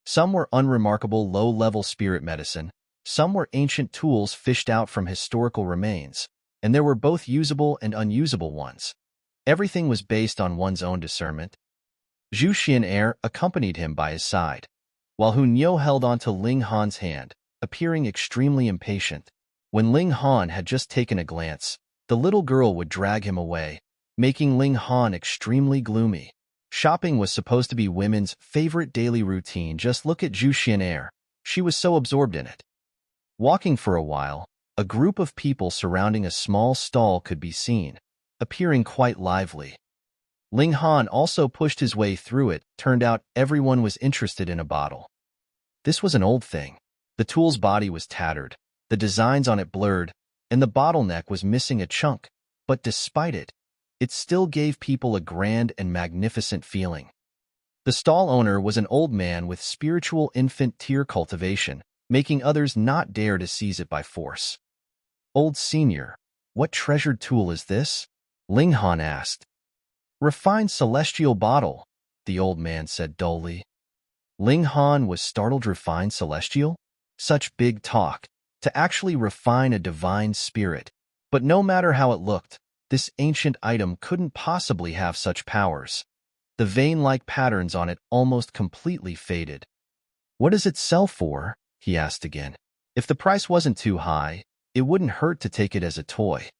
Some were unremarkable low-level spirit medicine, some were ancient tools fished out from historical remains, and there were both usable and unusable ones. Everything was based on one's own discernment. Zhu Xian'er accompanied him by his side, while Hun Yo held on to Ling Han's hand, appearing extremely impatient. When Ling Han had just taken a glance, the little girl would drag him away, making Ling Han extremely gloomy. Shopping was supposed to be women's favorite daily routine. Just look at Zhu Xian'er. She was so absorbed in it. Walking for a while, a group of people surrounding a small stall could be seen, appearing quite lively. Ling Han also pushed his way through it. Turned out everyone was interested in a bottle. This was an old thing. The tool's body was tattered, the designs on it blurred, and the bottleneck was missing a chunk, but despite it, it still gave people a grand and magnificent feeling. The stall owner was an old man with spiritual infant tear cultivation, making others not dare to seize it by force. "Old senior, what treasured tool is this?" Ling Han asked. "Refined celestial bottle," the old man said dully. Ling Han was startled. Refined celestial? Such big talk, to actually refine a divine spirit. But no matter how it looked, this ancient item couldn't possibly have such powers. The vein-like patterns on it almost completely faded. "What does it sell for?" he asked again. "If the price wasn't too high, it wouldn't hurt to take it as a toy.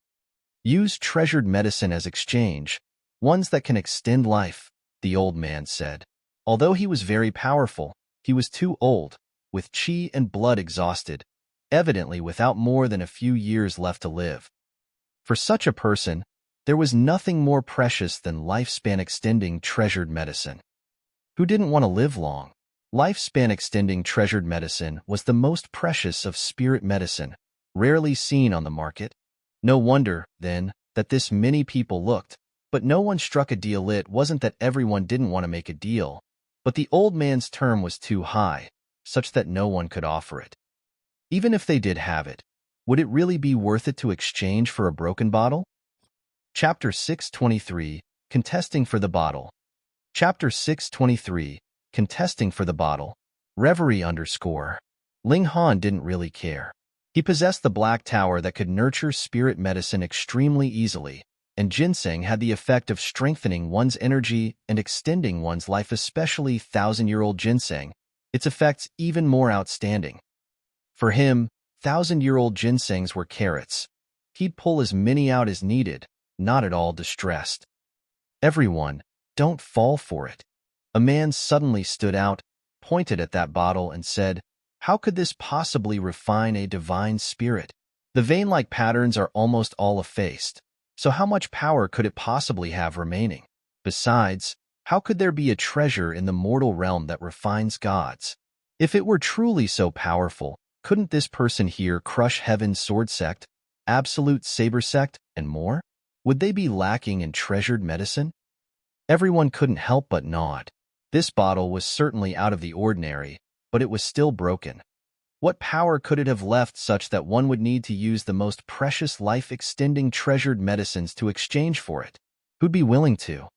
Use treasured medicine as exchange, ones that can extend life," the old man said. Although he was very powerful, he was too old, with qi and blood exhausted, evidently without more than a few years left to live. For such a person, there was nothing more precious than lifespan-extending treasured medicine. Who didn't want to live long? Lifespan-extending treasured medicine was the most precious of spirit medicine, rarely seen on the market. No wonder, then, that this many people looked, but no one struck a deal. It wasn't that everyone didn't want to make a deal, but the old man's term was too high, such that no one could offer it. Even if they did have it, would it really be worth it to exchange for a broken bottle? Chapter 623, Contesting for the Bottle. Chapter 623, Contesting for the Bottle. Reverie _ Ling Han didn't really care. He possessed the Black Tower that could nurture spirit medicine extremely easily, and ginseng had the effect of strengthening one's energy and extending one's life, especially thousand-year-old ginseng, its effects even more outstanding. For him, thousand-year-old ginsengs were carrots. He'd pull as many out as needed, not at all distressed. "Everyone, don't fall for it." A man suddenly stood out, pointed at that bottle, and said, "How could this possibly refine a divine spirit? The vein-like patterns are almost all effaced, so how much power could it possibly have remaining? Besides, how could there be a treasure in the mortal realm that refines gods? If it were truly so powerful, couldn't this person here crush Heaven's Sword Sect, Absolute Saber Sect, and more? Would they be lacking in treasured medicine?" Everyone couldn't help but nod. This bottle was certainly out of the ordinary, but it was still broken. What power could it have left such that one would need to use the most precious life-extending treasured medicines to exchange for it? Who'd be willing to?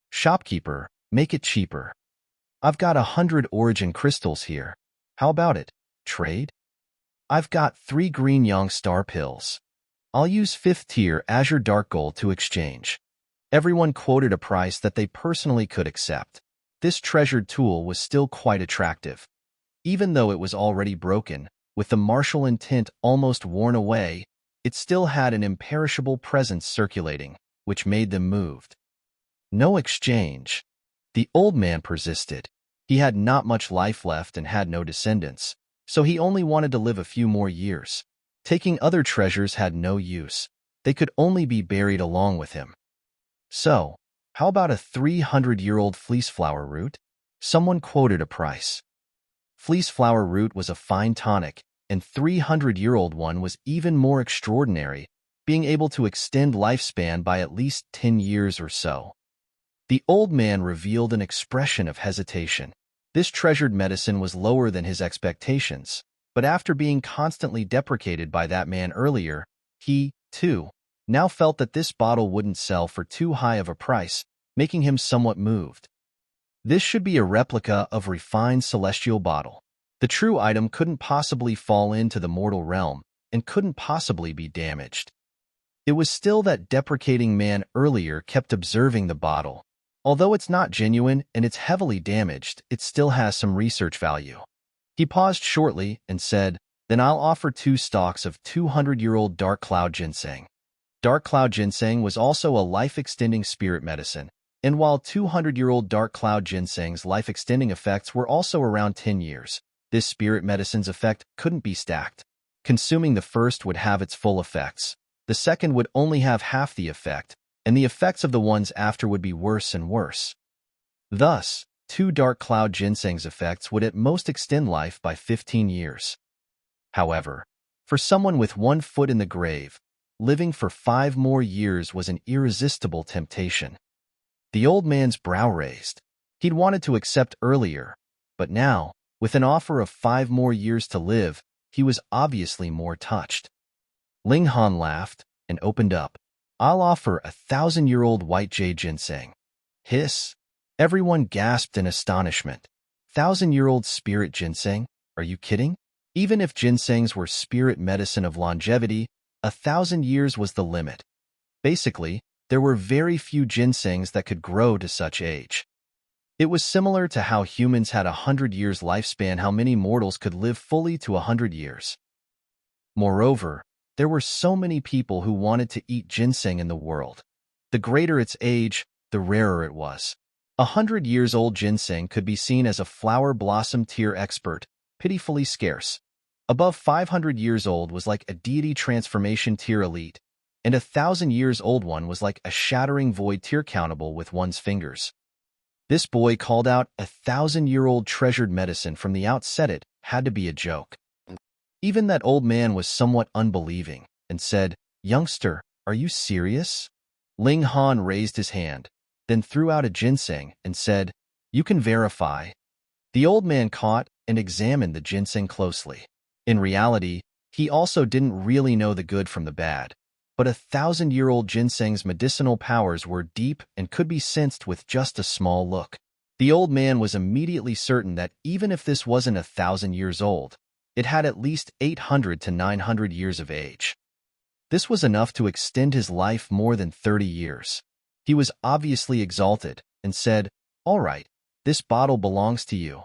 "Shopkeeper, make it cheaper. I've got 100 origin crystals here. How about it? Trade? I've got 3 green Yang Star pills. I'll use 5th tier Azure Dark Gold to exchange." Everyone quoted a price that they personally could accept. This treasured tool was still quite attractive. Even though it was already broken, with the martial intent almost worn away, it still had an imperishable presence circulating, which made them moved. "No exchange." The old man persisted. He had not much life left and had no descendants, so he only wanted to live a few more years. Taking other treasures had no use. They could only be buried along with him. "So, how about a 300-year-old fleeceflower root?" Someone quoted a price. Fleeceflower root was a fine tonic, and 300-year-old one was even more extraordinary, being able to extend lifespan by at least 10 years or so. The old man revealed an expression of hesitation. This treasured medicine was lower than his expectations, but after being constantly deprecated by that man earlier, he, too, now felt that this bottle wouldn't sell for too high of a price, making him somewhat moved. This should be a replica of refined celestial bottle. The true item couldn't possibly fall into the mortal realm and couldn't possibly be damaged. It was still that deprecating man earlier kept observing the bottle. Although it's not genuine and it's heavily damaged, it still has some research value. He paused shortly and said, "Then I'll offer 2 stalks of 200-year-old dark cloud ginseng." Dark cloud ginseng was also a life-extending spirit medicine, and while 200-year-old dark cloud ginseng's life-extending effects were also around 10 years, this spirit medicine's effect couldn't be stacked. Consuming the first would have its full effects. The second would only have half the effect, and the effects of the ones after would be worse and worse. Thus, 2 dark cloud ginseng's effects would at most extend life by 15 years. However, for someone with 1 foot in the grave, living for 5 more years was an irresistible temptation. The old man's brow raised. He'd wanted to accept earlier, but now, with an offer of 5 more years to live, he was obviously more touched. Ling Han laughed and opened up. "I'll offer 1,000-year-old white jade ginseng." Hiss. Everyone gasped in astonishment. 1,000-year-old spirit ginseng? Are you kidding? Even if ginsengs were spirit medicine of longevity, 1,000 years was the limit. Basically, there were very few ginsengs that could grow to such age. It was similar to how humans had 100 years lifespan, how many mortals could live fully to 100 years. Moreover, there were so many people who wanted to eat ginseng in the world. The greater its age, the rarer it was. 100 years old ginseng could be seen as a flower blossom tier expert, pitifully scarce. Above 500 years old was like a deity transformation tier elite, and 1,000 years old one was like a shattering void tier countable with one's fingers. This boy called out 1,000-year-old treasured medicine from the outset. It had to be a joke. Even that old man was somewhat unbelieving and said, "Youngster, are you serious?" Ling Han raised his hand, then threw out a ginseng and said, "You can verify." The old man caught and examined the ginseng closely. In reality, he also didn't really know the good from the bad, but 1,000-year-old ginseng's medicinal powers were deep and could be sensed with just a small look. The old man was immediately certain that even if this wasn't 1,000 years old, it had at least 800 to 900 years of age. This was enough to extend his life more than 30 years. He was obviously exalted and said, "All right, this bottle belongs to you."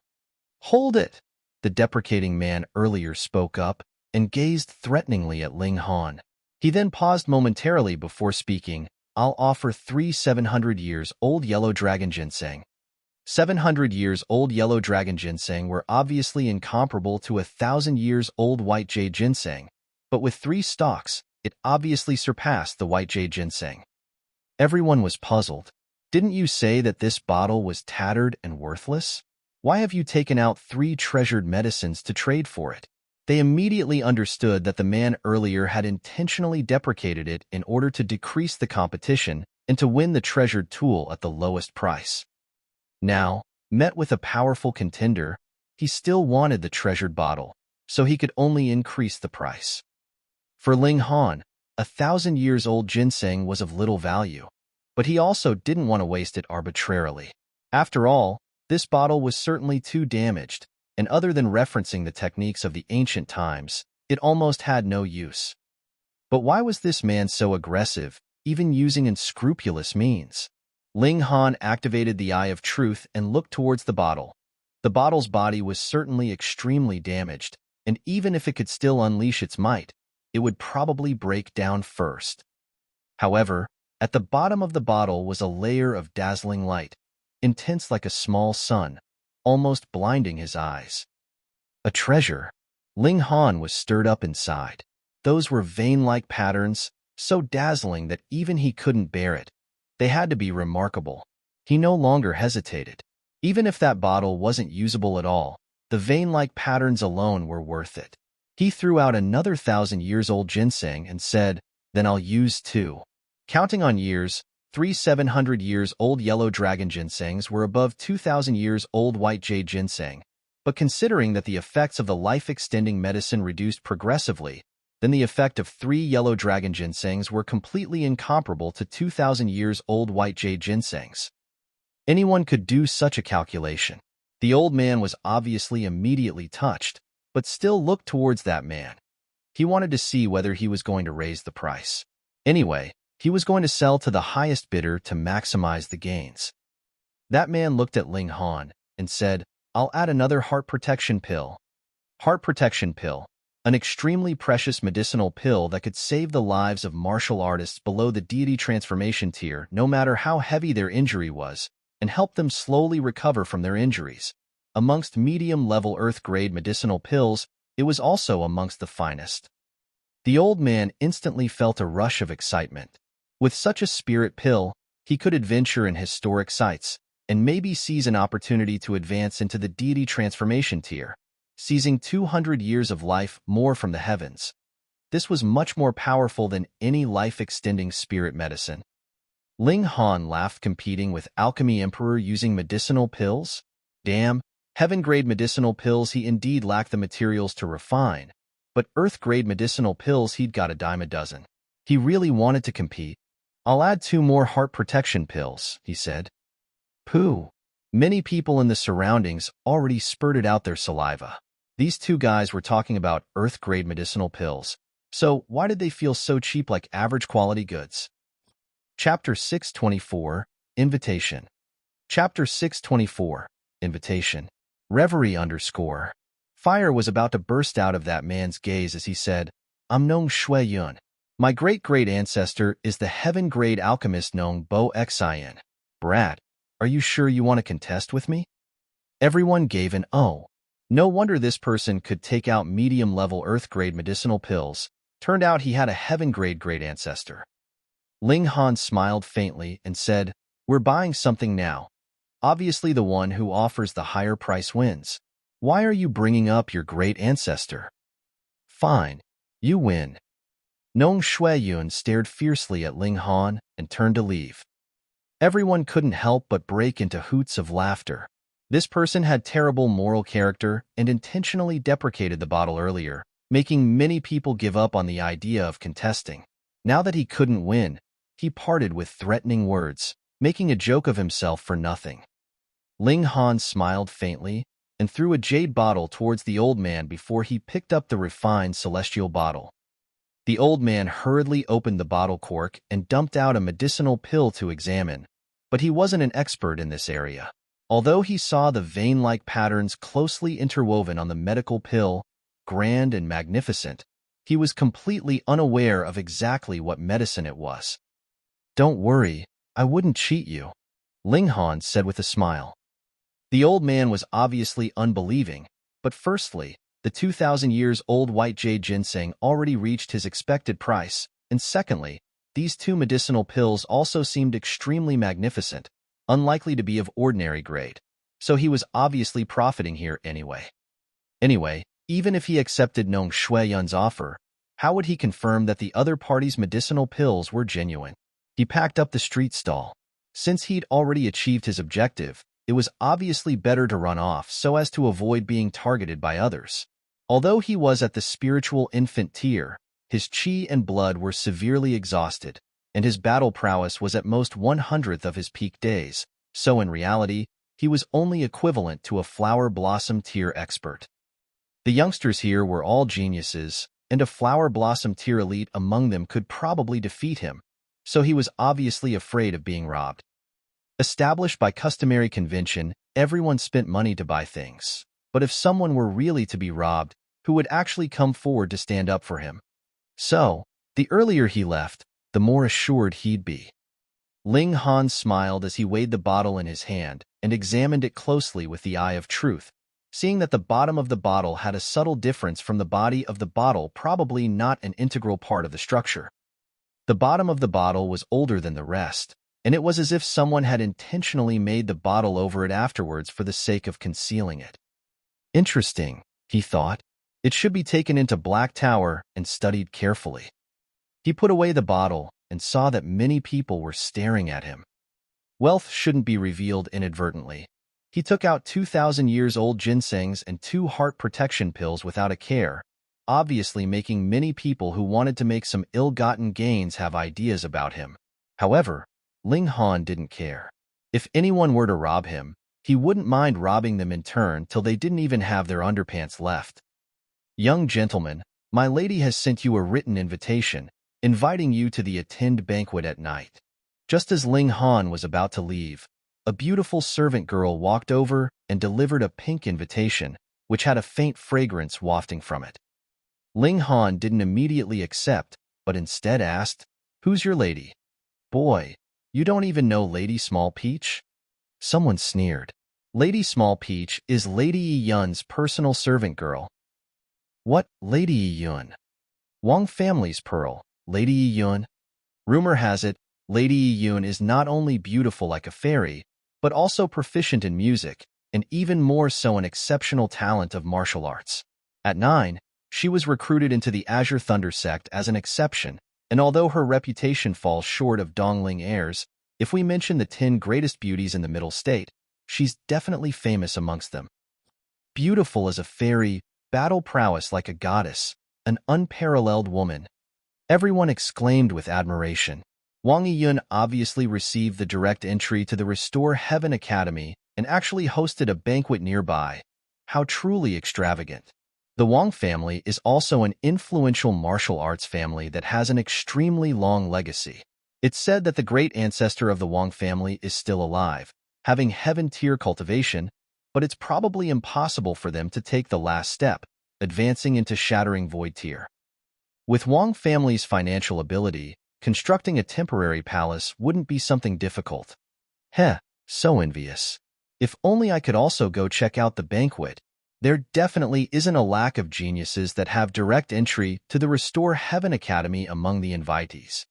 "Hold it!" The deprecating man earlier spoke up and gazed threateningly at Ling Han. He then paused momentarily before speaking. "I'll offer 3 700 years old yellow dragon ginseng." 700 years old yellow dragon ginseng were obviously incomparable to 1,000 years old white jade ginseng, but with 3 stalks, it obviously surpassed the white jade ginseng. Everyone was puzzled. "Didn't you say that this bottle was tattered and worthless? Why have you taken out 3 treasured medicines to trade for it?" They immediately understood that the man earlier had intentionally deprecated it in order to decrease the competition and to win the treasured tool at the lowest price. Now, met with a powerful contender, he still wanted the treasured bottle, so he could only increase the price. For Ling Han, 1,000 years old ginseng was of little value, but he also didn't want to waste it arbitrarily. After all, this bottle was certainly too damaged, and other than referencing the techniques of the ancient times, it almost had no use. But why was this man so aggressive, even using unscrupulous means? Ling Han activated the Eye of Truth and looked towards the bottle. The bottle's body was certainly extremely damaged, and even if it could still unleash its might, it would probably break down first. However, at the bottom of the bottle was a layer of dazzling light, intense like a small sun, almost blinding his eyes. A treasure. Ling Han was stirred up inside. Those were vein-like patterns, so dazzling that even he couldn't bear it. They had to be remarkable. He no longer hesitated. Even if that bottle wasn't usable at all, the vein-like patterns alone were worth it. He threw out another 1,000 years old ginseng and said, "Then I'll use 2. Counting on years, 3 700 years old yellow dragon ginsengs were above 2,000 years old white jade ginseng, but considering that the effects of the life-extending medicine reduced progressively, then the effect of 3 yellow dragon ginsengs were completely incomparable to 2,000 years old white jade ginsengs. Anyone could do such a calculation. The old man was obviously immediately touched, but still looked towards that man. He wanted to see whether he was going to raise the price. Anyway, he was going to sell to the highest bidder to maximize the gains. That man looked at Ling Han and said, "I'll add another heart protection pill." Heart protection pill, an extremely precious medicinal pill that could save the lives of martial artists below the deity transformation tier, no matter how heavy their injury was, and help them slowly recover from their injuries. Amongst medium-level earth-grade medicinal pills, it was also amongst the finest. The old man instantly felt a rush of excitement. With such a spirit pill, he could adventure in historic sites, and maybe seize an opportunity to advance into the deity transformation tier, seizing 200 years of life more from the heavens. This was much more powerful than any life-extending spirit medicine. Ling Han laughed, competing with Alchemy Emperor using medicinal pills? Damn, heaven-grade medicinal pills he indeed lacked the materials to refine, but earth-grade medicinal pills he'd got a dime a dozen. He really wanted to compete. "I'll add 2 more heart protection pills," he said. Pooh. Many people in the surroundings already spurted out their saliva. These two guys were talking about earth-grade medicinal pills, so why did they feel so cheap, like average quality goods? Chapter 624, Invitation. Chapter 624, Invitation. Reverie _ Fire was about to burst out of that man's gaze as he said, "I'm Nong Shui Yun. My great-great ancestor is the heaven-grade alchemist Nong Bo Xin. Brat, are you sure you want to contest with me?" Everyone gave an "oh." No wonder this person could take out medium-level earth-grade medicinal pills. Turned out he had a heaven-grade great ancestor. Ling Han smiled faintly and said, "We're buying something now. Obviously the one who offers the higher price wins. Why are you bringing up your great ancestor?" "Fine. You win." Nong Shuiyun stared fiercely at Ling Han and turned to leave. Everyone couldn't help but break into hoots of laughter. This person had terrible moral character and intentionally deprecated the bottle earlier, making many people give up on the idea of contesting. Now that he couldn't win, he parted with threatening words, making a joke of himself for nothing. Ling Han smiled faintly and threw a jade bottle towards the old man before he picked up the refined celestial bottle. The old man hurriedly opened the bottle cork and dumped out a medicinal pill to examine, but he wasn't an expert in this area. Although he saw the vein-like patterns closely interwoven on the medical pill, grand and magnificent, he was completely unaware of exactly what medicine it was. "Don't worry, I wouldn't cheat you," Ling Han said with a smile. The old man was obviously unbelieving, but firstly, the 2,000 years old white jade ginseng already reached his expected price, and secondly, these 2 medicinal pills also seemed extremely magnificent, unlikely to be of ordinary grade, so he was obviously profiting here anyway. Anyway, even if he accepted Nong Shuiyun's offer, how would he confirm that the other party's medicinal pills were genuine? He packed up the street stall. Since he'd already achieved his objective, it was obviously better to run off so as to avoid being targeted by others. Although he was at the spiritual infant tier, his chi and blood were severely exhausted, and his battle prowess was at most 1/100th of his peak days, so in reality, he was only equivalent to a flower blossom tier expert. The youngsters here were all geniuses, and a flower blossom tier elite among them could probably defeat him, so he was obviously afraid of being robbed. Established by customary convention, everyone spent money to buy things, but if someone were really to be robbed, who would actually come forward to stand up for him? So, the earlier he left, the more assured he'd be. Ling Han smiled as he weighed the bottle in his hand and examined it closely with the eye of truth, seeing that the bottom of the bottle had a subtle difference from the body of the bottle, probably not an integral part of the structure. The bottom of the bottle was older than the rest, and it was as if someone had intentionally made the bottle over it afterwards for the sake of concealing it. Interesting, he thought. It should be taken into Black Tower and studied carefully. He put away the bottle and saw that many people were staring at him. Wealth shouldn't be revealed inadvertently. He took out 2,000 years old ginsengs and 2 heart protection pills without a care, obviously making many people who wanted to make some ill-gotten gains have ideas about him. However, Ling Han didn't care. If anyone were to rob him, he wouldn't mind robbing them in turn till they didn't even have their underpants left. Young gentleman, my lady has sent you a written invitation, inviting you to the attend banquet at night. Just as Ling Han was about to leave, a beautiful servant girl walked over and delivered a pink invitation, which had a faint fragrance wafting from it. Ling Han didn't immediately accept, but instead asked, "Who's your lady?" "Boy, you don't even know Lady Small Peach?" Someone sneered. Lady Small Peach is Lady Yi Yun's personal servant girl. What, Lady Yi Yun? Wang family's pearl, Lady Yi Yun? Rumor has it, Lady Yi Yun is not only beautiful like a fairy, but also proficient in music, and even more so an exceptional talent of martial arts. At 9, she was recruited into the Azure Thunder sect as an exception, and although her reputation falls short of Dongling heirs, if we mention the 10 greatest beauties in the Middle State, she's definitely famous amongst them. Beautiful as a fairy, battle prowess like a goddess, an unparalleled woman. Everyone exclaimed with admiration. Wang Yiyun obviously received the direct entry to the Restore Heaven Academy and actually hosted a banquet nearby. How truly extravagant. The Wang family is also an influential martial arts family that has an extremely long legacy. It's said that the great ancestor of the Wang family is still alive, having heaven-tier cultivation, but it's probably impossible for them to take the last step, advancing into shattering void tier. With Wang family's financial ability, constructing a temporary palace wouldn't be something difficult. Heh, so envious. If only I could also go check out the banquet. There definitely isn't a lack of geniuses that have direct entry to the Restore Heaven Academy among the invitees.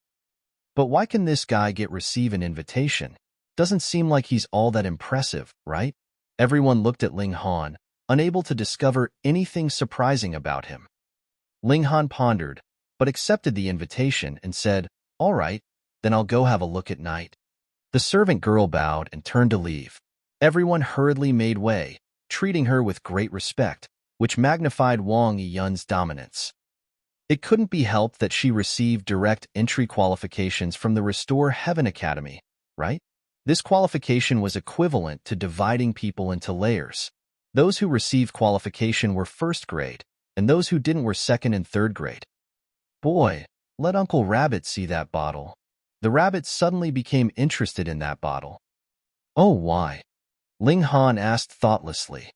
But why can this guy receive an invitation? Doesn't seem like he's all that impressive, right? Everyone looked at Ling Han, unable to discover anything surprising about him. Ling Han pondered, but accepted the invitation and said, "All right, then I'll go have a look at night." The servant girl bowed and turned to leave. Everyone hurriedly made way, treating her with great respect, which magnified Wang Yiyun's dominance. It couldn't be helped that she received direct entry qualifications from the Restore Heaven Academy, right? This qualification was equivalent to dividing people into layers. Those who received qualification were first grade, and those who didn't were second and third grade. Boy, let Uncle Rabbit see that bottle. The rabbit suddenly became interested in that bottle. Oh, why? Ling Han asked thoughtlessly.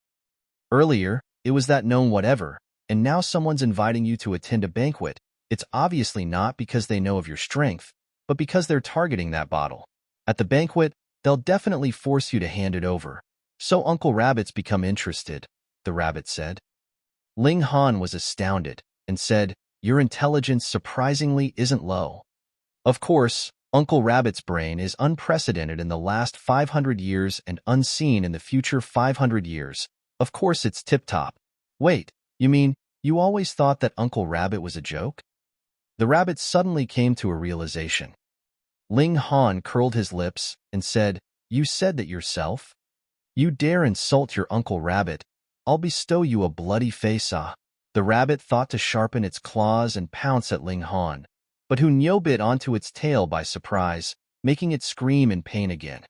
Earlier, it was that known whatever, and now someone's inviting you to attend a banquet. It's obviously not because they know of your strength, but because they're targeting that bottle. At the banquet, they'll definitely force you to hand it over. So Uncle Rabbit's become interested, the rabbit said. Ling Han was astounded and said, "Your intelligence surprisingly isn't low." Of course, Uncle Rabbit's brain is unprecedented in the last 500 years and unseen in the future 500 years. Of course it's tip-top. Wait, you mean, you always thought that Uncle Rabbit was a joke? The rabbit suddenly came to a realization. Ling Han curled his lips and said, "You said that yourself? You dare insult your Uncle Rabbit, I'll bestow you a bloody face-ah." The rabbit thought to sharpen its claws and pounce at Ling Han, but Hunyo bit onto its tail by surprise, making it scream in pain again.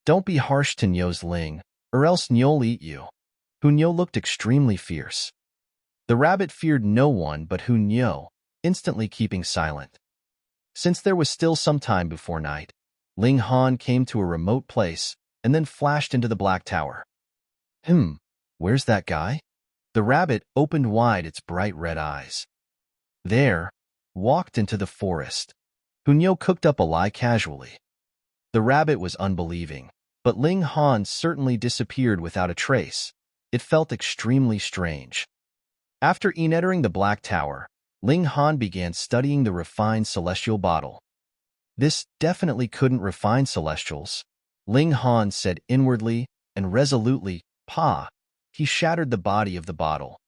"Don't be harsh to Nyo's Ling, or else Nyo'll eat you." Hunyo looked extremely fierce. The rabbit feared no one but Hunyo, instantly keeping silent. Since there was still some time before night, Ling Han came to a remote place and then flashed into the Black Tower. Where's that guy? The rabbit opened wide its bright red eyes. There, walked into the forest. Hunyo cooked up a lie casually. The rabbit was unbelieving, but Ling Han certainly disappeared without a trace. It felt extremely strange. After entering the Black Tower, Ling Han began studying the refined celestial bottle. This definitely couldn't refine celestials, Ling Han said inwardly and resolutely. Pa! He shattered the body of the bottle.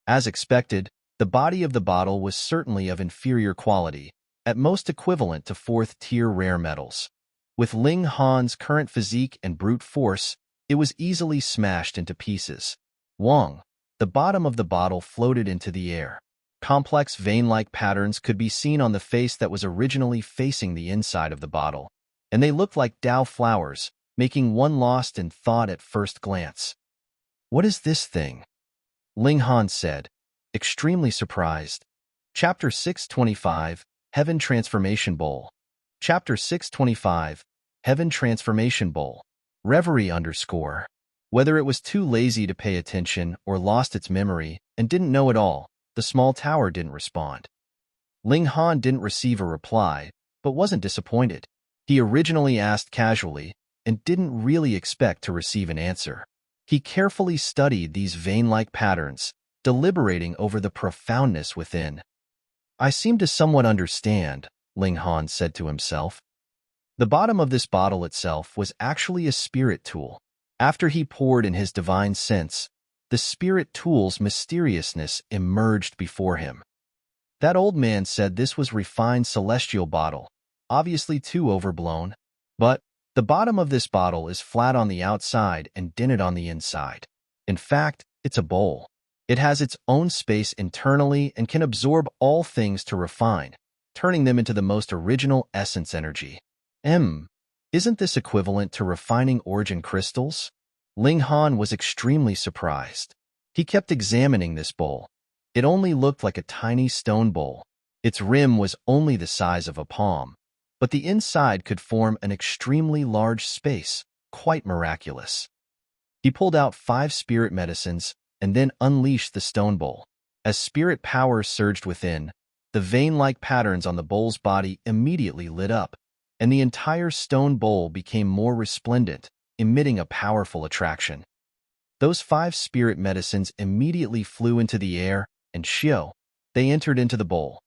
As expected, the body of the bottle was certainly of inferior quality, at most equivalent to 4th-tier rare metals. With Ling Han's current physique and brute force, it was easily smashed into pieces. Wang, the bottom of the bottle floated into the air. Complex vein-like patterns could be seen on the face that was originally facing the inside of the bottle, and they looked like Dao flowers, making one lost in thought at first glance. "What is this thing?" Ling Han said, extremely surprised. Chapter 625, Heaven Transformation Bowl. Chapter 625, Heaven Transformation Bowl. Reverie underscore. Whether it was too lazy to pay attention or lost its memory and didn't know it all, the small tower didn't respond. Ling Han didn't receive a reply, but wasn't disappointed. He originally asked casually and didn't really expect to receive an answer. He carefully studied these vein-like patterns, deliberating over the profoundness within. "I seem to somewhat understand," Ling Han said to himself. The bottom of this bottle itself was actually a spirit tool. After he poured in his divine sense, the spirit tool's mysteriousness emerged before him. That old man said this was refined celestial bottle, obviously too overblown, but the bottom of this bottle is flat on the outside and dented on the inside. In fact, it's a bowl. It has its own space internally and can absorb all things to refine, turning them into the most original essence energy. Isn't this equivalent to refining origin crystals? Ling Han was extremely surprised. He kept examining this bowl. It only looked like a tiny stone bowl. Its rim was only the size of a palm, but the inside could form an extremely large space, quite miraculous. He pulled out 5 spirit medicines and then unleashed the stone bowl. As spirit power surged within, the vein-like patterns on the bowl's body immediately lit up, and the entire stone bowl became more resplendent, emitting a powerful attraction. Those 5 spirit medicines immediately flew into the air, and they entered into the bowl.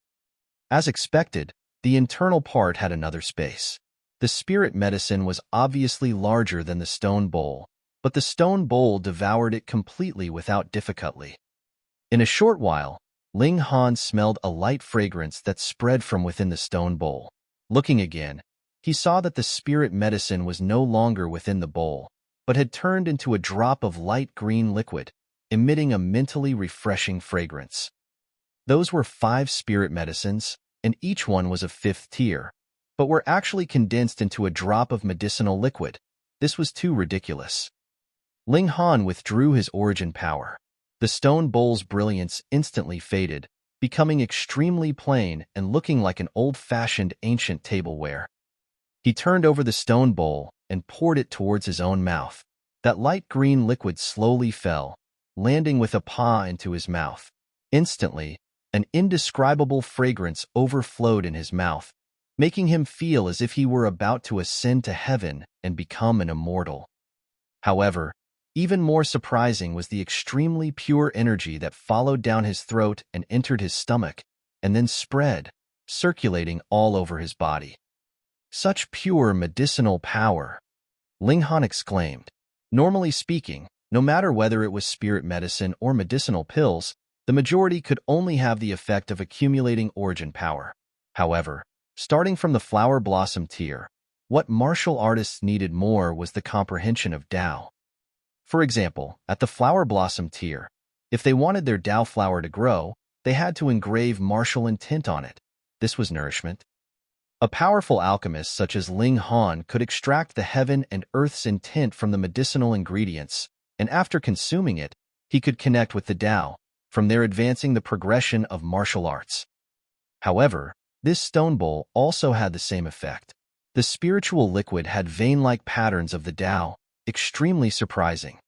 As expected, the internal part had another space. The spirit medicine was obviously larger than the stone bowl, but the stone bowl devoured it completely without difficulty. In a short while, Ling Han smelled a light fragrance that spread from within the stone bowl. Looking again, he saw that the spirit medicine was no longer within the bowl, but had turned into a drop of light green liquid, emitting a mentally refreshing fragrance. Those were 5 spirit medicines, and each one was of 5th tier, but were actually condensed into a drop of medicinal liquid. This was too ridiculous. Ling Han withdrew his origin power. The stone bowl's brilliance instantly faded, becoming extremely plain and looking like an old-fashioned ancient tableware. He turned over the stone bowl and poured it towards his own mouth. That light green liquid slowly fell, landing with a paw into his mouth. Instantly, an indescribable fragrance overflowed in his mouth, making him feel as if he were about to ascend to heaven and become an immortal. However, even more surprising was the extremely pure energy that followed down his throat and entered his stomach, and then spread, circulating all over his body. Such pure medicinal power! Ling Han exclaimed. Normally speaking, no matter whether it was spirit medicine or medicinal pills, the majority could only have the effect of accumulating origin power. However, starting from the flower blossom tier, what martial artists needed more was the comprehension of Tao. For example, at the flower blossom tier, if they wanted their Tao flower to grow, they had to engrave martial intent on it. This was nourishment. A powerful alchemist such as Ling Han could extract the heaven and earth's intent from the medicinal ingredients, and after consuming it, he could connect with the Tao, from there advancing the progression of martial arts. However, this stone bowl also had the same effect. The spiritual liquid had vein-like patterns of the Tao, extremely surprising.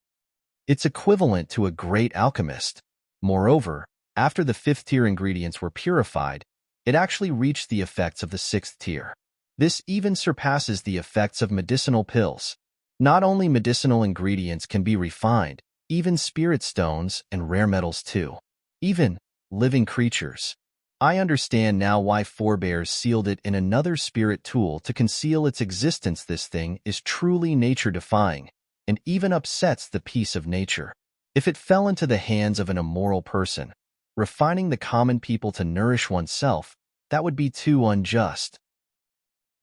It's equivalent to a great alchemist. Moreover, after the 5th-tier ingredients were purified, it actually reached the effects of the 6th tier. This even surpasses the effects of medicinal pills. Not only medicinal ingredients can be refined, even spirit stones and rare metals too. Even living creatures. I understand now why forebears sealed it in another spirit tool to conceal its existence. This thing is truly nature-defying, and even upsets the peace of nature. If it fell into the hands of an immoral person, refining the common people to nourish oneself, that would be too unjust.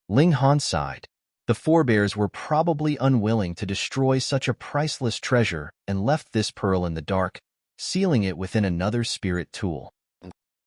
Ling Han sighed. The forebears were probably unwilling to destroy such a priceless treasure and left this pearl in the dark, sealing it within another spirit tool.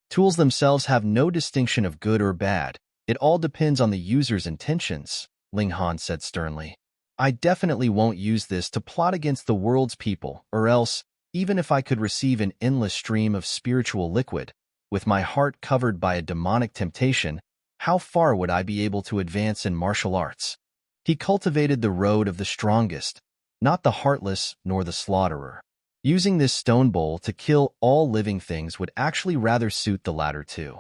Tools themselves have no distinction of good or bad. It all depends on the user's intentions, Ling Han said sternly. I definitely won't use this to plot against the world's people, or else, even if I could receive an endless stream of spiritual liquid, with my heart covered by a demonic temptation, how far would I be able to advance in martial arts? He cultivated the road of the strongest, not the heartless nor the slaughterer. Using this stone bowl to kill all living things would actually rather suit the latter two.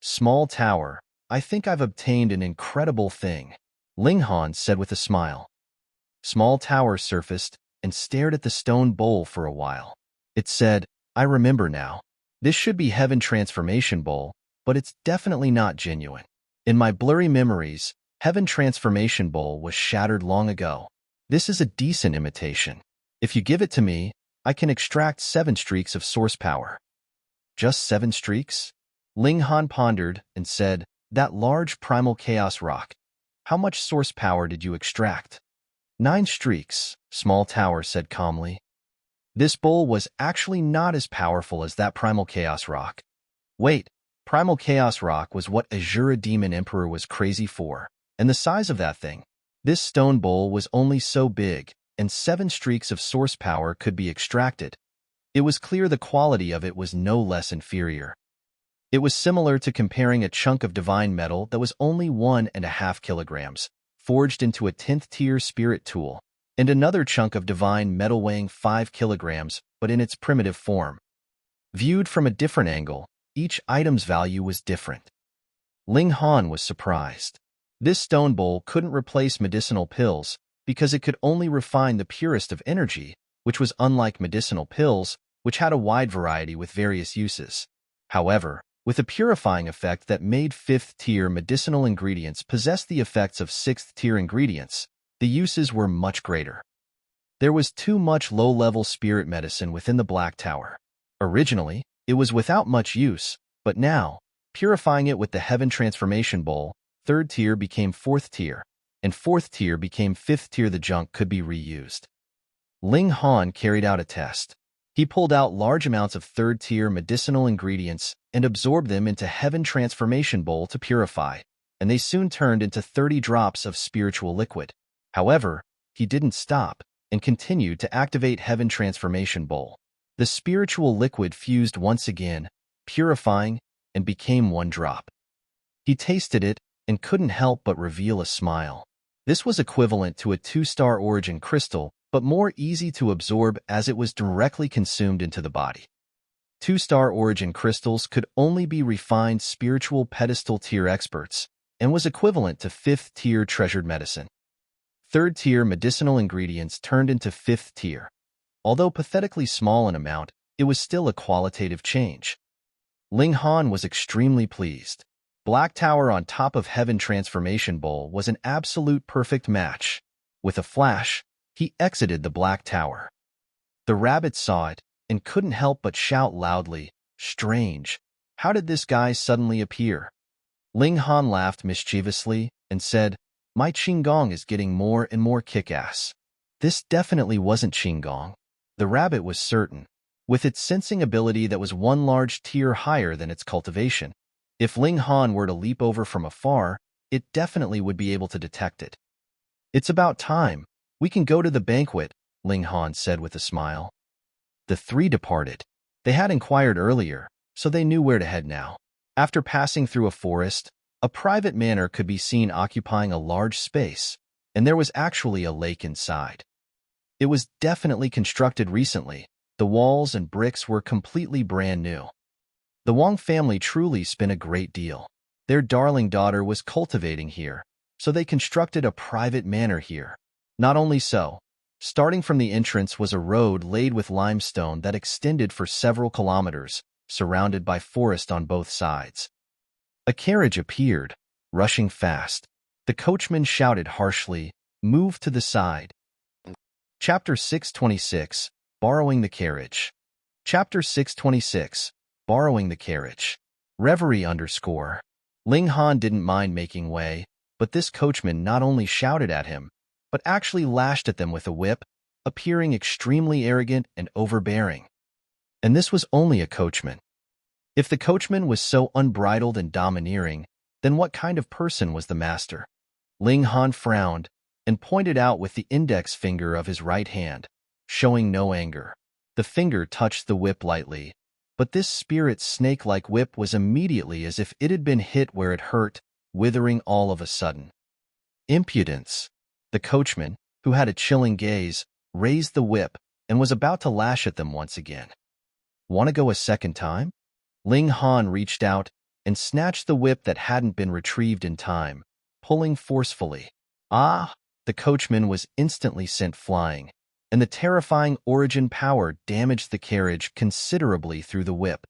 Small tower, I think I've obtained an incredible thing, Ling Han said with a smile. Small tower surfaced and stared at the stone bowl for a while. It said, I remember now. This should be Heaven Transformation Bowl, but it's definitely not genuine. In my blurry memories, Heaven Transformation Bowl was shattered long ago. This is a decent imitation. If you give it to me, I can extract 7 streaks of source power. Just 7 streaks? Ling Han pondered and said, that large primal chaos rock. How much source power did you extract? 9 streaks, Small Tower said calmly. This bowl was actually not as powerful as that primal chaos rock. Wait, primal chaos rock was what Azura Demon Emperor was crazy for, and the size of that thing. This stone bowl was only so big, and 7 streaks of source power could be extracted. It was clear the quality of it was no less inferior. It was similar to comparing a chunk of divine metal that was only 1.5 kilograms, forged into a 10th tier spirit tool, and another chunk of divine metal weighing 5 kilograms, but in its primitive form. Viewed from a different angle, each item's value was different. Ling Han was surprised. This stone bowl couldn't replace medicinal pills because it could only refine the purest of energy, which was unlike medicinal pills, which had a wide variety with various uses. However, with a purifying effect that made 5th-tier medicinal ingredients possess the effects of 6th-tier ingredients, the uses were much greater. There was too much low-level spirit medicine within the Black Tower. Originally, it was without much use, but now, purifying it with the Heaven Transformation Bowl, 3rd tier became 4th tier, and 4th tier became 5th tier. The junk could be reused. Ling Han carried out a test. He pulled out large amounts of 3rd tier medicinal ingredients and absorbed them into Heaven Transformation Bowl to purify, and they soon turned into 30 drops of spiritual liquid. However, he didn't stop and continued to activate Heaven Transformation Bowl. The spiritual liquid fused once again, purifying, and became 1 drop. He tasted it and couldn't help but reveal a smile. This was equivalent to a 2-star origin crystal, but more easy to absorb as it was directly consumed into the body. 2-star origin crystals could only be refined spiritual pedestal tier experts, and was equivalent to 5th tier treasured medicine. 3rd tier medicinal ingredients turned into 5th tier. Although pathetically small in amount, it was still a qualitative change. Ling Han was extremely pleased. Black Tower on top of Heaven Transformation Bowl was an absolute perfect match. With a flash, he exited the Black Tower. The rabbit saw it and couldn't help but shout loudly, "Strange! How did this guy suddenly appear?" Ling Han laughed mischievously and said, "My Qinggong is getting more and more kick-ass." This definitely wasn't Qinggong. The rabbit was certain, with its sensing ability that was 1 large tier higher than its cultivation. If Ling Han were to leap over from afar, it definitely would be able to detect it. "It's about time. We can go to the banquet," Ling Han said with a smile. The 3 departed. They had inquired earlier, so they knew where to head now. After passing through a forest, a private manor could be seen occupying a large space, and there was actually a lake inside. It was definitely constructed recently. The walls and bricks were completely brand new. The Wang family truly spent a great deal. Their darling daughter was cultivating here, so they constructed a private manor here. Not only so, starting from the entrance was a road laid with limestone that extended for several kilometers, surrounded by forest on both sides. A carriage appeared, rushing fast. The coachman shouted harshly, "Move to the side." Chapter 626, Borrowing the Carriage. Chapter 626, Borrowing the Carriage. Reverie _ Ling Han didn't mind making way, but this coachman not only shouted at him, but actually lashed at them with a whip, appearing extremely arrogant and overbearing. And this was only a coachman. If the coachman was so unbridled and domineering, then what kind of person was the master? Ling Han frowned and pointed out with the index finger of his right hand, showing no anger. The finger touched the whip lightly, but this spirit snake-like whip was immediately as if it had been hit where it hurt, withering all of a sudden. Impudence! The coachman, who had a chilling gaze, raised the whip and was about to lash at them once again. Want to go a second time? Ling Han reached out and snatched the whip that hadn't been retrieved in time, pulling forcefully. Ah! The coachman was instantly sent flying, and the terrifying origin power damaged the carriage considerably through the whip.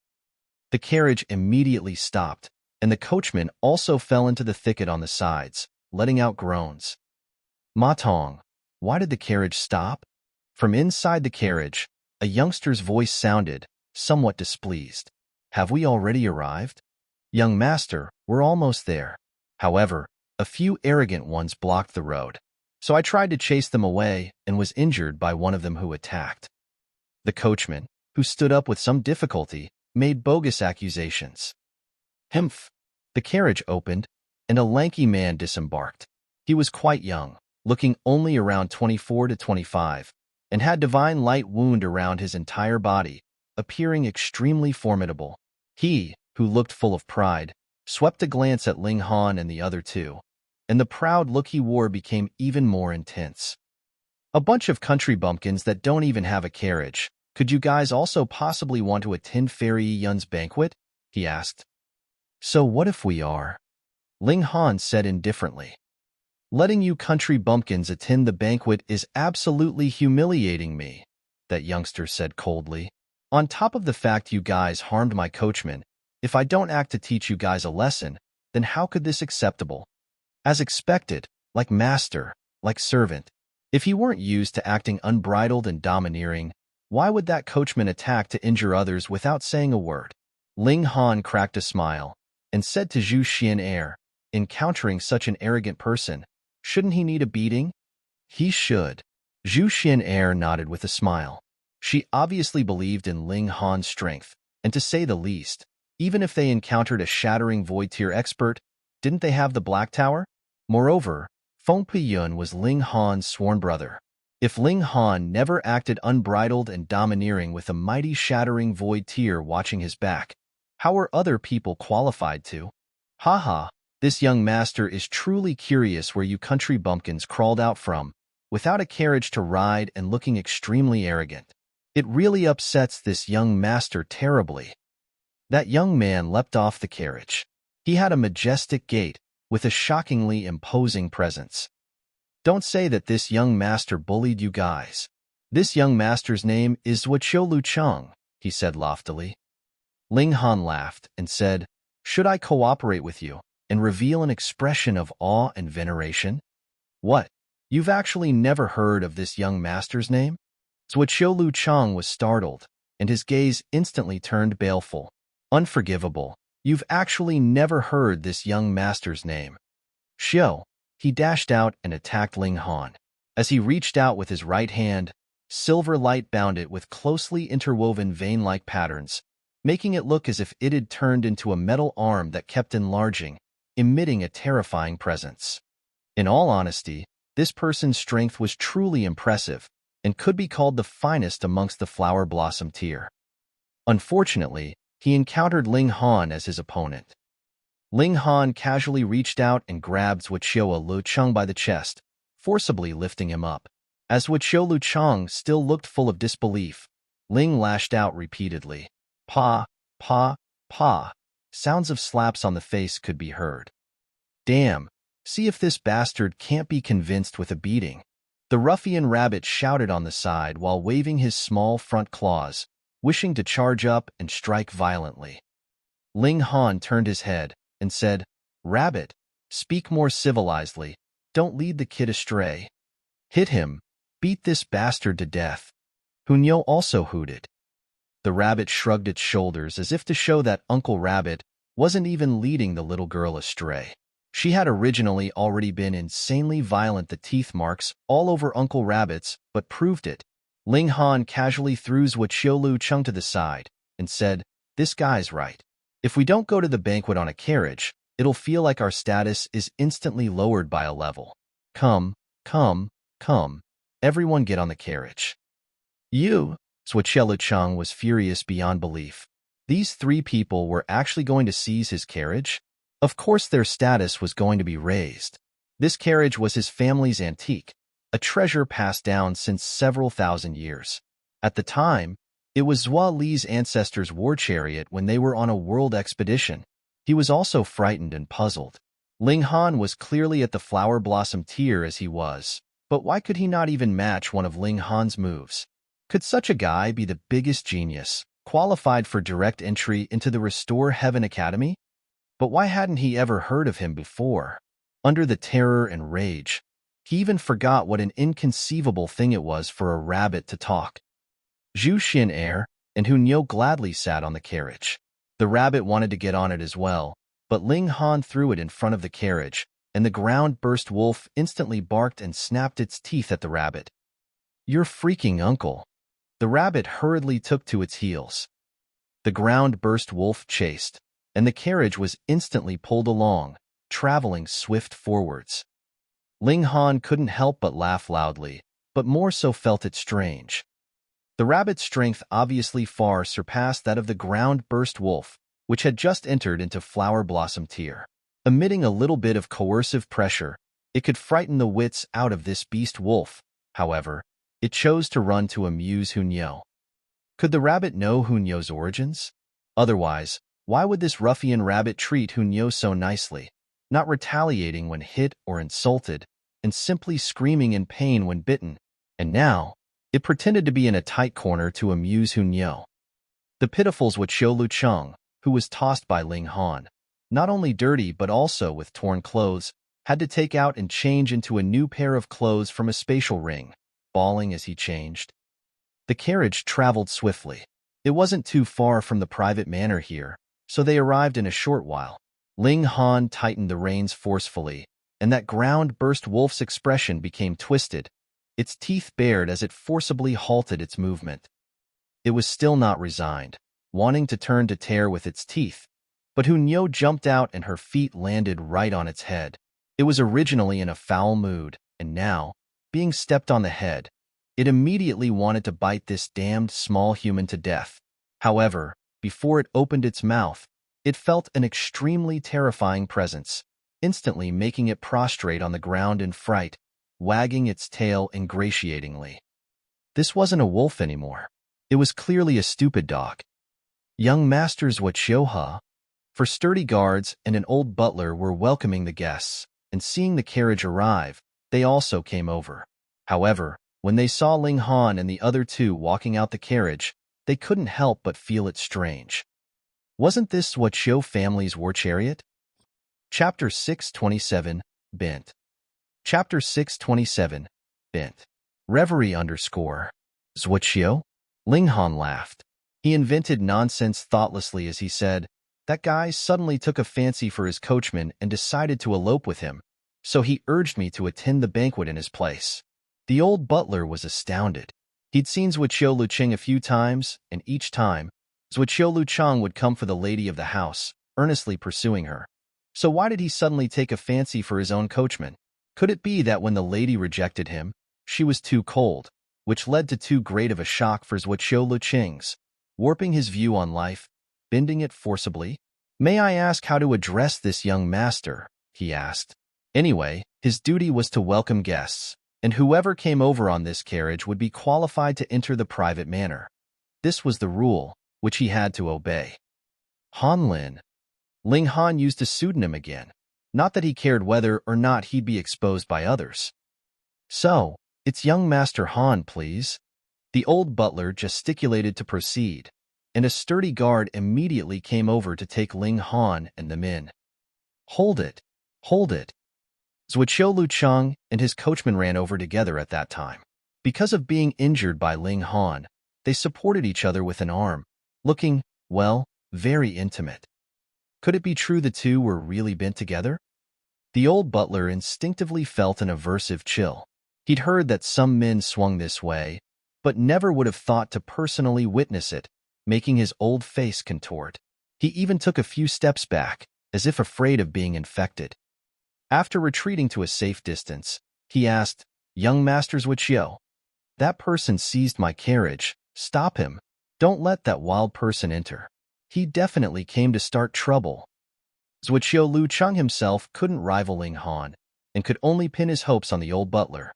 The carriage immediately stopped, and the coachman also fell into the thicket on the sides, letting out groans. Ma Tong, why did the carriage stop? From inside the carriage, a youngster's voice sounded, somewhat displeased. Have we already arrived? Young master, we're almost there. However, a few arrogant ones blocked the road, so I tried to chase them away and was injured by one of them who attacked. The coachman, who stood up with some difficulty, made bogus accusations. Humph! The carriage opened, and a lanky man disembarked. He was quite young, looking only around 24 to 25, and had divine light wound around his entire body, appearing extremely formidable. He, who looked full of pride, swept a glance at Ling Han and the other two, and the proud look he wore became even more intense. A bunch of country bumpkins that don't even have a carriage. Could you guys also possibly want to attend Fairy Yun's banquet? He asked. So what if we are? Ling Han said indifferently. Letting you country bumpkins attend the banquet is absolutely humiliating me, that youngster said coldly. On top of the fact you guys harmed my coachman, if I don't act to teach you guys a lesson, then how could this acceptable? As expected, like master, like servant. If he weren't used to acting unbridled and domineering, why would that coachman attack to injure others without saying a word? Ling Han cracked a smile and said to Zhu Xian, encountering such an arrogant person, shouldn't he need a beating? He should. Zhu Xian nodded with a smile. She obviously believed in Ling Han's strength, and to say the least, even if they encountered a shattering void tier expert, didn't they have the Black Tower? Moreover, Feng Piyun was Ling Han's sworn brother. If Ling Han never acted unbridled and domineering with a mighty shattering void tier watching his back, how were other people qualified to? Haha, this young master is truly curious where you country bumpkins crawled out from, without a carriage to ride and looking extremely arrogant. It really upsets this young master terribly. That young man leapt off the carriage. He had a majestic gait, with a shockingly imposing presence. Don't say that this young master bullied you guys. This young master's name is Zuoqiu Lucheng, he said loftily. Ling Han laughed and said, should I cooperate with you and reveal an expression of awe and veneration? What? You've actually never heard of this young master's name? Zuoqiu Lucheng was startled, and his gaze instantly turned baleful. Unforgivable. You've actually never heard this young master's name. Xiao. He dashed out and attacked Ling Han. As he reached out with his right hand, silver light bound it with closely interwoven vein-like patterns, making it look as if it had turned into a metal arm that kept enlarging, emitting a terrifying presence. In all honesty, this person's strength was truly impressive and could be called the finest amongst the flower blossom tier. Unfortunately, he encountered Ling Han as his opponent. Ling Han casually reached out and grabbed Zuoqiu Lucheng by the chest, forcibly lifting him up. As Zuoqiu Lucheng still looked full of disbelief, Ling lashed out repeatedly. Pa, pa, pa. Sounds of slaps on the face could be heard. Damn, see if this bastard can't be convinced with a beating. The ruffian rabbit shouted on the side while waving his small front claws, wishing to charge up and strike violently. Ling Han turned his head and said, Rabbit, speak more civilizedly, don't lead the kid astray. Hit him, beat this bastard to death. Hunyo also hooted. The rabbit shrugged its shoulders as if to show that Uncle Rabbit wasn't even leading the little girl astray. She had originally already been insanely violent, the teeth marks all over Uncle Rabbit's, but proved it. Ling Han casually threw Zuoqiu Lucheng to the side and said, this guy's right. If we don't go to the banquet on a carriage, it'll feel like our status is instantly lowered by a level. Come, Come, come, everyone get on the carriage. You, Chang was furious beyond belief. These three people were actually going to seize his carriage? Of course their status was going to be raised. This carriage was his family's antique, a treasure passed down since several thousand years. At the time, it was Zhua Li's ancestors' war chariot when they were on a world expedition. He was also frightened and puzzled. Ling Han was clearly at the flower blossom tier as he was, but why could he not even match one of Ling Han's moves? Could such a guy be the biggest genius, qualified for direct entry into the Restore Heaven Academy? But why hadn't he ever heard of him before? Under the terror and rage, he even forgot what an inconceivable thing it was for a rabbit to talk. Zhu Xin and Hunyou gladly sat on the carriage. The rabbit wanted to get on it as well, but Ling Han threw it in front of the carriage, and the ground-burst wolf instantly barked and snapped its teeth at the rabbit. "Your freaking uncle!" The rabbit hurriedly took to its heels. The ground-burst wolf chased, and the carriage was instantly pulled along, traveling swift forwards. Ling Han couldn't help but laugh loudly, but more so felt it strange. The rabbit's strength obviously far surpassed that of the ground-burst wolf, which had just entered into flower blossom tier. Emitting a little bit of coercive pressure, it could frighten the wits out of this beast wolf. However, it chose to run to amuse Hunyou. Could the rabbit know Hunyou's origins? Otherwise, why would this ruffian rabbit treat Hunyou so nicely, not retaliating when hit or insulted, and simply screaming in pain when bitten? And now, it pretended to be in a tight corner to amuse Hunyou. The pitifuls Xiu Chang, who was tossed by Ling Han, not only dirty but also with torn clothes, had to take out and change into a new pair of clothes from a spatial ring, bawling as he changed. The carriage traveled swiftly. It wasn't too far from the private manor here, so they arrived in a short while. Ling Han tightened the reins forcefully, and that ground-burst wolf's expression became twisted, its teeth bared as it forcibly halted its movement. It was still not resigned, wanting to turn to tear with its teeth, but Hunyou jumped out and her feet landed right on its head. It was originally in a foul mood, and now, being stepped on the head, it immediately wanted to bite this damned small human to death. However, before it opened its mouth, it felt an extremely terrifying presence, instantly making it prostrate on the ground in fright, wagging its tail ingratiatingly. This wasn't a wolf anymore. It was clearly a stupid dog. Young masters Xiu, for sturdy guards and an old butler were welcoming the guests, and seeing the carriage arrive, they also came over. However, when they saw Ling Han and the other two walking out the carriage, they couldn't help but feel it strange. Wasn't this Xiu family's war chariot? Chapter 627, Bent. Chapter 627, Bent. Reverie _ Zhuoqiu? Ling Han laughed. He invented nonsense thoughtlessly as he said, "That guy suddenly took a fancy for his coachman and decided to elope with him, so he urged me to attend the banquet in his place." The old butler was astounded. He'd seen Zhuoqiu Luqing a few times, and each time, Zhuoqiu Luchang would come for the lady of the house, earnestly pursuing her. So why did he suddenly take a fancy for his own coachman? Could it be that when the lady rejected him, she was too cold, which led to too great of a shock for Zhuoqiu Luqing's, warping his view on life, bending it forcibly? "May I ask how to address this young master?" he asked. Anyway, his duty was to welcome guests, and whoever came over on this carriage would be qualified to enter the private manor. This was the rule, which he had to obey. Han Lin. Ling Han used a pseudonym again, not that he cared whether or not he'd be exposed by others. "So, it's young Master Han, please." The old butler gesticulated to proceed, and a sturdy guard immediately came over to take Ling Han and them in. "Hold it, hold it." Zhuoqiu Luchang and his coachman ran over together at that time. Because of being injured by Ling Han, they supported each other with an arm, looking, well, very intimate. Could it be true the two were really bent together? The old butler instinctively felt an aversive chill. He'd heard that some men swung this way, but never would have thought to personally witness it, making his old face contort. He even took a few steps back, as if afraid of being infected. After retreating to a safe distance, he asked, Young Master Zhuqiu. That person seized my carriage. Stop him. Don't let that wild person enter. He definitely came to start trouble. Zhuqiu Lucheng himself couldn't rival Ling Han and could only pin his hopes on the old butler.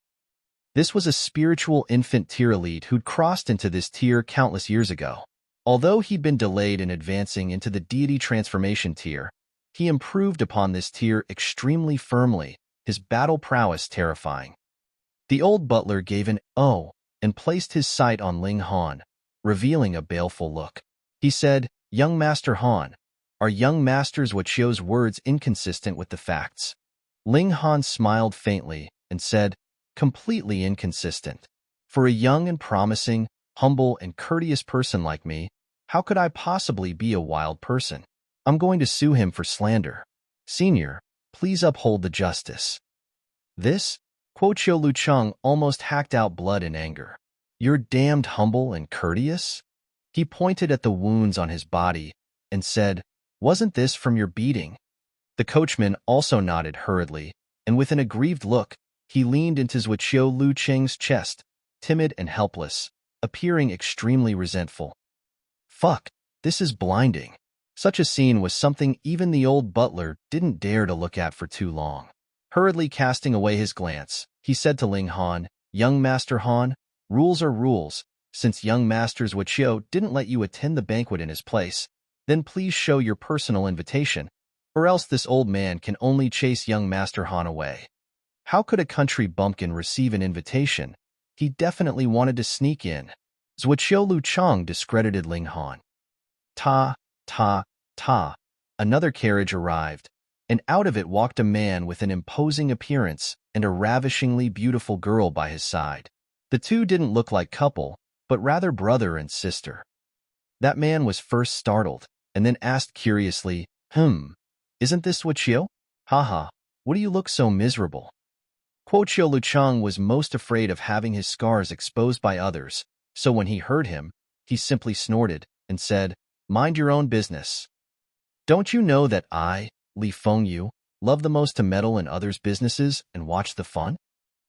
This was a spiritual infant tier elite who'd crossed into this tier countless years ago. Although he'd been delayed in advancing into the deity transformation tier, he improved upon this tier extremely firmly, his battle prowess terrifying. The old butler gave an "oh" and placed his sight on Ling Han, revealing a baleful look. He said, "Young Master Han, are young Master Zhuqiu's words inconsistent with the facts?" Ling Han smiled faintly and said, "Completely inconsistent. For a young and promising, humble and courteous person like me, how could I possibly be a wild person? I'm going to sue him for slander. Senior, please uphold the justice." This, Zhuqiu Lucheng almost hacked out blood in anger. "You're damned humble and courteous?" He pointed at the wounds on his body and said, "Wasn't this from your beating?" The coachman also nodded hurriedly, and with an aggrieved look, he leaned into Zhuqiu Lucheng's chest, timid and helpless, appearing extremely resentful. Fuck, this is blinding. Such a scene was something even the old butler didn't dare to look at for too long. Hurriedly casting away his glance, he said to Ling Han, "Young Master Han, rules are rules. Since young Master Zhuqiu didn't let you attend the banquet in his place, then please show your personal invitation, or else this old man can only chase young Master Han away." How could a country bumpkin receive an invitation? He definitely wanted to sneak in. Zhuqiu Lucheng discredited Ling Han. Ta, ta, ta. Another carriage arrived, and out of it walked a man with an imposing appearance and a ravishingly beautiful girl by his side. The two didn't look like couple, but rather brother and sister. That man was first startled, and then asked curiously, "Isn't this Zhuqiu? Haha, what do you look so miserable?" Zhuqiu Lucheng was most afraid of having his scars exposed by others, so when he heard him, he simply snorted and said, "Mind your own business. Don't you know that I, Li Fengyu, love the most to meddle in others' businesses and watch the fun?"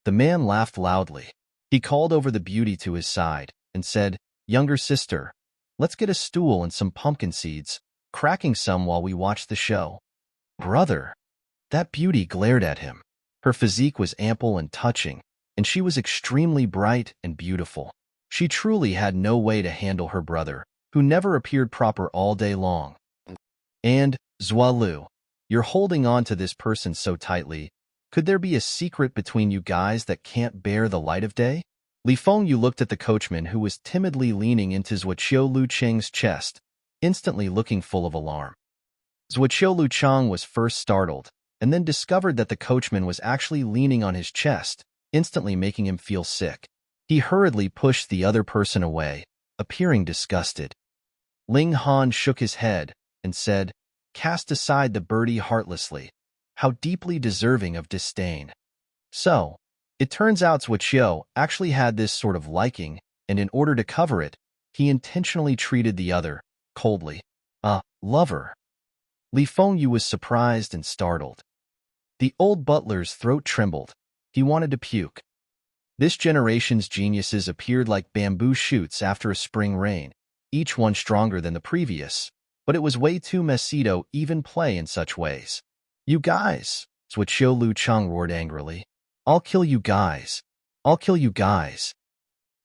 The man laughed loudly. He called over the beauty to his side and said, "Younger sister, let's get a stool and some pumpkin seeds, cracking some while we watch the show." "Brother." That beauty glared at him. Her physique was ample and touching, and she was extremely bright and beautiful. She truly had no way to handle her brother, who never appeared proper all day long. "And, Zhualu, you're holding on to this person so tightly. Could there be a secret between you guys that can't bear the light of day?" Li Fengyu looked at the coachman who was timidly leaning into Zhuqiu Lucheng's chest, instantly looking full of alarm. Zhuqiu Lucheng was first startled, and then discovered that the coachman was actually leaning on his chest, instantly making him feel sick. He hurriedly pushed the other person away, appearing disgusted. Ling Han shook his head and said, "Cast aside the birdie heartlessly. How deeply deserving of disdain." So, it turns out Zhuqiu actually had this sort of liking, and in order to cover it, he intentionally treated the other coldly. A lover. Li Fengyu was surprised and startled. The old butler's throat trembled. He wanted to puke. This generation's geniuses appeared like bamboo shoots after a spring rain, each one stronger than the previous, but it was way too messy to even play in such ways. "You guys!" Zhuqiu Lucheng roared angrily. "I'll kill you guys! I'll kill you guys!"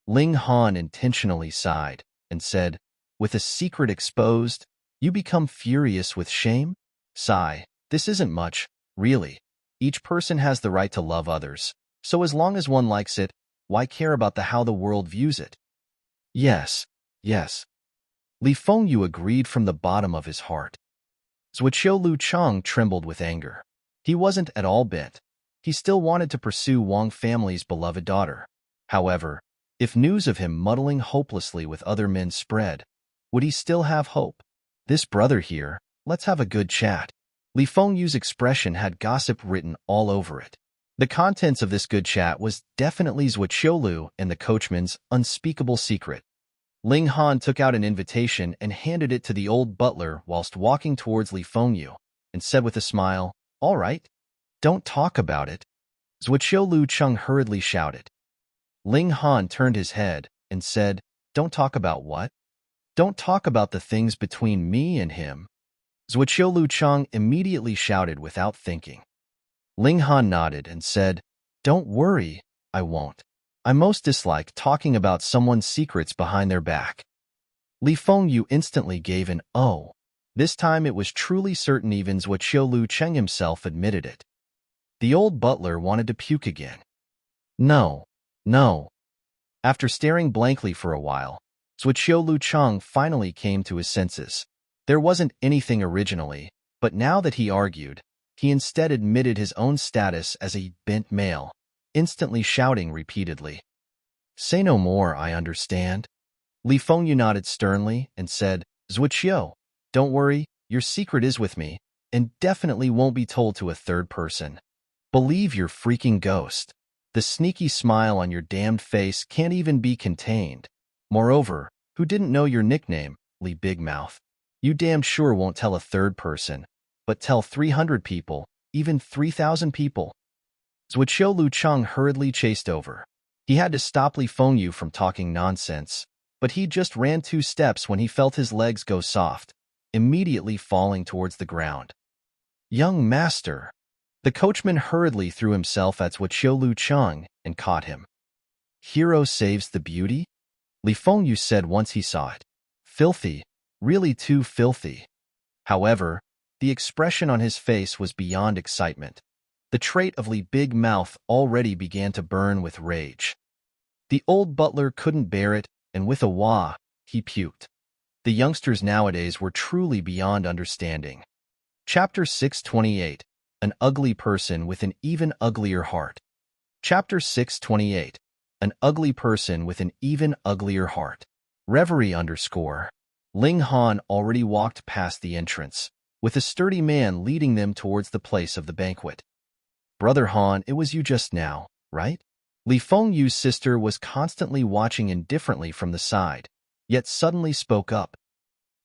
Ling Han intentionally sighed and said, "With a secret exposed, you become furious with shame? Sigh, this isn't much, really. Each person has the right to love others, so as long as one likes it, why care about how the world views it?" "Yes, yes." Li Fengyu agreed from the bottom of his heart. Zhuqiu Lucheng trembled with anger. He wasn't at all bent. He still wanted to pursue Wang family's beloved daughter. However, if news of him muddling hopelessly with other men spread, would he still have hope? "This brother here, let's have a good chat." Li Fengyu's expression had gossip written all over it. The contents of this good chat was definitely Zhuqiu and the coachman's unspeakable secret. Ling Han took out an invitation and handed it to the old butler whilst walking towards Li Fengyu, and said with a smile, "All right, don't talk about it." Zhuqiu Lu Cheng hurriedly shouted. Ling Han turned his head and said, "Don't talk about what? Don't talk about the things between me and him." Zhuqiu Lu Cheng immediately shouted without thinking. Ling Han nodded and said, "Don't worry, I won't. I most dislike talking about someone's secrets behind their back." Li Fengyu instantly gave an "oh." This time it was truly certain even Zhuqiu Lu Cheng himself admitted it. The old butler wanted to puke again. No, no. After staring blankly for a while, Zhuqiu Lu Cheng finally came to his senses. There wasn't anything originally, but now that he argued, he instead admitted his own status as a bent male, instantly shouting repeatedly. "Say no more, I understand." Li Fengyu nodded sternly and said, "Zhuqiu, don't worry, your secret is with me, and definitely won't be told to a third person. Believe your freaking ghost. The sneaky smile on your damned face can't even be contained. Moreover, who didn't know your nickname, Li Big Mouth? You damned sure won't tell a third person, but tell 300 people, even 3,000 people." Zhuqiu Lu Cheng hurriedly chased over. He had to stop Li Fengyu from talking nonsense, but he just ran 2 steps when he felt his legs go soft, immediately falling towards the ground. "Young master!" The coachman hurriedly threw himself at Zhuqiu Lu Cheng and caught him. "Hero saves the beauty?" Li Fengyu said once he saw it. "Filthy, really too filthy." However, the expression on his face was beyond excitement. The trait of Li Big Mouth already began to burn with rage. The old butler couldn't bear it, and with a wah, he puked. The youngsters nowadays were truly beyond understanding. Chapter 628. An ugly person with an even uglier heart. Chapter 628. An ugly person with an even uglier heart. Reverie _ Ling Han already walked past the entrance, with a sturdy man leading them towards the place of the banquet. "Brother Han, it was you just now, right?" Li Fengyu's sister was constantly watching indifferently from the side, yet suddenly spoke up.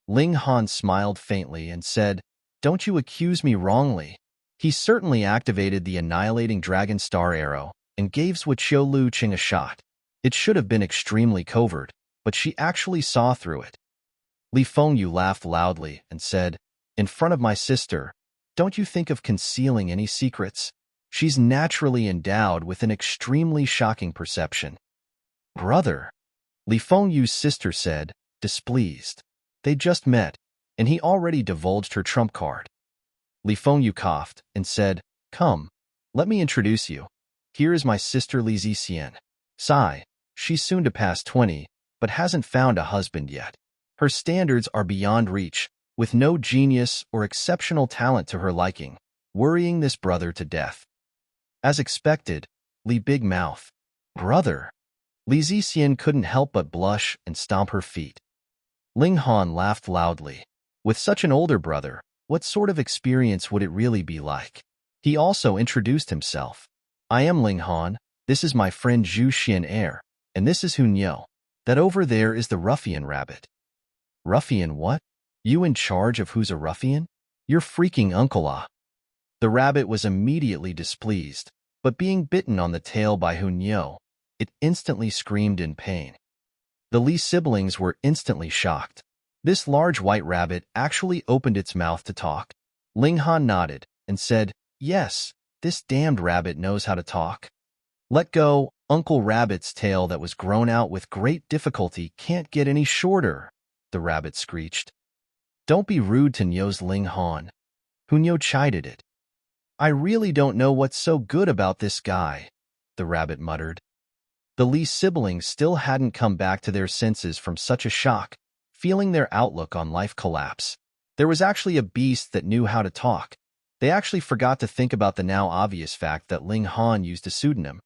Ling Han smiled faintly and said, "Don't you accuse me wrongly. He certainly activated the annihilating dragon star arrow and gave Zhuqiu Lu Cheng a shot. It should have been extremely covert, but she actually saw through it." Li Fengyu laughed loudly and said, "In front of my sister, don't you think of concealing any secrets? She's naturally endowed with an extremely shocking perception." "Brother," Li Fengyu's sister said, displeased. They just met, and he already divulged her trump card. Li Fengyu coughed and said, "Come, let me introduce you. Here is my sister Li Zixian. Sigh, she's soon to pass 20, but hasn't found a husband yet. Her standards are beyond reach, with no genius or exceptional talent to her liking, worrying this brother to death." As expected, Li Big Mouth. "Brother." Li Zixian couldn't help but blush and stomp her feet. Ling Han laughed loudly. With such an older brother, what sort of experience would it really be like? He also introduced himself. "I am Ling Han, this is my friend Zhu Xian, and this is Hunyeo. That over there is the ruffian rabbit." "Ruffian what? You in charge of who's a ruffian? You're freaking uncle ah." The rabbit was immediately displeased, but being bitten on the tail by Hunyeo, it instantly screamed in pain. The Li siblings were instantly shocked. This large white rabbit actually opened its mouth to talk. Ling Han nodded and said, "Yes, this damned rabbit knows how to talk." "Let go, Uncle Rabbit's tail that was grown out with great difficulty can't get any shorter," the rabbit screeched. "Don't be rude to Nyo's Ling Han." Hunyeo chided it. "I really don't know what's so good about this guy," the rabbit muttered. The Li siblings still hadn't come back to their senses from such a shock, feeling their outlook on life collapse. There was actually a beast that knew how to talk. They actually forgot to think about the now obvious fact that Ling Han used a pseudonym.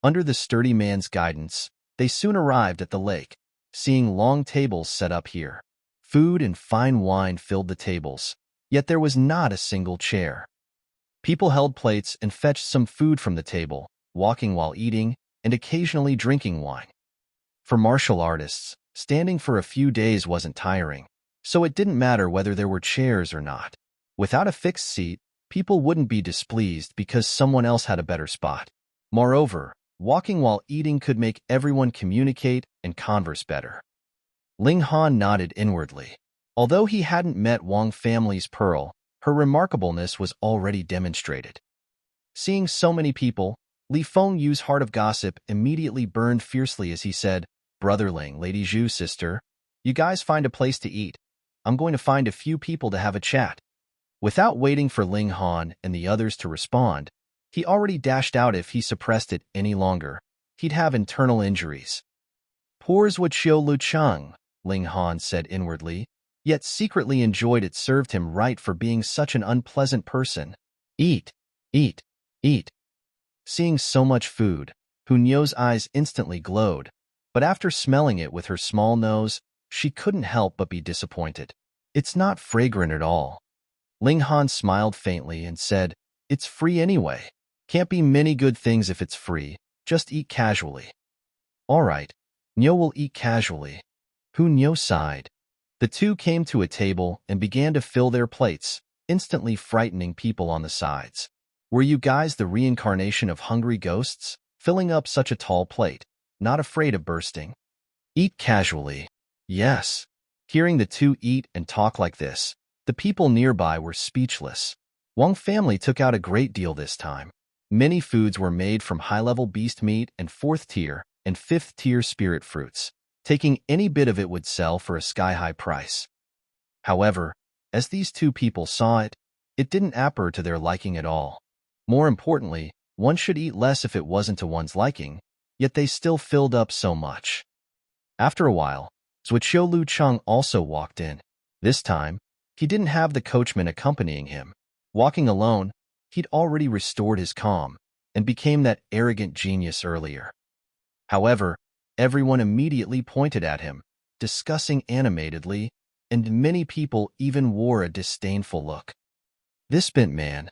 Under the sturdy man's guidance, they soon arrived at the lake, seeing long tables set up here. Food and fine wine filled the tables, yet there was not a single chair. People held plates and fetched some food from the table, walking while eating and occasionally drinking wine. For martial artists, standing for a few days wasn't tiring, so it didn't matter whether there were chairs or not. Without a fixed seat, people wouldn't be displeased because someone else had a better spot. Moreover, walking while eating could make everyone communicate and converse better. Ling Han nodded inwardly. Although he hadn't met Wang family's Pearl, her remarkableness was already demonstrated. Seeing so many people, Li Fengyu's heart of gossip immediately burned fiercely as he said, "Brother Ling, Lady Zhu, sister, you guys find a place to eat. I'm going to find a few people to have a chat." Without waiting for Ling Han and the others to respond, he already dashed out. If he suppressed it any longer, he'd have internal injuries. "Poor Zhuo Lu Cheng," Ling Han said inwardly, yet secretly enjoyed it served him right for being such an unpleasant person. "Eat, eat, eat." Seeing so much food, Hunyo's eyes instantly glowed, but after smelling it with her small nose, she couldn't help but be disappointed. "It's not fragrant at all." Ling Han smiled faintly and said, "It's free anyway. Can't be many good things if it's free. Just eat casually." "All right, Nyo will eat casually." Hunyo sighed. The two came to a table and began to fill their plates, instantly frightening people on the sides. "Were you guys the reincarnation of hungry ghosts, filling up such a tall plate, not afraid of bursting?" "Eat casually." "Yes." Hearing the two eat and talk like this, the people nearby were speechless. Wang family took out a great deal this time. Many foods were made from high-level beast meat and 4th-tier and 5th-tier spirit fruits. Taking any bit of it would sell for a sky-high price. However, as these two people saw it, it didn't appear to their liking at all. More importantly, one should eat less if it wasn't to one's liking, yet they still filled up so much. After a while, Zhuo Lu Cheng also walked in. This time, he didn't have the coachman accompanying him. Walking alone, he'd already restored his calm and became that arrogant genius earlier. However, everyone immediately pointed at him, discussing animatedly, and many people even wore a disdainful look. This bent man,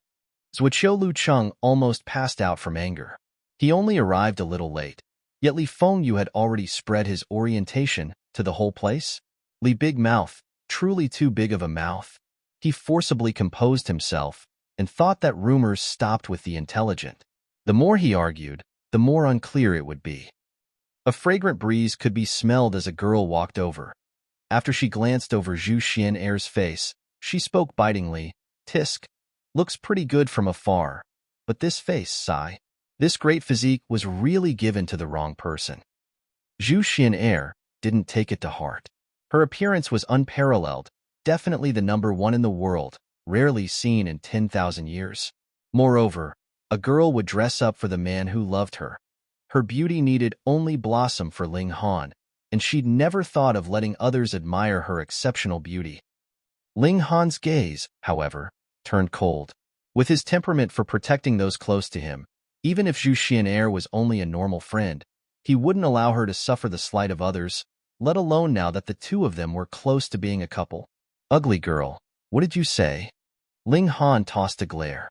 Zhuo Lu Cheng, almost passed out from anger. He only arrived a little late, yet Li Fengyu had already spread his orientation to the whole place. Li Big Mouth, truly too big of a mouth. He forcibly composed himself and thought that rumors stopped with the intelligent. The more he argued, the more unclear it would be. A fragrant breeze could be smelled as a girl walked over. After she glanced over Zhu Xian'er's face, she spoke bitingly, "Tisk, looks pretty good from afar, but this face, sigh. This great physique was really given to the wrong person." Zhu Xian'er didn't take it to heart. Her appearance was unparalleled, definitely the #1 in the world, rarely seen in 10,000 years. Moreover, a girl would dress up for the man who loved her. Her beauty needed only blossom for Ling Han, and she'd never thought of letting others admire her exceptional beauty. Ling Han's gaze, however, turned cold. With his temperament for protecting those close to him, even if Zhu Xian'er was only a normal friend, he wouldn't allow her to suffer the slight of others, let alone now that the two of them were close to being a couple. "Ugly girl, what did you say?" Ling Han tossed a glare.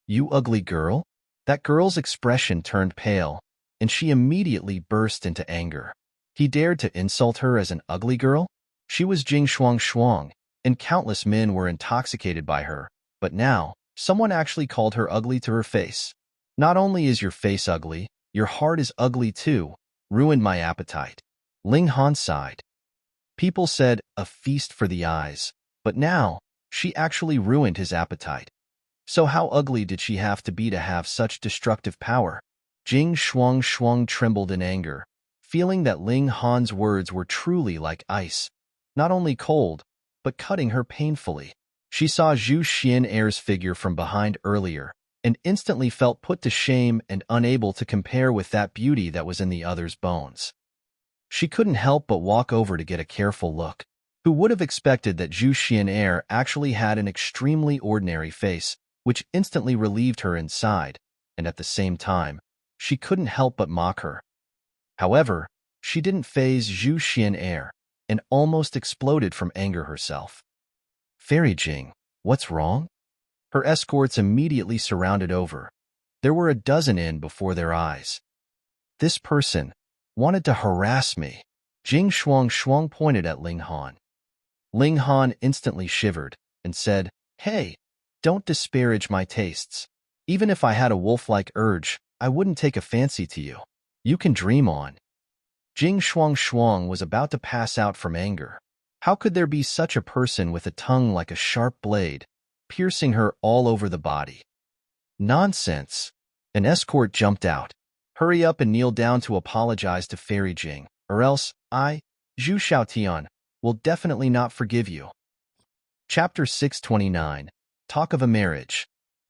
"You ugly girl?" That girl's expression turned pale, and she immediately burst into anger. He dared to insult her as an ugly girl? She was Jing Shuang, and countless men were intoxicated by her, but now, someone actually called her ugly to her face. "Not only is your face ugly, your heart is ugly too. Ruined my appetite." Ling Han sighed. People said, a feast for the eyes, but now, she actually ruined his appetite. So how ugly did she have to have such destructive power? Jing Shuang trembled in anger, feeling that Ling Han's words were truly like ice, not only cold, but cutting her painfully. She saw Zhu Xian'er's figure from behind earlier, and instantly felt put to shame and unable to compare with that beauty that was in the other's bones. She couldn't help but walk over to get a careful look. Who would have expected that Zhu Xian'er actually had an extremely ordinary face, which instantly relieved her inside, and at the same time, she couldn't help but mock her. However, she didn't faze Zhu Xian'er, and almost exploded from anger herself. "Fairy Jing, what's wrong?" Her escorts immediately surrounded over. There were a dozen in before their eyes. "This person wanted to harass me." Jing Shuang pointed at Ling Han. Ling Han instantly shivered and said, "Hey, Don't disparage my tastes. Even if I had a wolf-like urge, I wouldn't take a fancy to you. You can dream on. Jing Shuang was about to pass out from anger. How could there be such a person with a tongue like a sharp blade, piercing her all over the body? Nonsense. An escort jumped out. Hurry up and kneel down to apologize to Fairy Jing, or else I, Zhu Xiaotian, will definitely not forgive you. Chapter 629. Talk of a Marriage.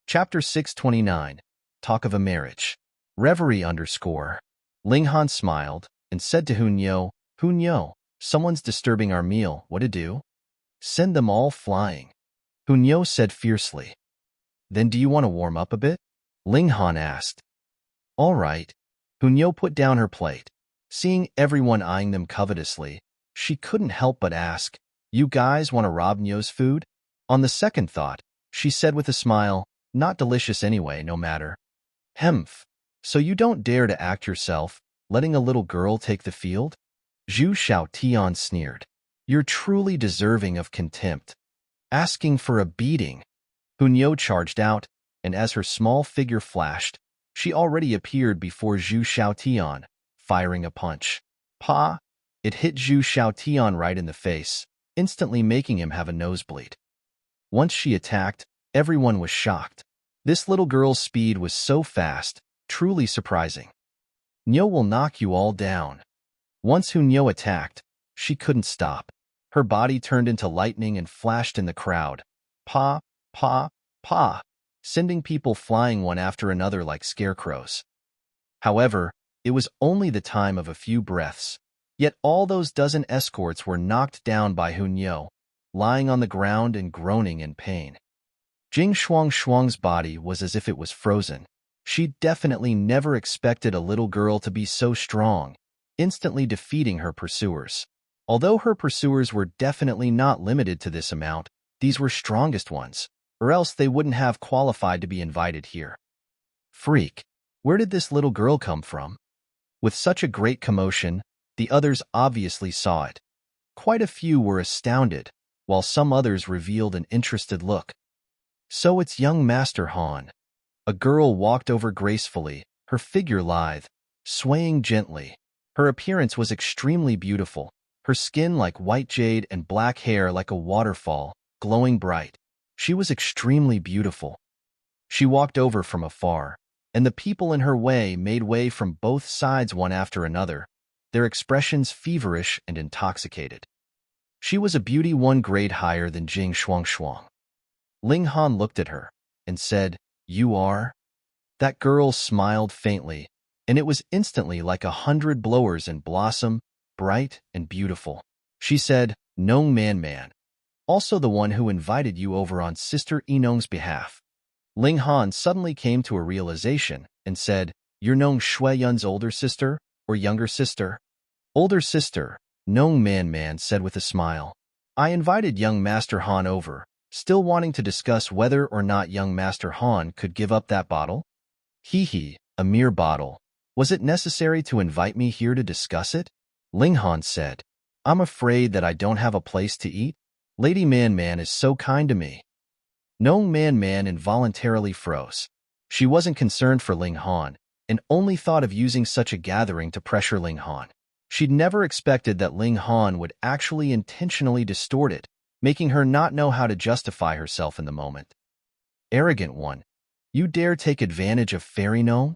Chapter 629. Talk of a Marriage. Reverie _ Ling Han smiled and said to Hunyo, someone's disturbing our meal, what to do? Send them all flying. Hunyo said fiercely. Then do you want to warm up a bit? Ling Han asked. All right. Hunyo put down her plate. Seeing everyone eyeing them covetously, she couldn't help but ask, you guys want to rob Nyo's food? On the second thought, she said with a smile, not delicious anyway, no matter. Hemph. So you don't dare to act yourself, letting a little girl take the field? Zhu Xiaotian sneered. You're truly deserving of contempt. Asking for a beating. Hunyo charged out, and as her small figure flashed, she already appeared before Zhu Xiaotian, firing a punch. Pa! It hit Zhu Xiaotian right in the face, instantly making him have a nosebleed. Once she attacked, everyone was shocked. This little girl's speed was so fast, truly surprising. Nyo will knock you all down. Once Hunyo attacked, she couldn't stop. Her body turned into lightning and flashed in the crowd. Pa, pa, pa, sending people flying one after another like scarecrows. However, it was only the time of a few breaths, yet all those dozen escorts were knocked down by Hunyo, lying on the ground and groaning in pain. Jing Shuang's body was as if it was frozen. She definitely never expected a little girl to be so strong, instantly defeating her pursuers. Although her pursuers were definitely not limited to this amount, these were strongest ones, or else they wouldn't have qualified to be invited here. Freak! Where did this little girl come from? With such a great commotion, the others obviously saw it. Quite a few were astounded, while some others revealed an interested look. So it's young Master Han. A girl walked over gracefully, her figure lithe, swaying gently. Her appearance was extremely beautiful, her skin like white jade and black hair like a waterfall, glowing bright. She was extremely beautiful. She walked over from afar, and the people in her way made way from both sides one after another, their expressions feverish and intoxicated. She was a beauty one grade higher than Jing Shuang. Ling Han looked at her and said, You are? That girl smiled faintly, and it was instantly like 100 blowers in blossom, bright and beautiful. She said, Nong Man, also the one who invited you over on Sister Enong's behalf. Ling Han suddenly came to a realization and said, You're Nong Shuiyun's older sister or younger sister? Older sister, Nong Man said with a smile. I invited young Master Han over, still wanting to discuss whether or not young Master Han could give up that bottle. Hee, a mere bottle. Was it necessary to invite me here to discuss it? Ling Han said, I'm afraid that I don't have a place to eat. Lady Man is so kind to me. Nong Man involuntarily froze. She wasn't concerned for Ling Han, and only thought of using such a gathering to pressure Ling Han. She'd never expected that Ling Han would actually intentionally distort it, making her not know how to justify herself in the moment. Arrogant one. You dare take advantage of Fairy Gnome?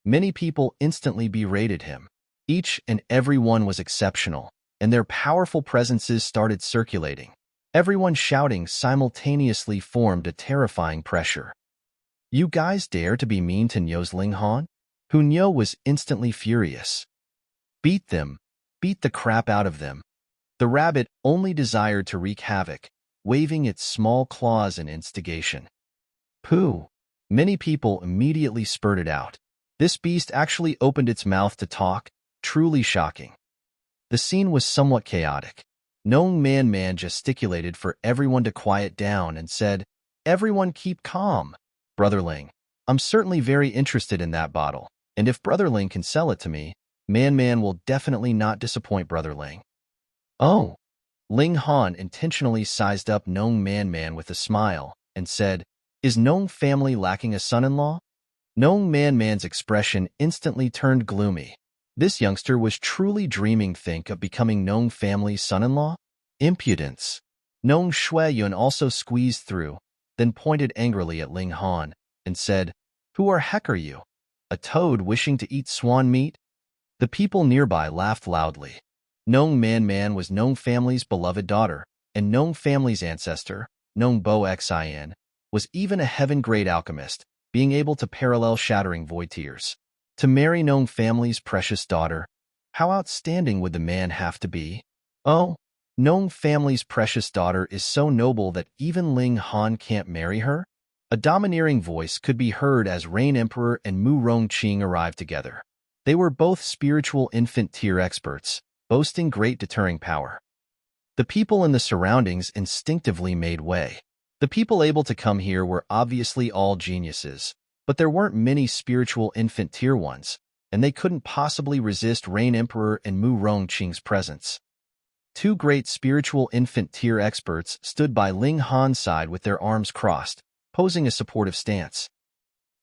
Many people instantly berated him. Each and every one was exceptional, and their powerful presences started circulating. Everyone shouting simultaneously formed a terrifying pressure. You guys dare to be mean to Nyo's Ling Han? Hunyo was instantly furious. Beat them. Beat the crap out of them. The rabbit only desired to wreak havoc, waving its small claws in instigation. Pooh! Many people immediately spurted out. This beast actually opened its mouth to talk, truly shocking. The scene was somewhat chaotic. Nong Man gesticulated for everyone to quiet down and said, Everyone keep calm. Brother Ling, I'm certainly very interested in that bottle, and if Brother Ling can sell it to me, Man will definitely not disappoint Brother Ling. Oh! Ling Han intentionally sized up Nong Man with a smile and said, Is Nong family lacking a son-in-law? Nong Man's expression instantly turned gloomy. This youngster was truly dreaming of becoming Nong family's son-in-law? Impudence. Nong Shuiyun also squeezed through, then pointed angrily at Ling Han and said, "Who or heck are you? A toad wishing to eat swan meat?" The people nearby laughed loudly. Nong Man was Nong family's beloved daughter, and Nong family's ancestor, Nong Bo Xin, was even a heaven-grade alchemist, being able to parallel shattering void tears. To marry Nong family's precious daughter, how outstanding would the man have to be? Oh, Nong family's precious daughter is so noble that even Ling Han can't marry her? A domineering voice could be heard as Rain Emperor and Mu Rong Qing arrived together. They were both spiritual infant tier experts, boasting great deterring power. The people in the surroundings instinctively made way. The people able to come here were obviously all geniuses, but there weren't many spiritual infant tier ones, and they couldn't possibly resist Rain Emperor and Mu Rong Qing's presence. Two great spiritual infant tier experts stood by Ling Han's side with their arms crossed, posing a supportive stance.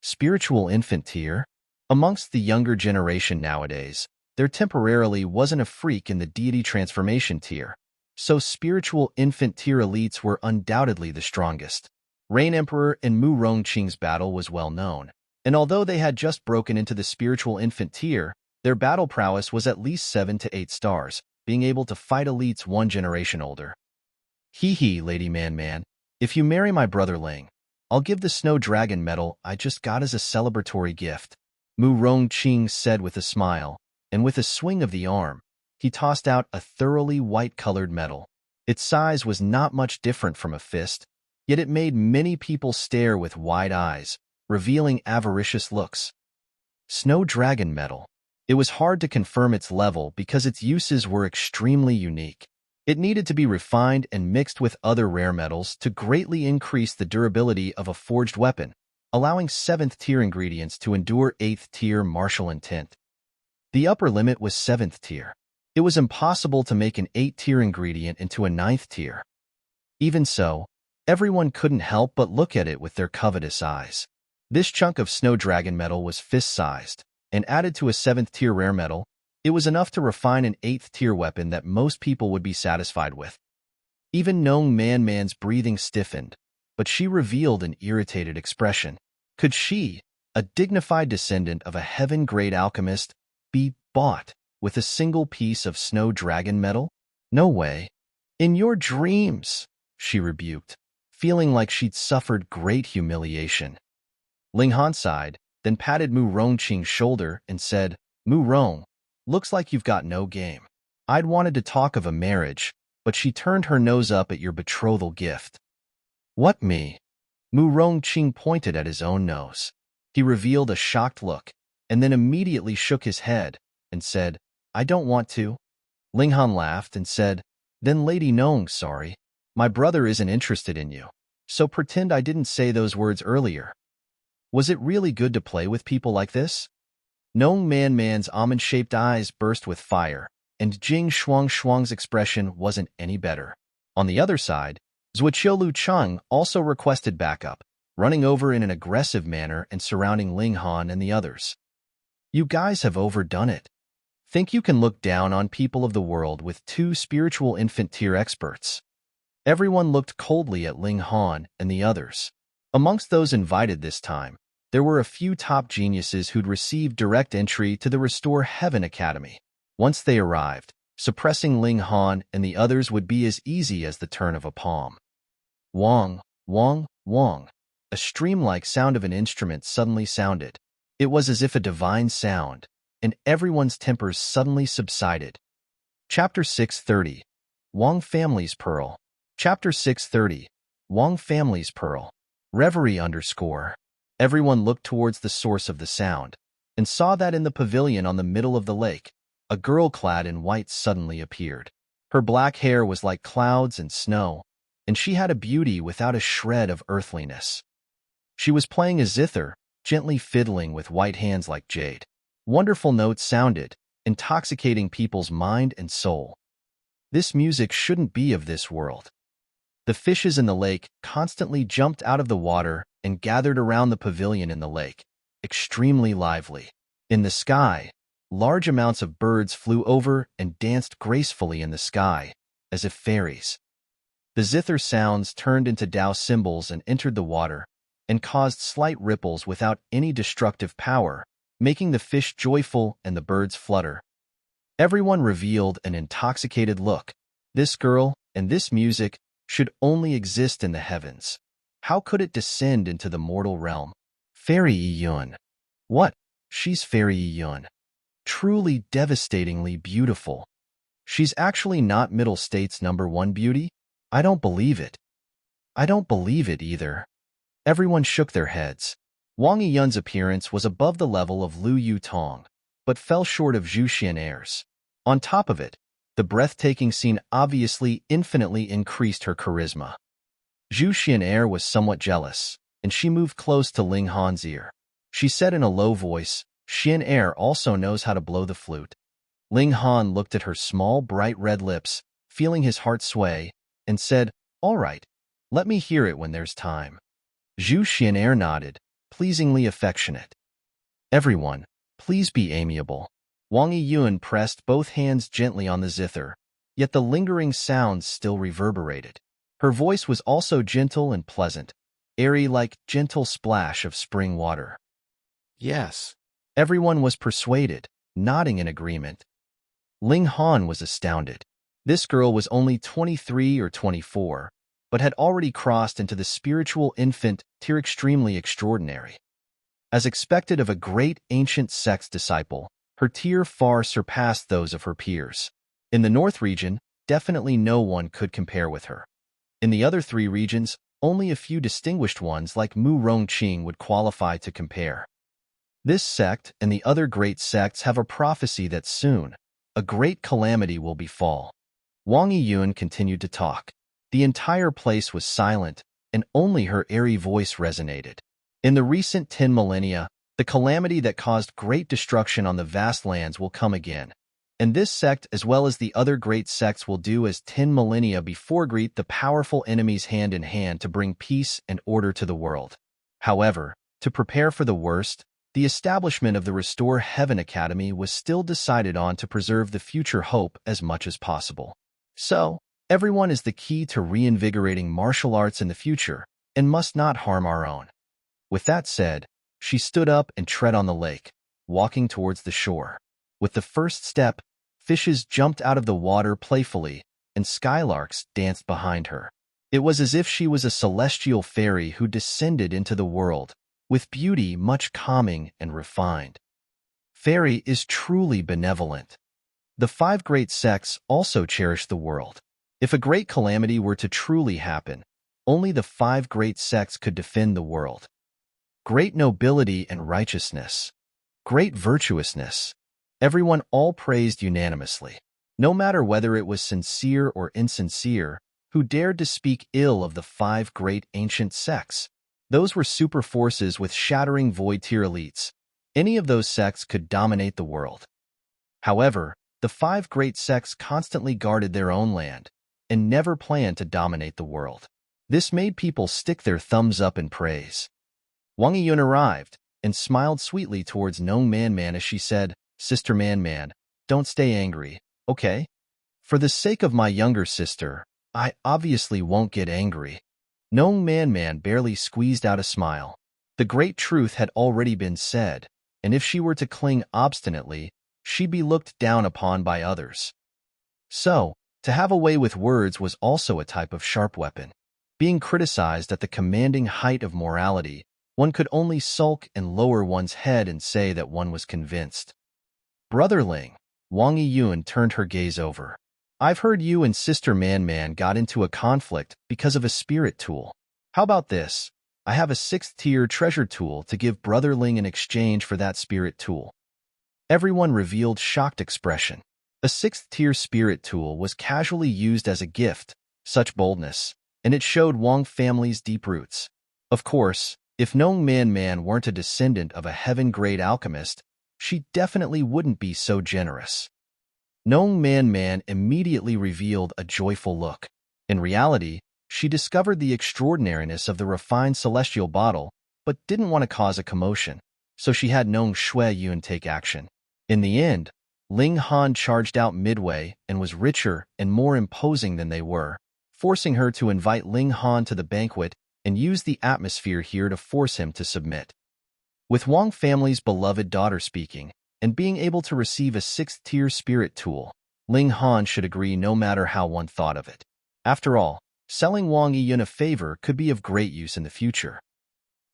Spiritual infant tier? Amongst the younger generation nowadays, there temporarily wasn't a freak in the deity transformation tier, so spiritual infant tier elites were undoubtedly the strongest. Rain Emperor and Mu Rong Qing's battle was well known, and although they had just broken into the spiritual infant tier, their battle prowess was at least 7 to 8 stars, being able to fight elites one generation older. Hee, Lady Man, if you marry my brother Ling, I'll give the Snow Dragon medal I just got as a celebratory gift, Mu Rong Qing said with a smile, and with a swing of the arm, he tossed out a thoroughly white-colored medal. Its size was not much different from a fist, yet it made many people stare with wide eyes, revealing avaricious looks. Snow Dragon medal. It was hard to confirm its level because its uses were extremely unique. It needed to be refined and mixed with other rare metals to greatly increase the durability of a forged weapon, allowing 7th-tier ingredients to endure 8th-tier martial intent. The upper limit was 7th tier. It was impossible to make an 8th-tier ingredient into a 9th tier. Even so, everyone couldn't help but look at it with their covetous eyes. This chunk of Snow Dragon metal was fist-sized, and added to a 7th-tier rare metal, it was enough to refine an 8th-tier weapon that most people would be satisfied with. Even Nong Man's breathing stiffened, but she revealed an irritated expression. Could she, a dignified descendant of a heaven-grade alchemist, be bought with a single piece of Snow Dragon metal? No way. In your dreams, she rebuked, feeling like she'd suffered great humiliation. Ling Han sighed, then patted Mu Rong Qing's shoulder and said, "Mu Rong, looks like you've got no game. I'd wanted to talk of a marriage, but she turned her nose up at your betrothal gift." "What, me?" Mu Rong Qing pointed at his own nose. He revealed a shocked look, and then immediately shook his head and said, "I don't want to." Ling Han laughed and said, "Then Lady Nong, sorry. My brother isn't interested in you, so pretend I didn't say those words earlier." Was it really good to play with people like this? Nong Man's almond-shaped eyes burst with fire, and Jing Shuang's expression wasn't any better. On the other side, Zhuoqiu Cheng also requested backup, running over in an aggressive manner and surrounding Ling Han and the others. "You guys have overdone it. Think you can look down on people of the world with 2 spiritual infant tier experts?" Everyone looked coldly at Ling Han and the others. Amongst those invited this time, there were a few top geniuses who'd received direct entry to the Restore Heaven Academy. Once they arrived, suppressing Ling Han and the others would be as easy as the turn of a palm. Wang, Wang, Wang. A stream-like sound of an instrument suddenly sounded. It was as if a divine sound, and everyone's tempers suddenly subsided. Chapter 630. Wang Family's Pearl. Chapter 630. Wang Family's Pearl. Reverie _ Everyone looked towards the source of the sound, and saw that in the pavilion on the middle of the lake, a girl clad in white suddenly appeared. Her black hair was like clouds and snow, and she had a beauty without a shred of earthliness. She was playing a zither, gently fiddling with white hands like jade. Wonderful notes sounded, intoxicating people's mind and soul. This music shouldn't be of this world. The fishes in the lake constantly jumped out of the water and gathered around the pavilion in the lake, extremely lively. In the sky, large amounts of birds flew over and danced gracefully in the sky, as if fairies. The zither sounds turned into Tao symbols and entered the water, and caused slight ripples without any destructive power, making the fish joyful and the birds flutter. Everyone revealed an intoxicated look. This girl and this music should only exist in the heavens. How could it descend into the mortal realm? Fairy Yun. What? She's Fairy Yun. Truly devastatingly beautiful. She's actually not Middle State's #1 beauty? I don't believe it. I don't believe it either. Everyone shook their heads. Wang Yun's appearance was above the level of Lu Yutong, but fell short of Zhu Xian'er's. On top of it, the breathtaking scene obviously infinitely increased her charisma. Zhu Xian'er was somewhat jealous, and she moved close to Ling Han's ear. She said in a low voice, "Xian'er also knows how to blow the flute." Ling Han looked at her small, bright red lips, feeling his heart sway, and said, "All right, let me hear it when there's time." Zhu Xian'er nodded, pleasingly affectionate. "Everyone, please be amiable." Wang Yun pressed both hands gently on the zither, yet the lingering sounds still reverberated. Her voice was also gentle and pleasant, airy like gentle splash of spring water. "Yes." Everyone was persuaded, nodding in agreement. Ling Han was astounded. This girl was only 23 or 24, but had already crossed into the spiritual infant tier, extremely extraordinary. As expected of a great ancient sect's disciple, her tier far surpassed those of her peers. In the North region, definitely no one could compare with her. In the other 3 regions, only a few distinguished ones like Mu Rong Qing would qualify to compare. This sect and the other great sects have a prophecy that soon, a great calamity will befall. Wang Yun continued to talk. The entire place was silent, and only her airy voice resonated. In the recent 10 millennia, the calamity that caused great destruction on the vast lands will come again, and this sect as well as the other great sects will do as 10 millennia before greet the powerful enemies hand in hand to bring peace and order to the world. However, to prepare for the worst, the establishment of the Restore Heaven Academy was still decided on to preserve the future hope as much as possible. So, everyone is the key to reinvigorating martial arts in the future, and must not harm our own. With that said, she stood up and tread on the lake, walking towards the shore. With the first step, fishes jumped out of the water playfully, and skylarks danced behind her. It was as if she was a celestial fairy who descended into the world, with beauty much calming and refined. Fairy is truly benevolent. The 5 great sects also cherish the world. If a great calamity were to truly happen, only the 5 great sects could defend the world. Great nobility and righteousness. Great virtuousness. Everyone all praised unanimously. No matter whether it was sincere or insincere, who dared to speak ill of the 5 great ancient sects. Those were super forces with shattering void tier elites. Any of those sects could dominate the world. However, the 5 great sects constantly guarded their own land, and never planned to dominate the world. This made people stick their thumbs up in praise. Wang Yun arrived, and smiled sweetly towards Nong Man as she said, "Sister Man, don't stay angry, okay? For the sake of my younger sister, I obviously won't get angry." Nong Man barely squeezed out a smile. The great truth had already been said, and if she were to cling obstinately, she'd be looked down upon by others. So, to have a way with words was also a type of sharp weapon. Being criticized at the commanding height of morality, one could only sulk and lower one's head and say that one was convinced. "Brother Ling," Wang Yun turned her gaze over. "I've heard you and Sister Man got into a conflict because of a spirit tool. How about this? I have a 6th tier treasure tool to give Brother Ling in exchange for that spirit tool." Everyone revealed shocked expression. A 6th tier spirit tool was casually used as a gift, such boldness, and it showed Wang family's deep roots. Of course, if Nong Man weren't a descendant of a heaven-grade alchemist, she definitely wouldn't be so generous. Nong Man immediately revealed a joyful look. In reality, She discovered the extraordinariness of the refined celestial bottle, but didn't want to cause a commotion, so she had Nong Shui Yun take action. In the end, Ling Han charged out midway and was richer and more imposing than they were, forcing her to invite Ling Han to the banquet and use the atmosphere here to force him to submit. With Wang family's beloved daughter speaking, and being able to receive a 6th-tier spirit tool, Ling Han should agree no matter how one thought of it. After all, selling Wang Yiyun a favor could be of great use in the future.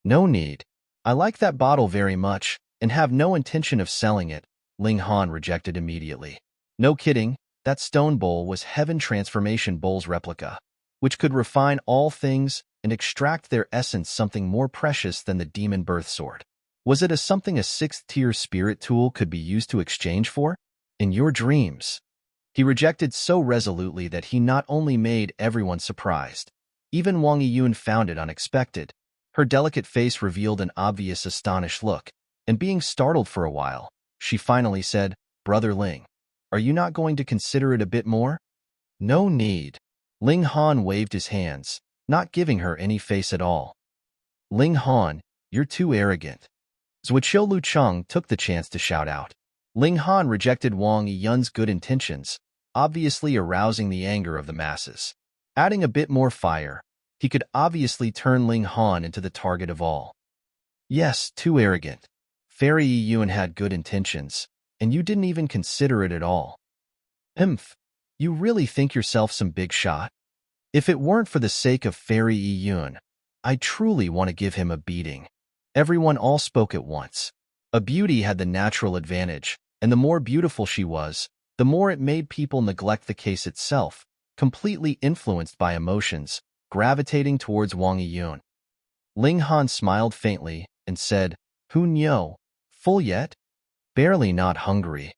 No need. I like that bottle very much, and have no intention of selling it, Ling Han rejected immediately. No kidding, that stone bowl was Heaven Transformation Bowl's replica, which could refine all things and extract their essence something more precious than the demon birth sword. Was it something a 6th-tier spirit tool could be used to exchange for? In your dreams. He rejected so resolutely that he not only made everyone surprised, even Wang Yiyun found it unexpected. Her delicate face revealed an obvious astonished look, and being startled for a while, she finally said, "Brother Ling, are you not going to consider it a bit more?" "No need." Ling Han waved his hands, not giving her any face at all. "Ling Han, you're too arrogant." Zhuqiu Lucheng took the chance to shout out. Ling Han rejected Wang Yiyun's good intentions, obviously arousing the anger of the masses. Adding a bit more fire, he could obviously turn Ling Han into the target of all. "Yes, too arrogant. Fairy Yiyun had good intentions, and you didn't even consider it at all. Humph, you really think yourself some big shot? If it weren't for the sake of Fairy Yiyun, I truly want to give him a beating." Everyone all spoke at once. A beauty had the natural advantage, and the more beautiful she was, the more it made people neglect the case itself, completely influenced by emotions, gravitating towards Wang Yiyun. Ling Han smiled faintly and said, "Hunyo, full yet?" "Barely not hungry."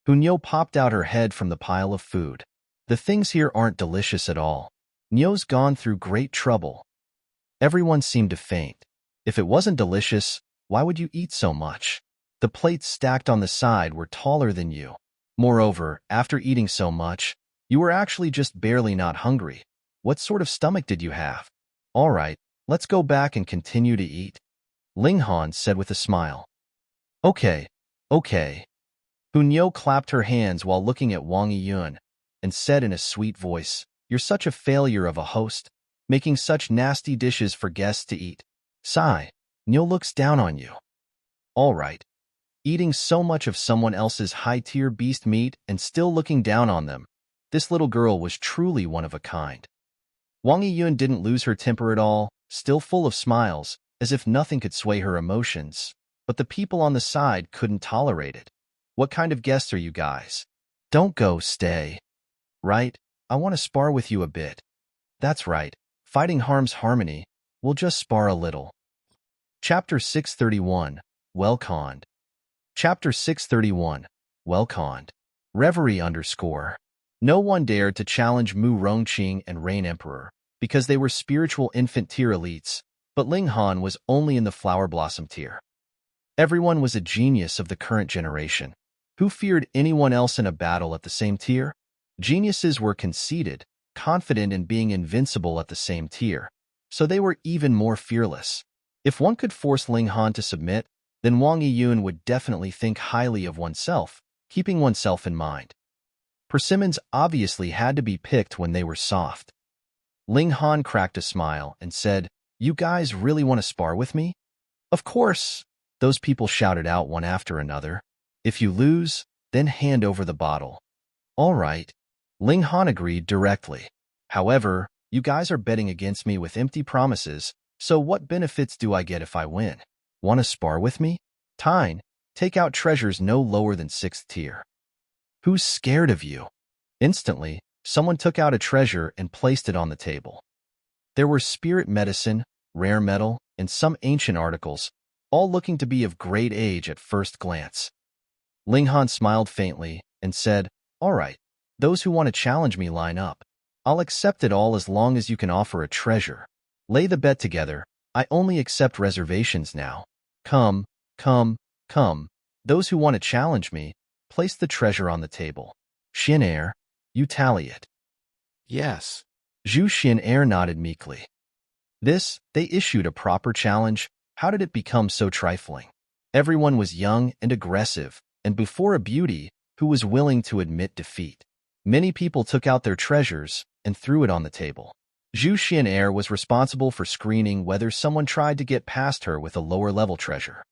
Hunyo popped out her head from the pile of food. "The things here aren't delicious at all. Nyo's gone through great trouble." Everyone seemed to faint. If it wasn't delicious, why would you eat so much? The plates stacked on the side were taller than you. Moreover, after eating so much, you were actually just barely not hungry. What sort of stomach did you have? "All right, let's go back and continue to eat," Ling Han said with a smile. Okay. Hunyo clapped her hands while looking at Wang Yiyun and said in a sweet voice, "You're such a failure of a host, making such nasty dishes for guests to eat. Sigh, Nyo looks down on you." "All right. Eating so much of someone else's high-tier beast meat and still looking down on them. This little girl was truly one of a kind." Wang Yiyun didn't lose her temper at all, still full of smiles, as if nothing could sway her emotions. But the people on the side couldn't tolerate it. "What kind of guests are you guys? Don't go, stay. Right? I want to spar with you a bit." "That's right. Fighting harms harmony. We'll just spar a little." Chapter 631, Well Conned. Chapter 631, Well Conned. Reverie _ No one dared to challenge Mu Rongqing and Rain Emperor, because they were spiritual infant tier elites, but Ling Han was only in the flower blossom tier. Everyone was a genius of the current generation. Who feared anyone else in a battle at the same tier? Geniuses were conceited, confident in being invincible at the same tier, so they were even more fearless. If one could force Ling Han to submit, then Wang Yiyun would definitely think highly of oneself, keeping oneself in mind. Persimmons obviously had to be picked when they were soft. Ling Han cracked a smile and said, "You guys really want to spar with me?" "Of course," those people shouted out one after another. "If you lose, then hand over the bottle." "All right." Ling Han agreed directly. "However, you guys are betting against me with empty promises, so what benefits do I get if I win? Want to spar with me? Tine, take out treasures no lower than 6th tier. Who's scared of you?" Instantly, someone took out a treasure and placed it on the table. There were spirit medicine, rare metal, and some ancient articles, all looking to be of great age at first glance. Ling Han smiled faintly and said, "All right, those who want to challenge me line up. I'll accept it all as long as you can offer a treasure. Lay the bet together. I only accept reservations now. Come. Those who want to challenge me, place the treasure on the table. Xin Air, you tally it." "Yes." Zhu Xian nodded meekly. They issued a proper challenge. How did it become so trifling? Everyone was young and aggressive, and before a beauty who was willing to admit defeat. Many people took out their treasures and threw it on the table. Zhu Xian was responsible for screening whether someone tried to get past her with a lower-level treasure.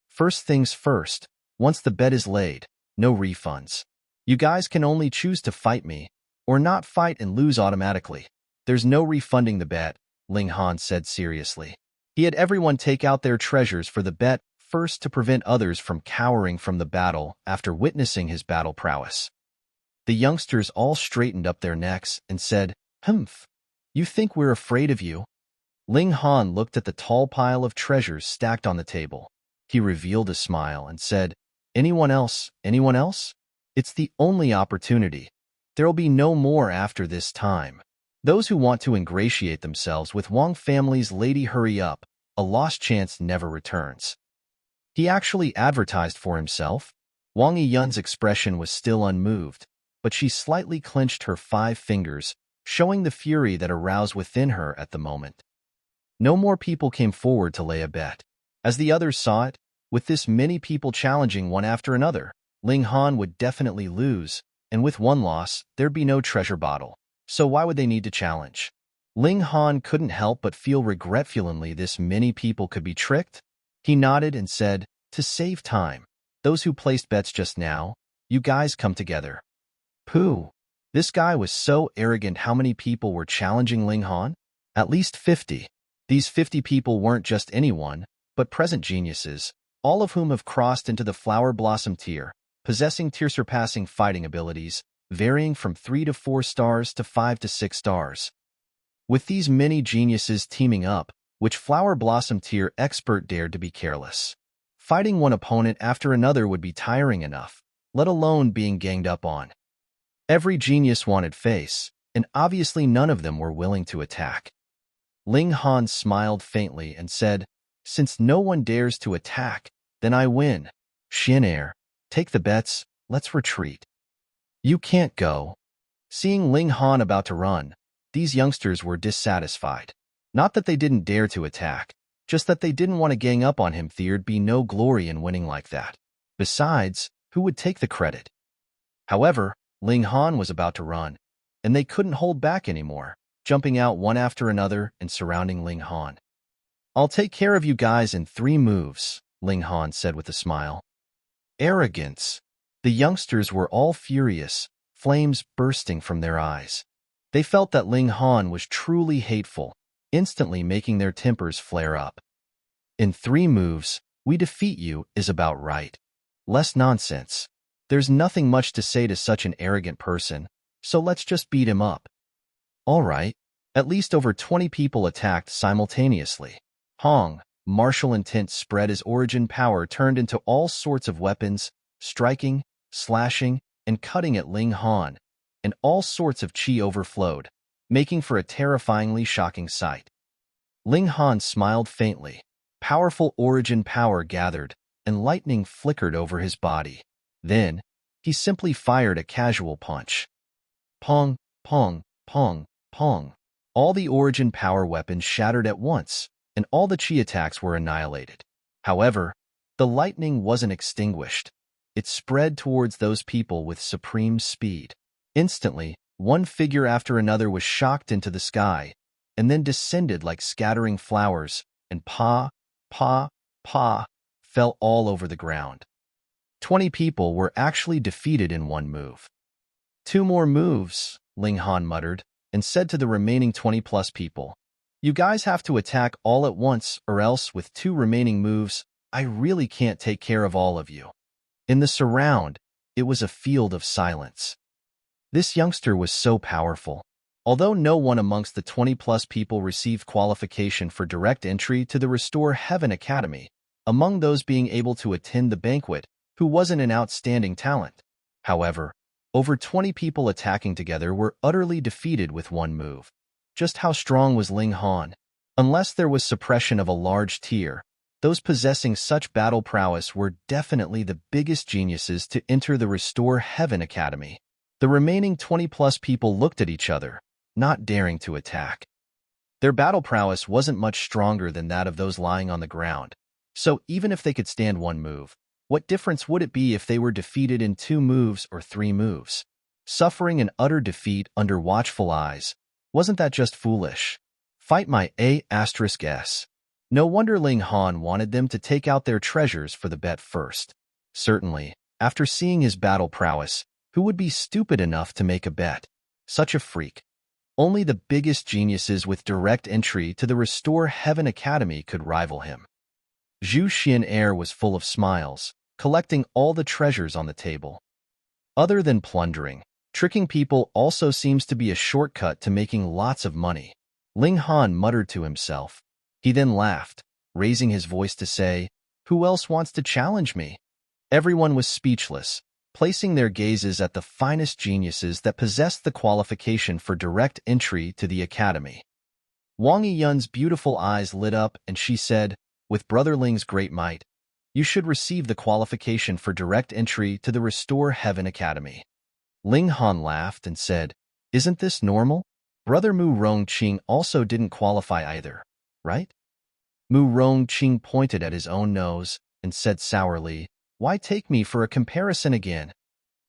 First things first, once the bet is laid, no refunds. You guys can only choose to fight me, or not fight and lose automatically. There's no refunding the bet, Ling Han said seriously. He had everyone take out their treasures for the bet first to prevent others from cowering from the battle after witnessing his battle prowess. The youngsters all straightened up their necks and said, "Humph, you think we're afraid of you?" Ling Han looked at the tall pile of treasures stacked on the table. He revealed a smile and said, "Anyone else? Anyone else? It's the only opportunity. There'll be no more after this time. Those who want to ingratiate themselves with Wang family's lady, hurry up. A lost chance never returns." He actually advertised for himself. Wang Yiyun's expression was still unmoved, but she slightly clenched her 5 fingers, showing the fury that aroused within her at the moment. No more people came forward to lay a bet. As the others saw it, with this many people challenging one after another, Ling Han would definitely lose, and with one loss, there'd be no treasure bottle. So why would they need to challenge? Ling Han couldn't help but feel regretfully this many people could be tricked. He nodded and said, "To save time, those who placed bets just now, you guys come together." Pooh! This guy was so arrogant. How many people were challenging Ling Han? At least 50. These 50 people weren't just anyone, but present geniuses, all of whom have crossed into the flower blossom tier, possessing tier-surpassing fighting abilities, varying from 3 to 4 stars to 5 to 6 stars. With these many geniuses teaming up, which flower blossom tier expert dared to be careless? Fighting one opponent after another would be tiring enough, let alone being ganged up on. Every genius wanted face, and obviously none of them were willing to attack. Ling Han smiled faintly and said, "Since no one dares to attack, then I win. Xian, take the bets, let's retreat." "You can't go." Seeing Ling Han about to run, these youngsters were dissatisfied. Not that they didn't dare to attack, just that they didn't want to gang up on him. There'd be no glory in winning like that. Besides, who would take the credit? However, Ling Han was about to run, and they couldn't hold back anymore, jumping out one after another and surrounding Ling Han. "I'll take care of you guys in 3 moves, Ling Han said with a smile. Arrogance. The youngsters were all furious, flames bursting from their eyes. They felt that Ling Han was truly hateful, instantly making their tempers flare up. "In 3 moves, we defeat you is about right. Less nonsense. There's nothing much to say to such an arrogant person, so let's just beat him up." All right. At least over 20 people attacked simultaneously. Hong, martial intent spread as origin power turned into all sorts of weapons, striking, slashing, and cutting at Ling Han, and all sorts of chi overflowed, making for a terrifyingly shocking sight. Ling Han smiled faintly. Powerful origin power gathered, and lightning flickered over his body. Then, he simply fired a casual punch. Pong, pong, pong, pong. All the origin power weapons shattered at once, and all the chi attacks were annihilated. However, the lightning wasn't extinguished. It spread towards those people with supreme speed. Instantly, one figure after another was shocked into the sky, and then descended like scattering flowers, and pa, fell all over the ground. 20 people were actually defeated in 1 move. 2 more moves, Ling Han muttered, and said to the remaining 20-plus people, "You guys have to attack all at once, or else with 2 remaining moves, I really can't take care of all of you." In the surround, it was a field of silence. This youngster was so powerful. Although no one amongst the 20-plus people received qualification for direct entry to the Restore Heaven Academy, among those being able to attend the banquet, who wasn't an outstanding talent. However, over 20 people attacking together were utterly defeated with 1 move. Just how strong was Ling Han? Unless there was suppression of a large tier, those possessing such battle prowess were definitely the biggest geniuses to enter the Restore Heaven Academy. The remaining 20-plus people looked at each other, not daring to attack. Their battle prowess wasn't much stronger than that of those lying on the ground, so even if they could stand one move, what difference would it be if they were defeated in 2 moves or 3 moves? Suffering an utter defeat under watchful eyes, wasn't that just foolish? Fight my A*S. No wonder Ling Han wanted them to take out their treasures for the bet first. Certainly, after seeing his battle prowess, who would be stupid enough to make a bet? Such a freak. Only the biggest geniuses with direct entry to the Restore Heaven Academy could rival him. Zhu Xian air was full of smiles, collecting all the treasures on the table. Other than plundering, tricking people also seems to be a shortcut to making lots of money. Ling Han muttered to himself. He then laughed, raising his voice to say, "Who else wants to challenge me?" Everyone was speechless, placing their gazes at the finest geniuses that possessed the qualification for direct entry to the academy. Wang Yun's beautiful eyes lit up and she said, "With Brother Ling's great might, you should receive the qualification for direct entry to the Restore Heaven Academy." Ling Han laughed and said, "Isn't this normal? Brother Mu Rong Qing also didn't qualify either, right?" Mu Rong Qing pointed at his own nose and said sourly, "Why take me for a comparison again?"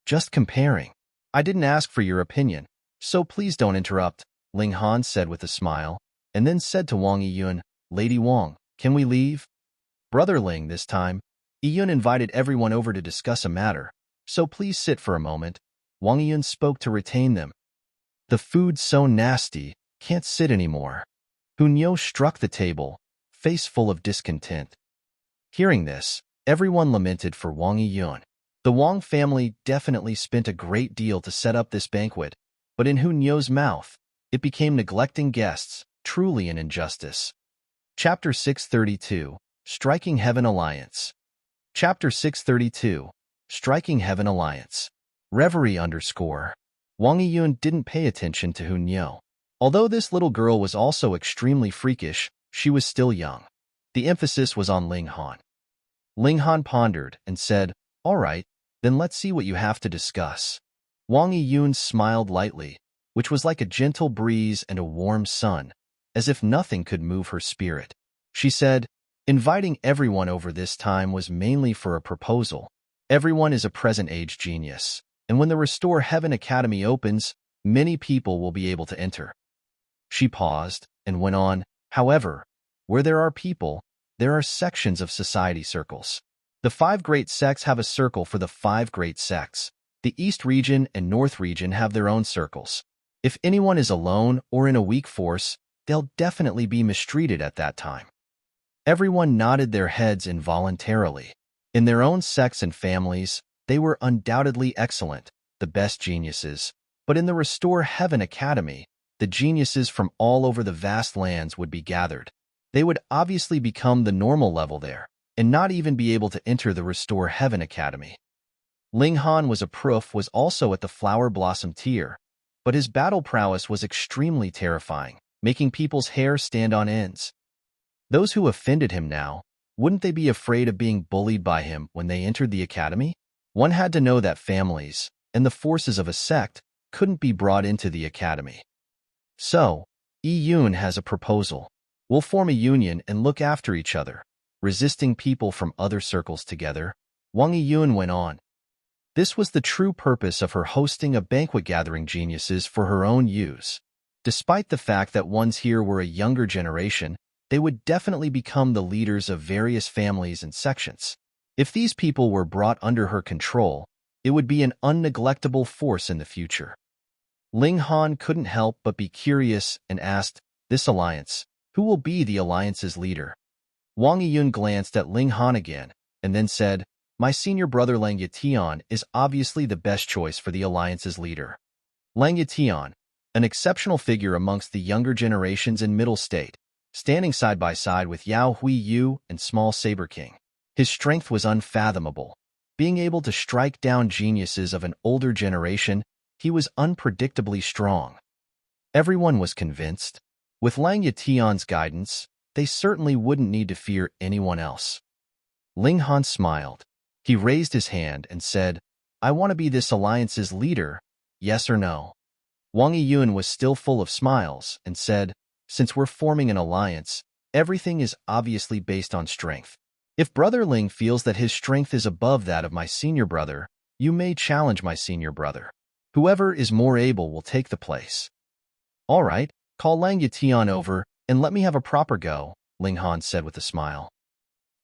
"Just comparing. I didn't ask for your opinion, so please don't interrupt," Ling Han said with a smile, and then said to Wang Yiyun, "Lady Wang, can we leave?" "Brother Ling, this time, Yiyun invited everyone over to discuss a matter, so please sit for a moment." Wang Yiyun spoke to retain them. "The food's so nasty, can't sit anymore." Hunyo struck the table, face full of discontent. Hearing this, everyone lamented for Wang Yiyun. The Wang family definitely spent a great deal to set up this banquet, but in Hunyo's mouth, it became neglecting guests, truly an injustice. Chapter 632, Striking Heaven Alliance. Chapter 632, Striking Heaven Alliance. Reverie _ Wang Yiyun didn't pay attention to Hunyo. Although this little girl was also extremely freakish, she was still young. The emphasis was on Ling Han. Ling Han pondered and said, "All right, then let's see what you have to discuss." Wang Yiyun smiled lightly, which was like a gentle breeze and a warm sun, as if nothing could move her spirit. She said, "Inviting everyone over this time was mainly for a proposal. Everyone is a present-age genius, and when the Restore Heaven Academy opens, many people will be able to enter." She paused and went on, "However, where there are people, there are sections of society circles. The 5 great sects have a circle for the 5 great sects. The East region and North region have their own circles. If anyone is alone or in a weak force, they'll definitely be mistreated at that time." Everyone nodded their heads involuntarily. In their own sects and families, they were undoubtedly excellent, the best geniuses. But in the Restore Heaven Academy, the geniuses from all over the vast lands would be gathered. They would obviously become the normal level there, and not even be able to enter the Restore Heaven Academy. Ling Han was also at the Flower Blossom tier, but his battle prowess was extremely terrifying, making people's hair stand on ends. Those who offended him now, wouldn't they be afraid of being bullied by him when they entered the academy? One had to know that families and the forces of a sect couldn't be brought into the academy. "So, Yiyun has a proposal. We'll form a union and look after each other, resisting people from other circles together," Wang Yiyun went on. This was the true purpose of her hosting a banquet gathering geniuses for her own use. Despite the fact that ones here were a younger generation, they would definitely become the leaders of various families and sections. If these people were brought under her control, it would be an unneglectable force in the future. Ling Han couldn't help but be curious and asked, "This alliance, who will be the alliance's leader?" Wang Yiyun glanced at Ling Han again, and then said, "My senior brother Lang Yitian is obviously the best choice for the alliance's leader." Lang Yitian, an exceptional figure amongst the younger generations in Middle State, standing side by side with Yao Hui Yu and Small Saber King. His strength was unfathomable. Being able to strike down geniuses of an older generation, he was unpredictably strong. Everyone was convinced. With Lang Yitian's guidance, they certainly wouldn't need to fear anyone else. Ling Han smiled. He raised his hand and said, "I want to be this alliance's leader, yes or no?" Wang Yiyun was still full of smiles and said, "Since we're forming an alliance, everything is obviously based on strength. If Brother Ling feels that his strength is above that of my senior brother, you may challenge my senior brother. Whoever is more able will take the place." "All right, call Lang Yitian over and let me have a proper go," Ling Han said with a smile.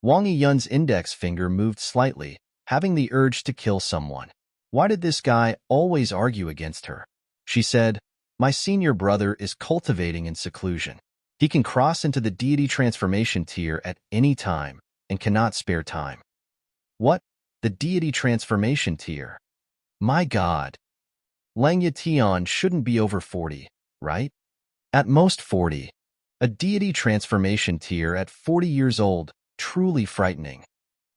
Wang Yiyun's index finger moved slightly, having the urge to kill someone. Why did this guy always argue against her? She said, "My senior brother is cultivating in seclusion. He can cross into the deity transformation tier at any time and cannot spare time." "What? The deity transformation tier? My God. Lang Yitian shouldn't be over 40, right? At most 40. A deity transformation tier at 40 years old, truly frightening."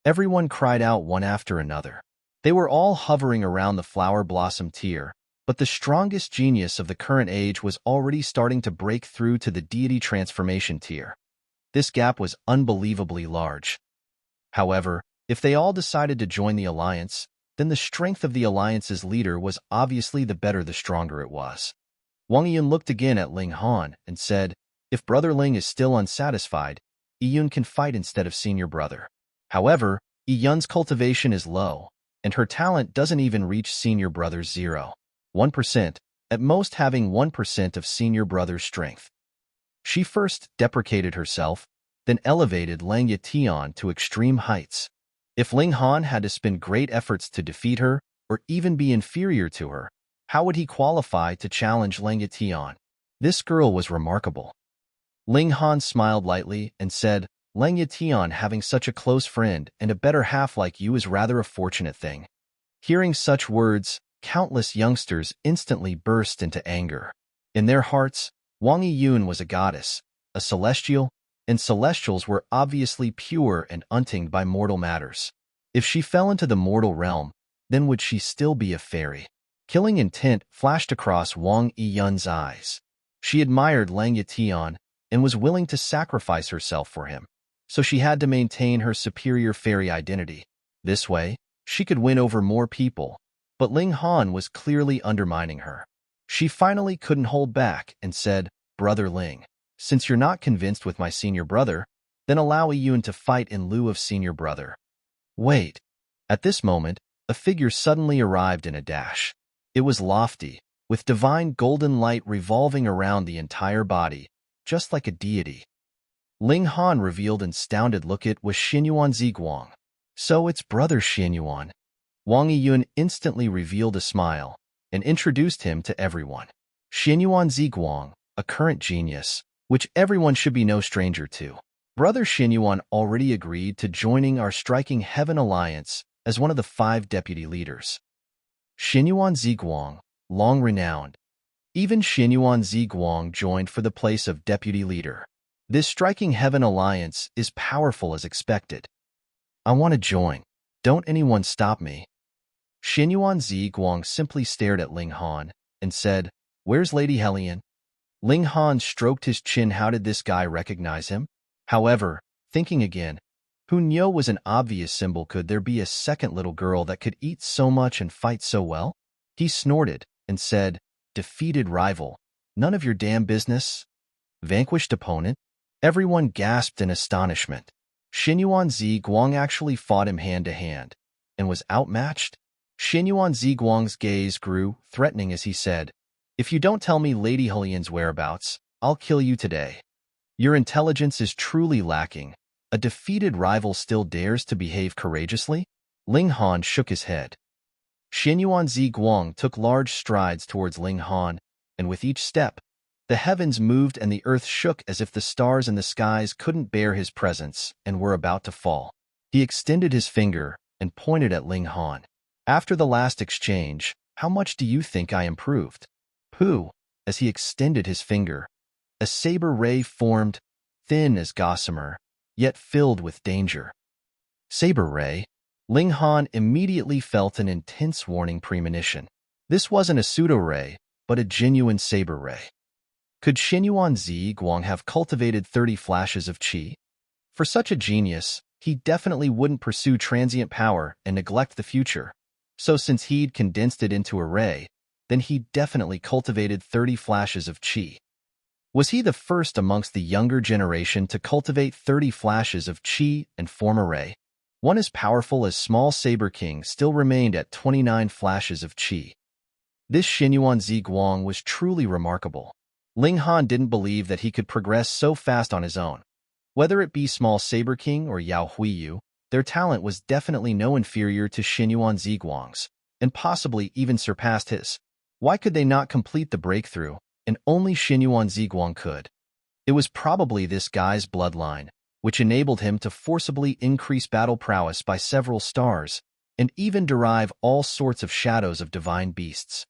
Everyone cried out one after another. They were all hovering around the flower blossom tier, but the strongest genius of the current age was already starting to break through to the deity transformation tier. This gap was unbelievably large. However, if they all decided to join the alliance, then the strength of the alliance's leader was obviously the better the stronger it was. Wang Yiyun looked again at Ling Han and said, "If Brother Ling is still unsatisfied, Yiyun can fight instead of senior brother. However, Yiyun's cultivation is low, and her talent doesn't even reach senior brother's 0.1%, at most having 1% of senior brother's strength." She first deprecated herself, then elevated Lang Yitian to extreme heights. If Ling Han had to spend great efforts to defeat her, or even be inferior to her, how would he qualify to challenge Lang Yitian? This girl was remarkable. Ling Han smiled lightly and said, "Lang Yitian having such a close friend and a better half like you is rather a fortunate thing." Hearing such words, countless youngsters instantly burst into anger. In their hearts, Wang Yiyun was a goddess, a celestial, and celestials were obviously pure and untinged by mortal matters. If she fell into the mortal realm, then would she still be a fairy? Killing intent flashed across Wang Yiyun's eyes. She admired Lang Yitian and was willing to sacrifice herself for him, so she had to maintain her superior fairy identity. This way, she could win over more people, but Ling Han was clearly undermining her. She finally couldn't hold back and said, "Brother Ling, since you're not convinced with my senior brother, then allow Yiyun to fight in lieu of senior brother." Wait. At this moment, a figure suddenly arrived in a dash. It was lofty, with divine golden light revolving around the entire body, just like a deity. Ling Han revealed an astounded look. It was Xinyuan Ziguang. "So it's brother Xinyuan." Wang Yiyun instantly revealed a smile and introduced him to everyone. Xinyuan Ziguang, a current genius, which everyone should be no stranger to. Brother Xinyuan already agreed to joining our Striking Heaven Alliance as one of the 5 deputy leaders. Xinyuan Ziguang, long renowned. Even Xinyuan Ziguang joined for the place of deputy leader. This Striking Heaven Alliance is powerful as expected. I want to join. Don't anyone stop me. Xinyuan Ziguang simply stared at Ling Han and said, "Where's Lady Helian?" Ling Han stroked his chin. How did this guy recognize him? However, thinking again, Hunyo was an obvious symbol. Could there be a second little girl that could eat so much and fight so well? He snorted and said, "Defeated rival. None of your damn business." Vanquished opponent? Everyone gasped in astonishment. Xinyuan Ziguang actually fought him hand-to-hand and was outmatched? Xinyuan Ziguang's gaze grew threatening as he said, "If you don't tell me Lady Helian's whereabouts, I'll kill you today. Your intelligence is truly lacking. A defeated rival still dares to behave courageously?" Ling Han shook his head. Xinyuan Ziguang took large strides towards Ling Han, and with each step, the heavens moved and the earth shook as if the stars in the skies couldn't bear his presence and were about to fall. He extended his finger and pointed at Ling Han. "After the last exchange, how much do you think I improved?" Pooh! As he extended his finger, a saber ray formed, thin as gossamer, yet filled with danger. Saber ray? Ling Han immediately felt an intense warning premonition. This wasn't a pseudo-ray, but a genuine saber ray. Could Xinyuan Ziguang have cultivated 30 flashes of qi? For such a genius, he definitely wouldn't pursue transient power and neglect the future. So since he'd condensed it into a ray, then he definitely cultivated 30 flashes of qi. Was he the first amongst the younger generation to cultivate 30 flashes of qi and form a ray? One as powerful as Small Saber King still remained at 29 flashes of qi. This Xinyuan Ziguang was truly remarkable. Ling Han didn't believe that he could progress so fast on his own. Whether it be Small Saber King or Yao Huiyu, their talent was definitely no inferior to Xinyuan Ziguang's, and possibly even surpassed his. Why could they not complete the breakthrough, and only Xinyuan Ziguang could? It was probably this guy's bloodline, which enabled him to forcibly increase battle prowess by several stars, and even derive all sorts of shadows of divine beasts.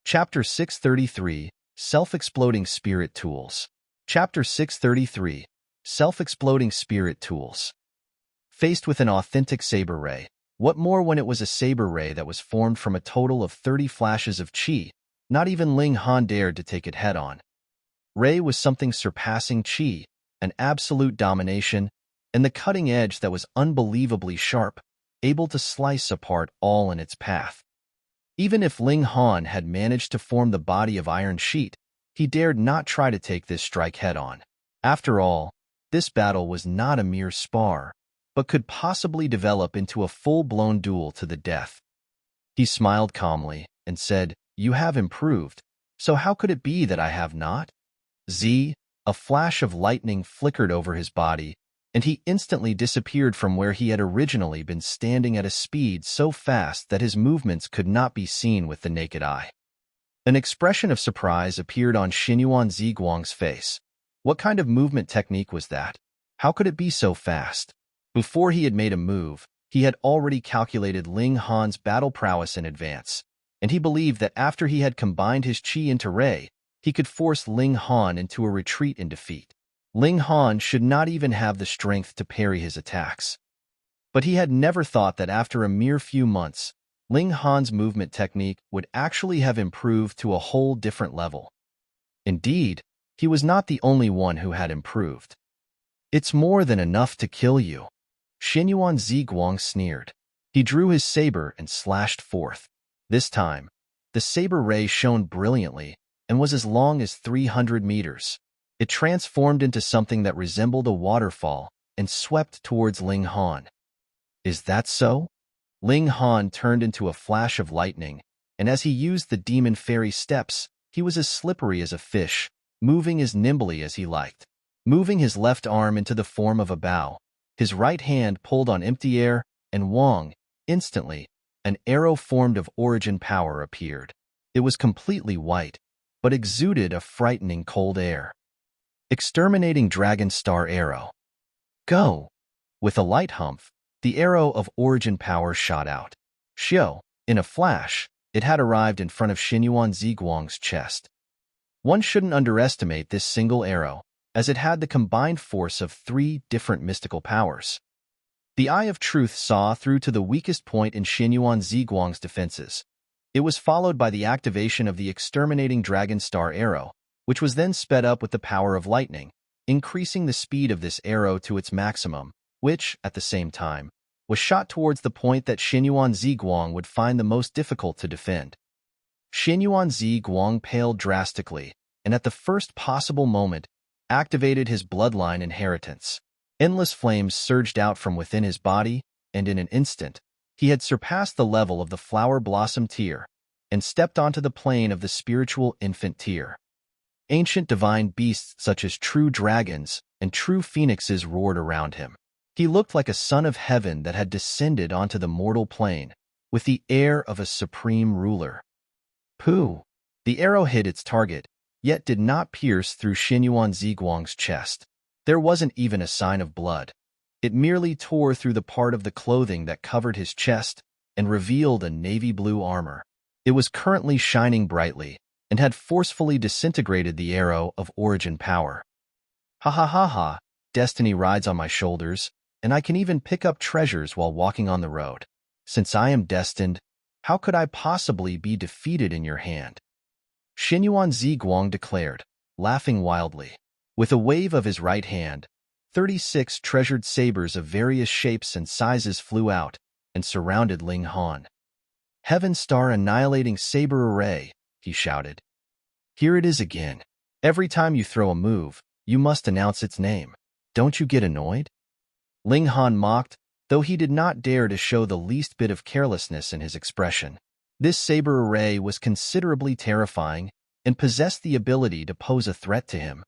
Chapter 633, Self-Exploding Spirit Tools. Chapter 633, Self-Exploding Spirit Tools. Faced with an authentic saber ray, what more when it was a saber ray that was formed from a total of 30 flashes of qi? Not even Ling Han dared to take it head-on. Ray was something surpassing qi, an absolute domination, and the cutting edge that was unbelievably sharp, able to slice apart all in its path. Even if Ling Han had managed to form the body of Iron Sheet, he dared not try to take this strike head-on. After all, this battle was not a mere spar, but could possibly develop into a full-blown duel to the death. He smiled calmly and said, "You have improved, so how could it be that I have not?" A flash of lightning flickered over his body, and he instantly disappeared from where he had originally been standing at a speed so fast that his movements could not be seen with the naked eye. An expression of surprise appeared on Xinyuan Ziguang's face. What kind of movement technique was that? How could it be so fast? Before he had made a move, he had already calculated Ling Han's battle prowess in advance, and he believed that after he had combined his qi into Ray, he could force Ling Han into a retreat in defeat. Ling Han should not even have the strength to parry his attacks. But he had never thought that after a mere few months, Ling Han's movement technique would actually have improved to a whole different level. Indeed, he was not the only one who had improved. "It's more than enough to kill you," Xinyuan Ziguang sneered. He drew his saber and slashed forth. This time, the saber ray shone brilliantly and was as long as 300 meters. It transformed into something that resembled a waterfall and swept towards Ling Han. "Is that so?" Ling Han turned into a flash of lightning, and as he used the demon fairy steps, he was as slippery as a fish, moving as nimbly as he liked. Moving his left arm into the form of a bow, his right hand pulled on empty air, and Wang, instantly, an arrow formed of origin power appeared. It was completely white, but exuded a frightening cold air. Exterminating Dragon Star Arrow. Go! With a light humph, the arrow of origin power shot out. In a flash, it had arrived in front of Xinyuan Ziguang's chest. One shouldn't underestimate this single arrow, as it had the combined force of 3 different mystical powers. The Eye of Truth saw through to the weakest point in Xinyuan Ziguang's defenses. It was followed by the activation of the Exterminating Dragon Star Arrow, which was then sped up with the power of lightning, increasing the speed of this arrow to its maximum, which, at the same time, was shot towards the point that Xinyuan Ziguang would find the most difficult to defend. Xinyuan Ziguang paled drastically, and at the first possible moment, activated his bloodline inheritance. Endless flames surged out from within his body, and in an instant, he had surpassed the level of the flower blossom tier, and stepped onto the plane of the spiritual infant tier. Ancient divine beasts such as true dragons and true phoenixes roared around him. He looked like a son of heaven that had descended onto the mortal plane, with the air of a supreme ruler. Pooh! The arrow hit its target, yet did not pierce through Xinyuan Ziguang's chest. There wasn't even a sign of blood. It merely tore through the part of the clothing that covered his chest and revealed a navy blue armor. It was currently shining brightly, and had forcefully disintegrated the arrow of origin power. Ha ha ha ha, destiny rides on my shoulders, and I can even pick up treasures while walking on the road. Since I am destined, how could I possibly be defeated in your hand? Xinyuan Ziguang declared, laughing wildly. With a wave of his right hand, 36 treasured sabers of various shapes and sizes flew out and surrounded Ling Han. Heaven Star Annihilating Saber Array, he shouted. Here it is again. Every time you throw a move, you must announce its name. Don't you get annoyed? Ling Han mocked, though he did not dare to show the least bit of carelessness in his expression. This saber array was considerably terrifying and possessed the ability to pose a threat to him.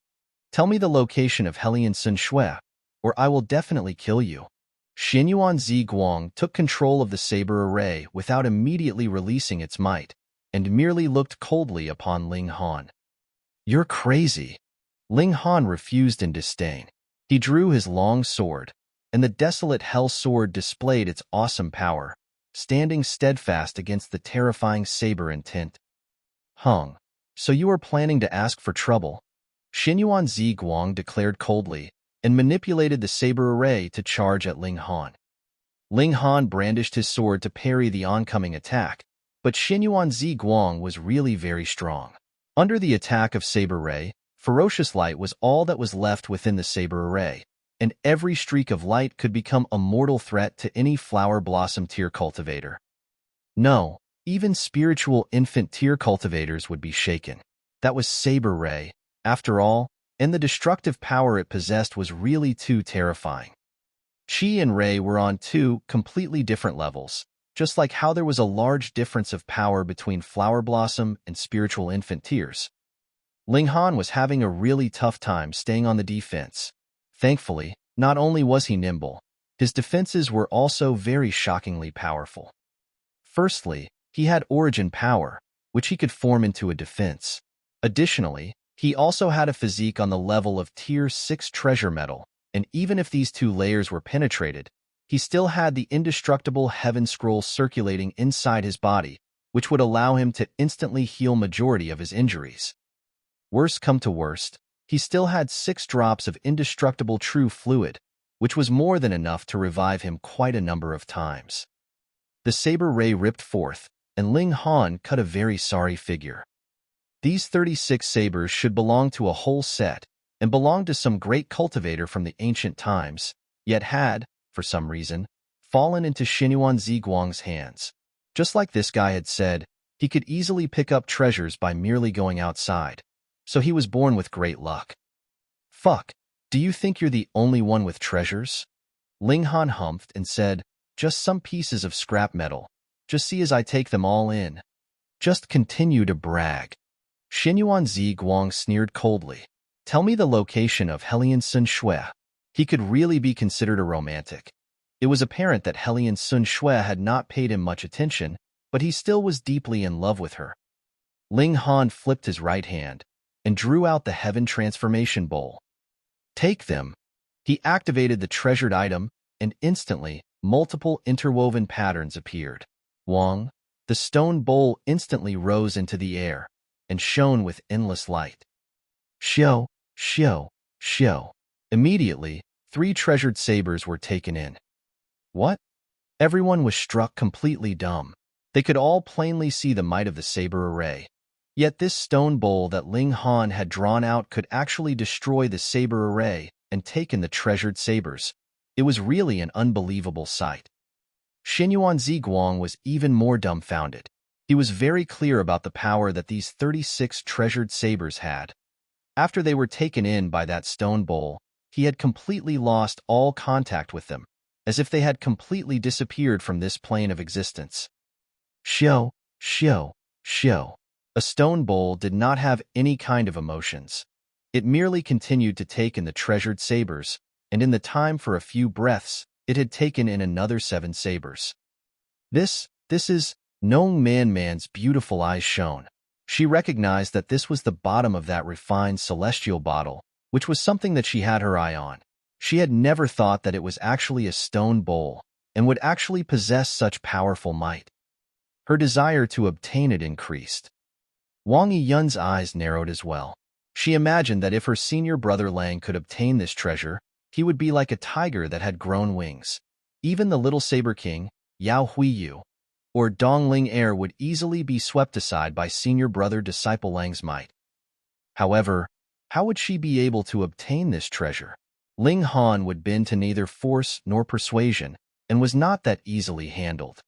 Tell me the location of Hellion Sun Shui, or I will definitely kill you. Xinyuan Zi Guang took control of the saber array without immediately releasing its might, and merely looked coldly upon Ling Han. You're crazy. Ling Han refused in disdain. He drew his long sword, and the desolate hell sword displayed its awesome power, standing steadfast against the terrifying saber intent. Hung, so you are planning to ask for trouble? Xinyuan Zi Guang declared coldly, and manipulated the saber array to charge at Ling Han. Ling Han brandished his sword to parry the oncoming attack, but Xinyuan Zi Guang was really very strong. Under the attack of saber ray, ferocious light was all that was left within the saber array, and every streak of light could become a mortal threat to any flower blossom tier cultivator. No, even spiritual infant tier cultivators would be shaken. That was saber ray, after all, and the destructive power it possessed was really too terrifying. Qi and Ray were on two completely different levels, just like how there was a large difference of power between flower blossom and spiritual infant tiers. Ling Han was having a really tough time staying on the defense. Thankfully, not only was he nimble, his defenses were also very shockingly powerful. Firstly, he had origin power, which he could form into a defense. Additionally, he also had a physique on the level of Tier 6 treasure metal, and even if these two layers were penetrated, he still had the indestructible heaven scroll circulating inside his body, which would allow him to instantly heal majority of his injuries. Worst come to worst, he still had 6 drops of indestructible true fluid, which was more than enough to revive him quite a number of times. The saber ray ripped forth, and Ling Han cut a very sorry figure. These 36 sabers should belong to a whole set, and belonged to some great cultivator from the ancient times, yet had, for some reason, fallen into Xinyuan Zi Guang's hands. Just like this guy had said, he could easily pick up treasures by merely going outside, so he was born with great luck. Fuck, do you think you're the only one with treasures? Ling Han humphed and said, just some pieces of scrap metal. Just see as I take them all in. Just continue to brag. Xinyuan Zi Guang sneered coldly. Tell me the location of Hellion Sun Shui. He could really be considered a romantic. It was apparent that Hellion Sun Shui had not paid him much attention, but he still was deeply in love with her. Ling Han flipped his right hand and drew out the Heaven Transformation Bowl. Take them. He activated the treasured item, and instantly, multiple interwoven patterns appeared. Wang, the stone bowl instantly rose into the air and shone with endless light. Xiao, Xiao, Xiao. Immediately, 3 treasured sabers were taken in. What? Everyone was struck completely dumb. They could all plainly see the might of the saber array. Yet this stone bowl that Ling Han had drawn out could actually destroy the saber array and take in the treasured sabers. It was really an unbelievable sight. Xinyuan Zi Guang was even more dumbfounded. He was very clear about the power that these 36 treasured sabers had. After they were taken in by that stone bowl, he had completely lost all contact with them, as if they had completely disappeared from this plane of existence. Xiao, Xiao, Xiao. A stone bowl did not have any kind of emotions. It merely continued to take in the treasured sabers, and in the time for a few breaths, it had taken in another 7 sabers. This is Nong Man's beautiful eyes shone. She recognized that this was the bottom of that refined celestial bottle, which was something that she had her eye on. She had never thought that it was actually a stone bowl, and would actually possess such powerful might. Her desire to obtain it increased. Wang Yun's eyes narrowed as well. She imagined that if her senior brother Lang could obtain this treasure, he would be like a tiger that had grown wings. Even the little saber king, Yao Huiyu, or Dongling Heir would easily be swept aside by senior brother disciple Lang's might. However, how would she be able to obtain this treasure? Ling Han would bend to neither force nor persuasion, and was not that easily handled.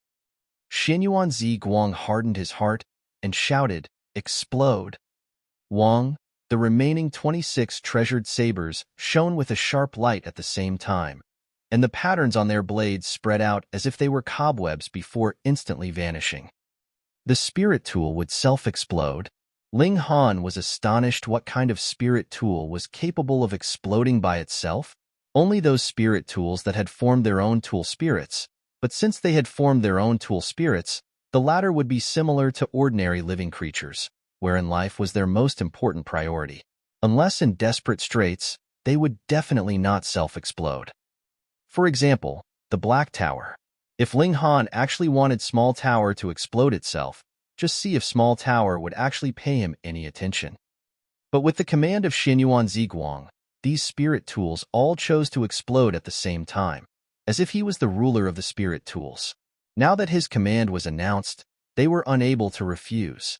Xinyuan Zi Guang hardened his heart and shouted, explode. Wang, the remaining 26 treasured sabers, shone with a sharp light at the same time, and the patterns on their blades spread out as if they were cobwebs before instantly vanishing. The spirit tool would self-explode. Ling Han was astonished what kind of spirit tool was capable of exploding by itself. Only those spirit tools that had formed their own tool spirits, but since they had formed their own tool spirits, the latter would be similar to ordinary living creatures, wherein life was their most important priority. Unless in desperate straits, they would definitely not self-explode. For example, the Black Tower. If Ling Han actually wanted Small Tower to explode itself, just see if Small Tower would actually pay him any attention. But with the command of Xinyuan Ziguang, these spirit tools all chose to explode at the same time, as if he was the ruler of the spirit tools. Now that his command was announced, they were unable to refuse.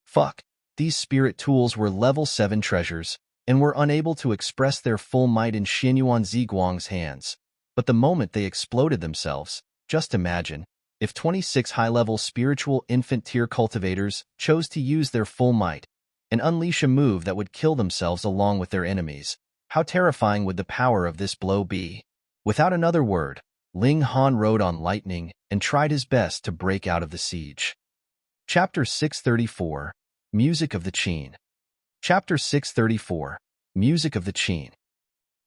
Fuck, these spirit tools were level 7 treasures, and were unable to express their full might in Xinyuan Ziguang's hands. But the moment they exploded themselves, just imagine, if 26 high-level spiritual infant tier cultivators chose to use their full might and unleash a move that would kill themselves along with their enemies, how terrifying would the power of this blow be? Without another word, Ling Han rode on lightning and tried his best to break out of the siege. Chapter 634, Music of the Qin. Chapter 634, Music of the Qin.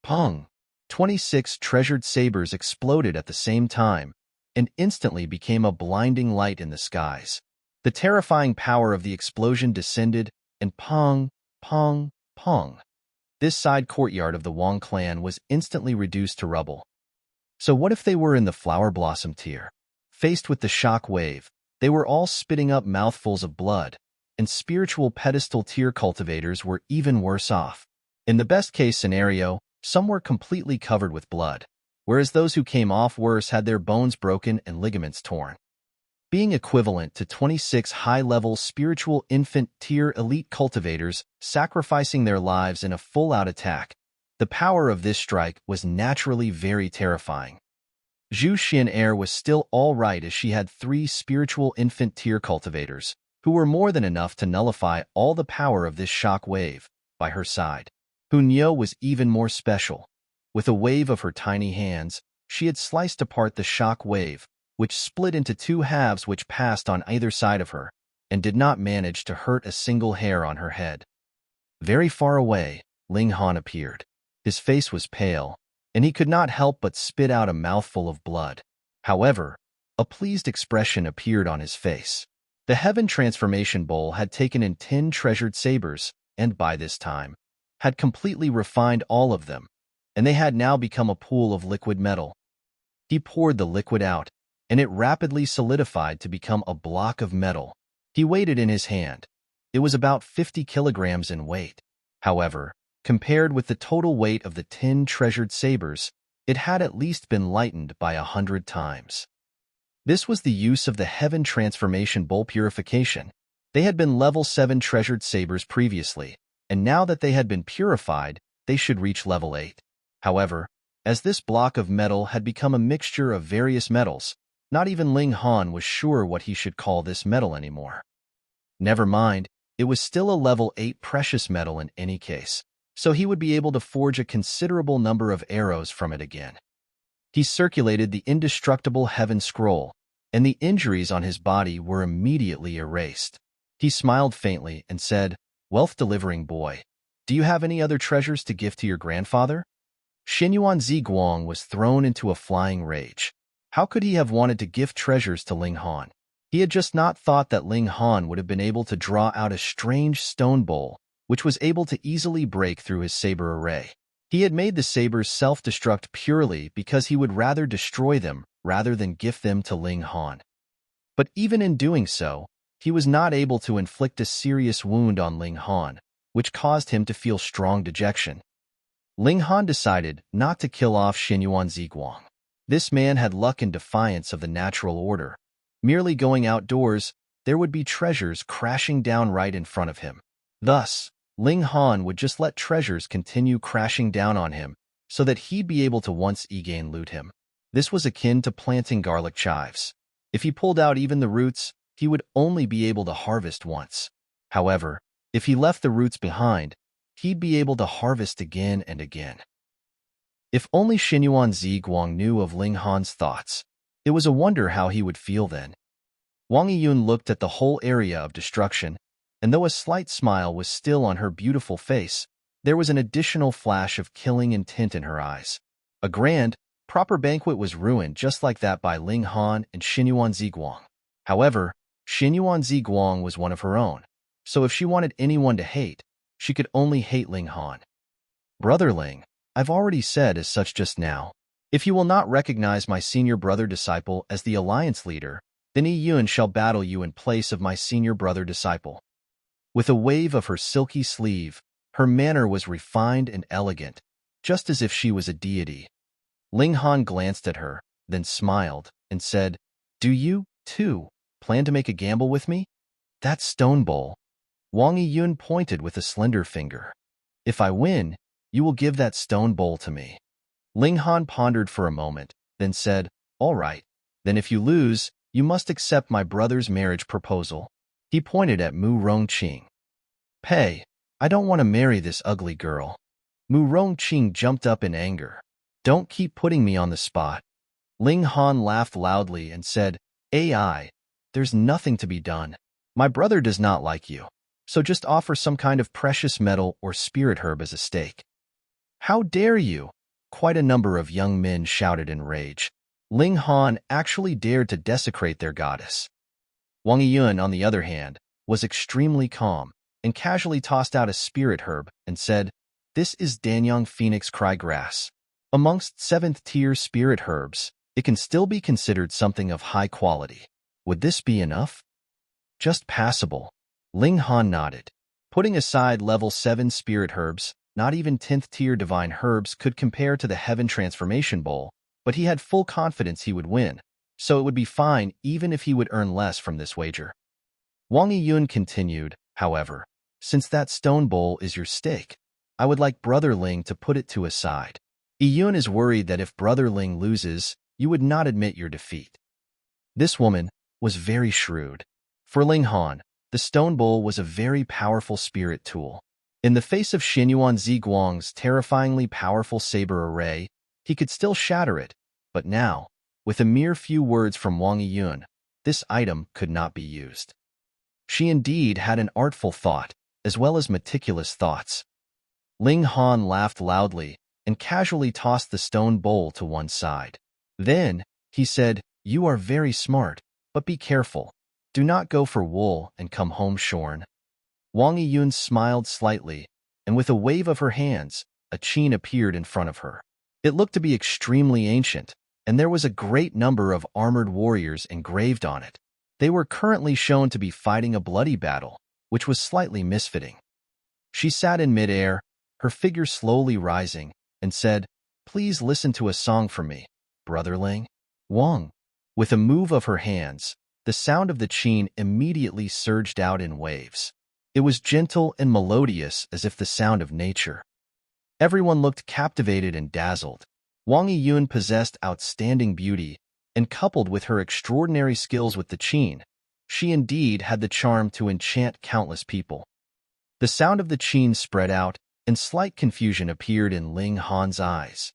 Pong! 26 treasured sabers exploded at the same time, and instantly became a blinding light in the skies. The terrifying power of the explosion descended, and pong, pong, pong. This side courtyard of the Wang clan was instantly reduced to rubble. So what if they were in the flower blossom tier? Faced with the shock wave, they were all spitting up mouthfuls of blood, and spiritual pedestal tier cultivators were even worse off. In the best-case scenario, some were completely covered with blood, whereas those who came off worse had their bones broken and ligaments torn. Being equivalent to 26 high-level spiritual infant tier elite cultivators sacrificing their lives in a full-out attack, the power of this strike was naturally very terrifying. Zhu Xin was still all right as she had 3 spiritual infant tier cultivators, who were more than enough to nullify all the power of this shock wave, by her side. Hunyo was even more special. With a wave of her tiny hands, she had sliced apart the shock wave, which split into 2 halves which passed on either side of her, and did not manage to hurt a single hair on her head. Very far away, Ling Han appeared. His face was pale, and he could not help but spit out a mouthful of blood. However, a pleased expression appeared on his face. The Heaven Transformation Bowl had taken in 10 treasured sabers, and by this time, had completely refined all of them, and they had now become a pool of liquid metal. He poured the liquid out, and it rapidly solidified to become a block of metal. He weighed it in his hand. It was about 50 kilograms in weight. However, compared with the total weight of the 10 treasured sabers, it had at least been lightened by 100 times. This was the use of the Heaven Transformation Bowl purification. They had been level 7 treasured sabers previously, and now that they had been purified, they should reach level 8. However, as this block of metal had become a mixture of various metals, not even Ling Han was sure what he should call this metal anymore. Never mind, it was still a level 8 precious metal in any case, so he would be able to forge a considerable number of arrows from it again. He circulated the indestructible Heaven Scroll, and the injuries on his body were immediately erased. He smiled faintly and said, "Wealth-delivering boy, do you have any other treasures to give to your grandfather?" Xinyuan Ziguang was thrown into a flying rage. How could he have wanted to gift treasures to Ling Han? He had just not thought that Ling Han would have been able to draw out a strange stone bowl, which was able to easily break through his saber array. He had made the sabers self-destruct purely because he would rather destroy them rather than gift them to Ling Han. But even in doing so, he was not able to inflict a serious wound on Ling Han, which caused him to feel strong dejection. Ling Han decided not to kill off Xinyuan Ziguang. This man had luck in defiance of the natural order. Merely going outdoors, there would be treasures crashing down right in front of him. Thus, Ling Han would just let treasures continue crashing down on him, so that he'd be able to once again loot him. This was akin to planting garlic chives. If he pulled out even the roots, he would only be able to harvest once. However, if he left the roots behind, he'd be able to harvest again and again. If only Xinyuan Ziguang knew of Ling Han's thoughts. It was a wonder how he would feel then. Wang Yiyun looked at the whole area of destruction, and though a slight smile was still on her beautiful face, there was an additional flash of killing intent in her eyes. A grand, proper banquet was ruined just like that by Ling Han and Xinyuan Ziguang. However, Xinyuan Ziguang was one of her own, so if she wanted anyone to hate, she could only hate Ling Han. Brother Ling, I've already said as such just now. If you will not recognize my senior brother-disciple as the alliance leader, then Yiyun shall battle you in place of my senior brother-disciple. With a wave of her silky sleeve, her manner was refined and elegant, just as if she was a deity. Ling Han glanced at her, then smiled, and said, "Do you, too, plan to make a gamble with me?" "That stone bowl." Wang Yiyun pointed with a slender finger. "If I win, you will give that stone bowl to me." Ling Han pondered for a moment, then said, "All right, then if you lose, you must accept my brother's marriage proposal." He pointed at Rong Qing. "Pei, I don't want to marry this ugly girl." Rong Qing jumped up in anger. "Don't keep putting me on the spot." Ling Han laughed loudly and said, "AI, there's nothing to be done. My brother does not like you, so just offer some kind of precious metal or spirit herb as a stake." "How dare you?" Quite a number of young men shouted in rage. Ling Han actually dared to desecrate their goddess. Wang Yiyun, on the other hand, was extremely calm and casually tossed out a spirit herb and said, "This is Danyang Phoenix Crygrass. Amongst 7th-tier spirit herbs, it can still be considered something of high quality. Would this be enough?" "Just passable." Ling Han nodded. Putting aside level 7 spirit herbs, not even 10th-tier divine herbs could compare to the Heaven Transformation Bowl, but he had full confidence he would win, so it would be fine even if he would earn less from this wager. Wang Yiyun continued, "However, since that stone bowl is your stake, I would like Brother Ling to put it to a side. Yiyun is worried that if Brother Ling loses, you would not admit your defeat." This woman was very shrewd. For Ling Han, the stone bowl was a very powerful spirit tool. In the face of Xinyuan Ziguang's terrifyingly powerful saber array, he could still shatter it, but now, with a mere few words from Wang Yiyun, this item could not be used. She indeed had an artful thought, as well as meticulous thoughts. Ling Han laughed loudly and casually tossed the stone bowl to one side. Then, he said, "You are very smart, but be careful. Do not go for wool and come home shorn." Wang Yiyun smiled slightly, and with a wave of her hands, a Qin appeared in front of her. It looked to be extremely ancient, and there was a great number of armored warriors engraved on it. They were currently shown to be fighting a bloody battle, which was slightly misfitting. She sat in midair, her figure slowly rising, and said, "Please listen to a song for me, Brother Ling." Wang. With a move of her hands, the sound of the Qin immediately surged out in waves. It was gentle and melodious as if the sound of nature. Everyone looked captivated and dazzled. Wang Yiyun possessed outstanding beauty, and coupled with her extraordinary skills with the Qin, she indeed had the charm to enchant countless people. The sound of the Qin spread out, and slight confusion appeared in Ling Han's eyes.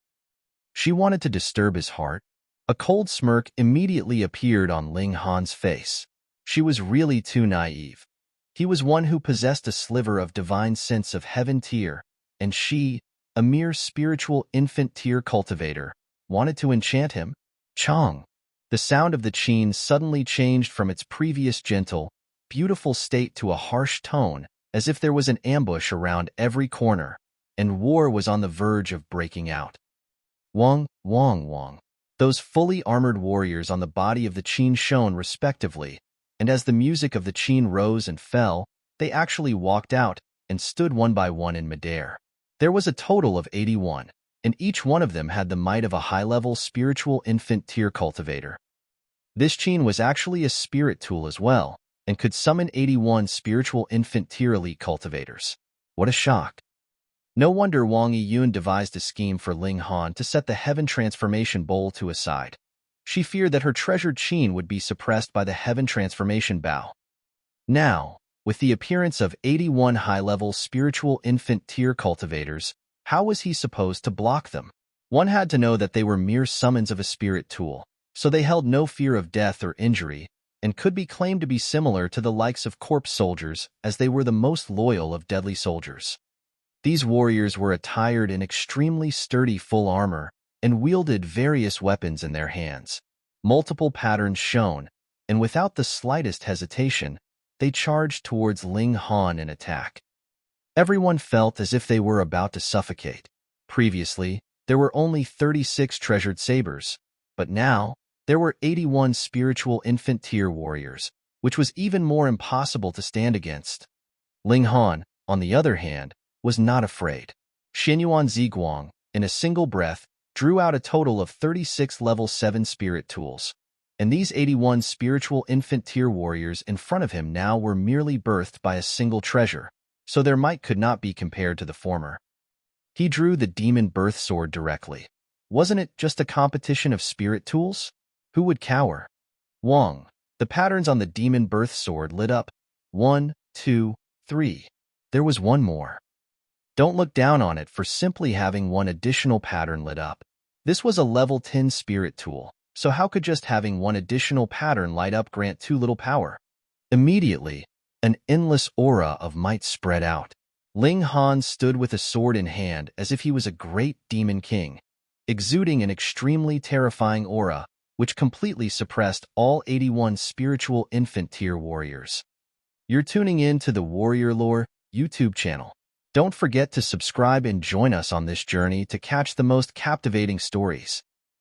She wanted to disturb his heart. A cold smirk immediately appeared on Ling Han's face. She was really too naive. He was one who possessed a sliver of divine sense of heaven tier, and she, a mere spiritual infant tier cultivator, wanted to enchant him. Chong. The sound of the Qin suddenly changed from its previous gentle, beautiful state to a harsh tone, as if there was an ambush around every corner, and war was on the verge of breaking out. Wang, Wang, Wang. Those fully armored warriors on the body of the Qin shone respectively, and as the music of the Qin rose and fell, they actually walked out and stood one by one in midair. There was a total of 81, and each one of them had the might of a high-level spiritual infant tier cultivator. This Qin was actually a spirit tool as well, and could summon 81 spiritual infant tier elite cultivators. What a shock! No wonder Wang Yiyun devised a scheme for Ling Han to set the Heaven Transformation Bowl to a side. She feared that her treasured Qin would be suppressed by the Heaven Transformation Bow. Now, With the appearance of 81 high-level spiritual infant tier cultivators, how was he supposed to block them? One had to know that they were mere summons of a spirit tool, so they held no fear of death or injury, and could be claimed to be similar to the likes of corpse soldiers, as they were the most loyal of deadly soldiers. These warriors were attired in extremely sturdy full armor and wielded various weapons in their hands. Multiple patterns shone, and without the slightest hesitation, they charged towards Ling Han in attack. Everyone felt as if they were about to suffocate. Previously, there were only 36 treasured sabers, but now there were 81 spiritual infant tier warriors, which was even more impossible to stand against. Ling Han, on the other hand, was not afraid. Xinyuan Ziguang, in a single breath, drew out a total of 36 level 7 spirit tools, and these 81 spiritual infant tier warriors in front of him now were merely birthed by a single treasure, so their might could not be compared to the former. He drew the demon birth sword directly. Wasn't it just a competition of spirit tools? Who would cower? Wang. The patterns on the demon birth sword lit up. 1, 2, 3. There was one more. Don't look down on it for simply having one additional pattern lit up. This was a level 10 spirit tool, so how could just having one additional pattern light up grant too little power? Immediately, an endless aura of might spread out. Ling Han stood with a sword in hand as if he was a great demon king, exuding an extremely terrifying aura, which completely suppressed all 81 spiritual infant tier warriors. You're tuning in to the Warrior Lore YouTube channel. Don't forget to subscribe and join us on this journey to catch the most captivating stories.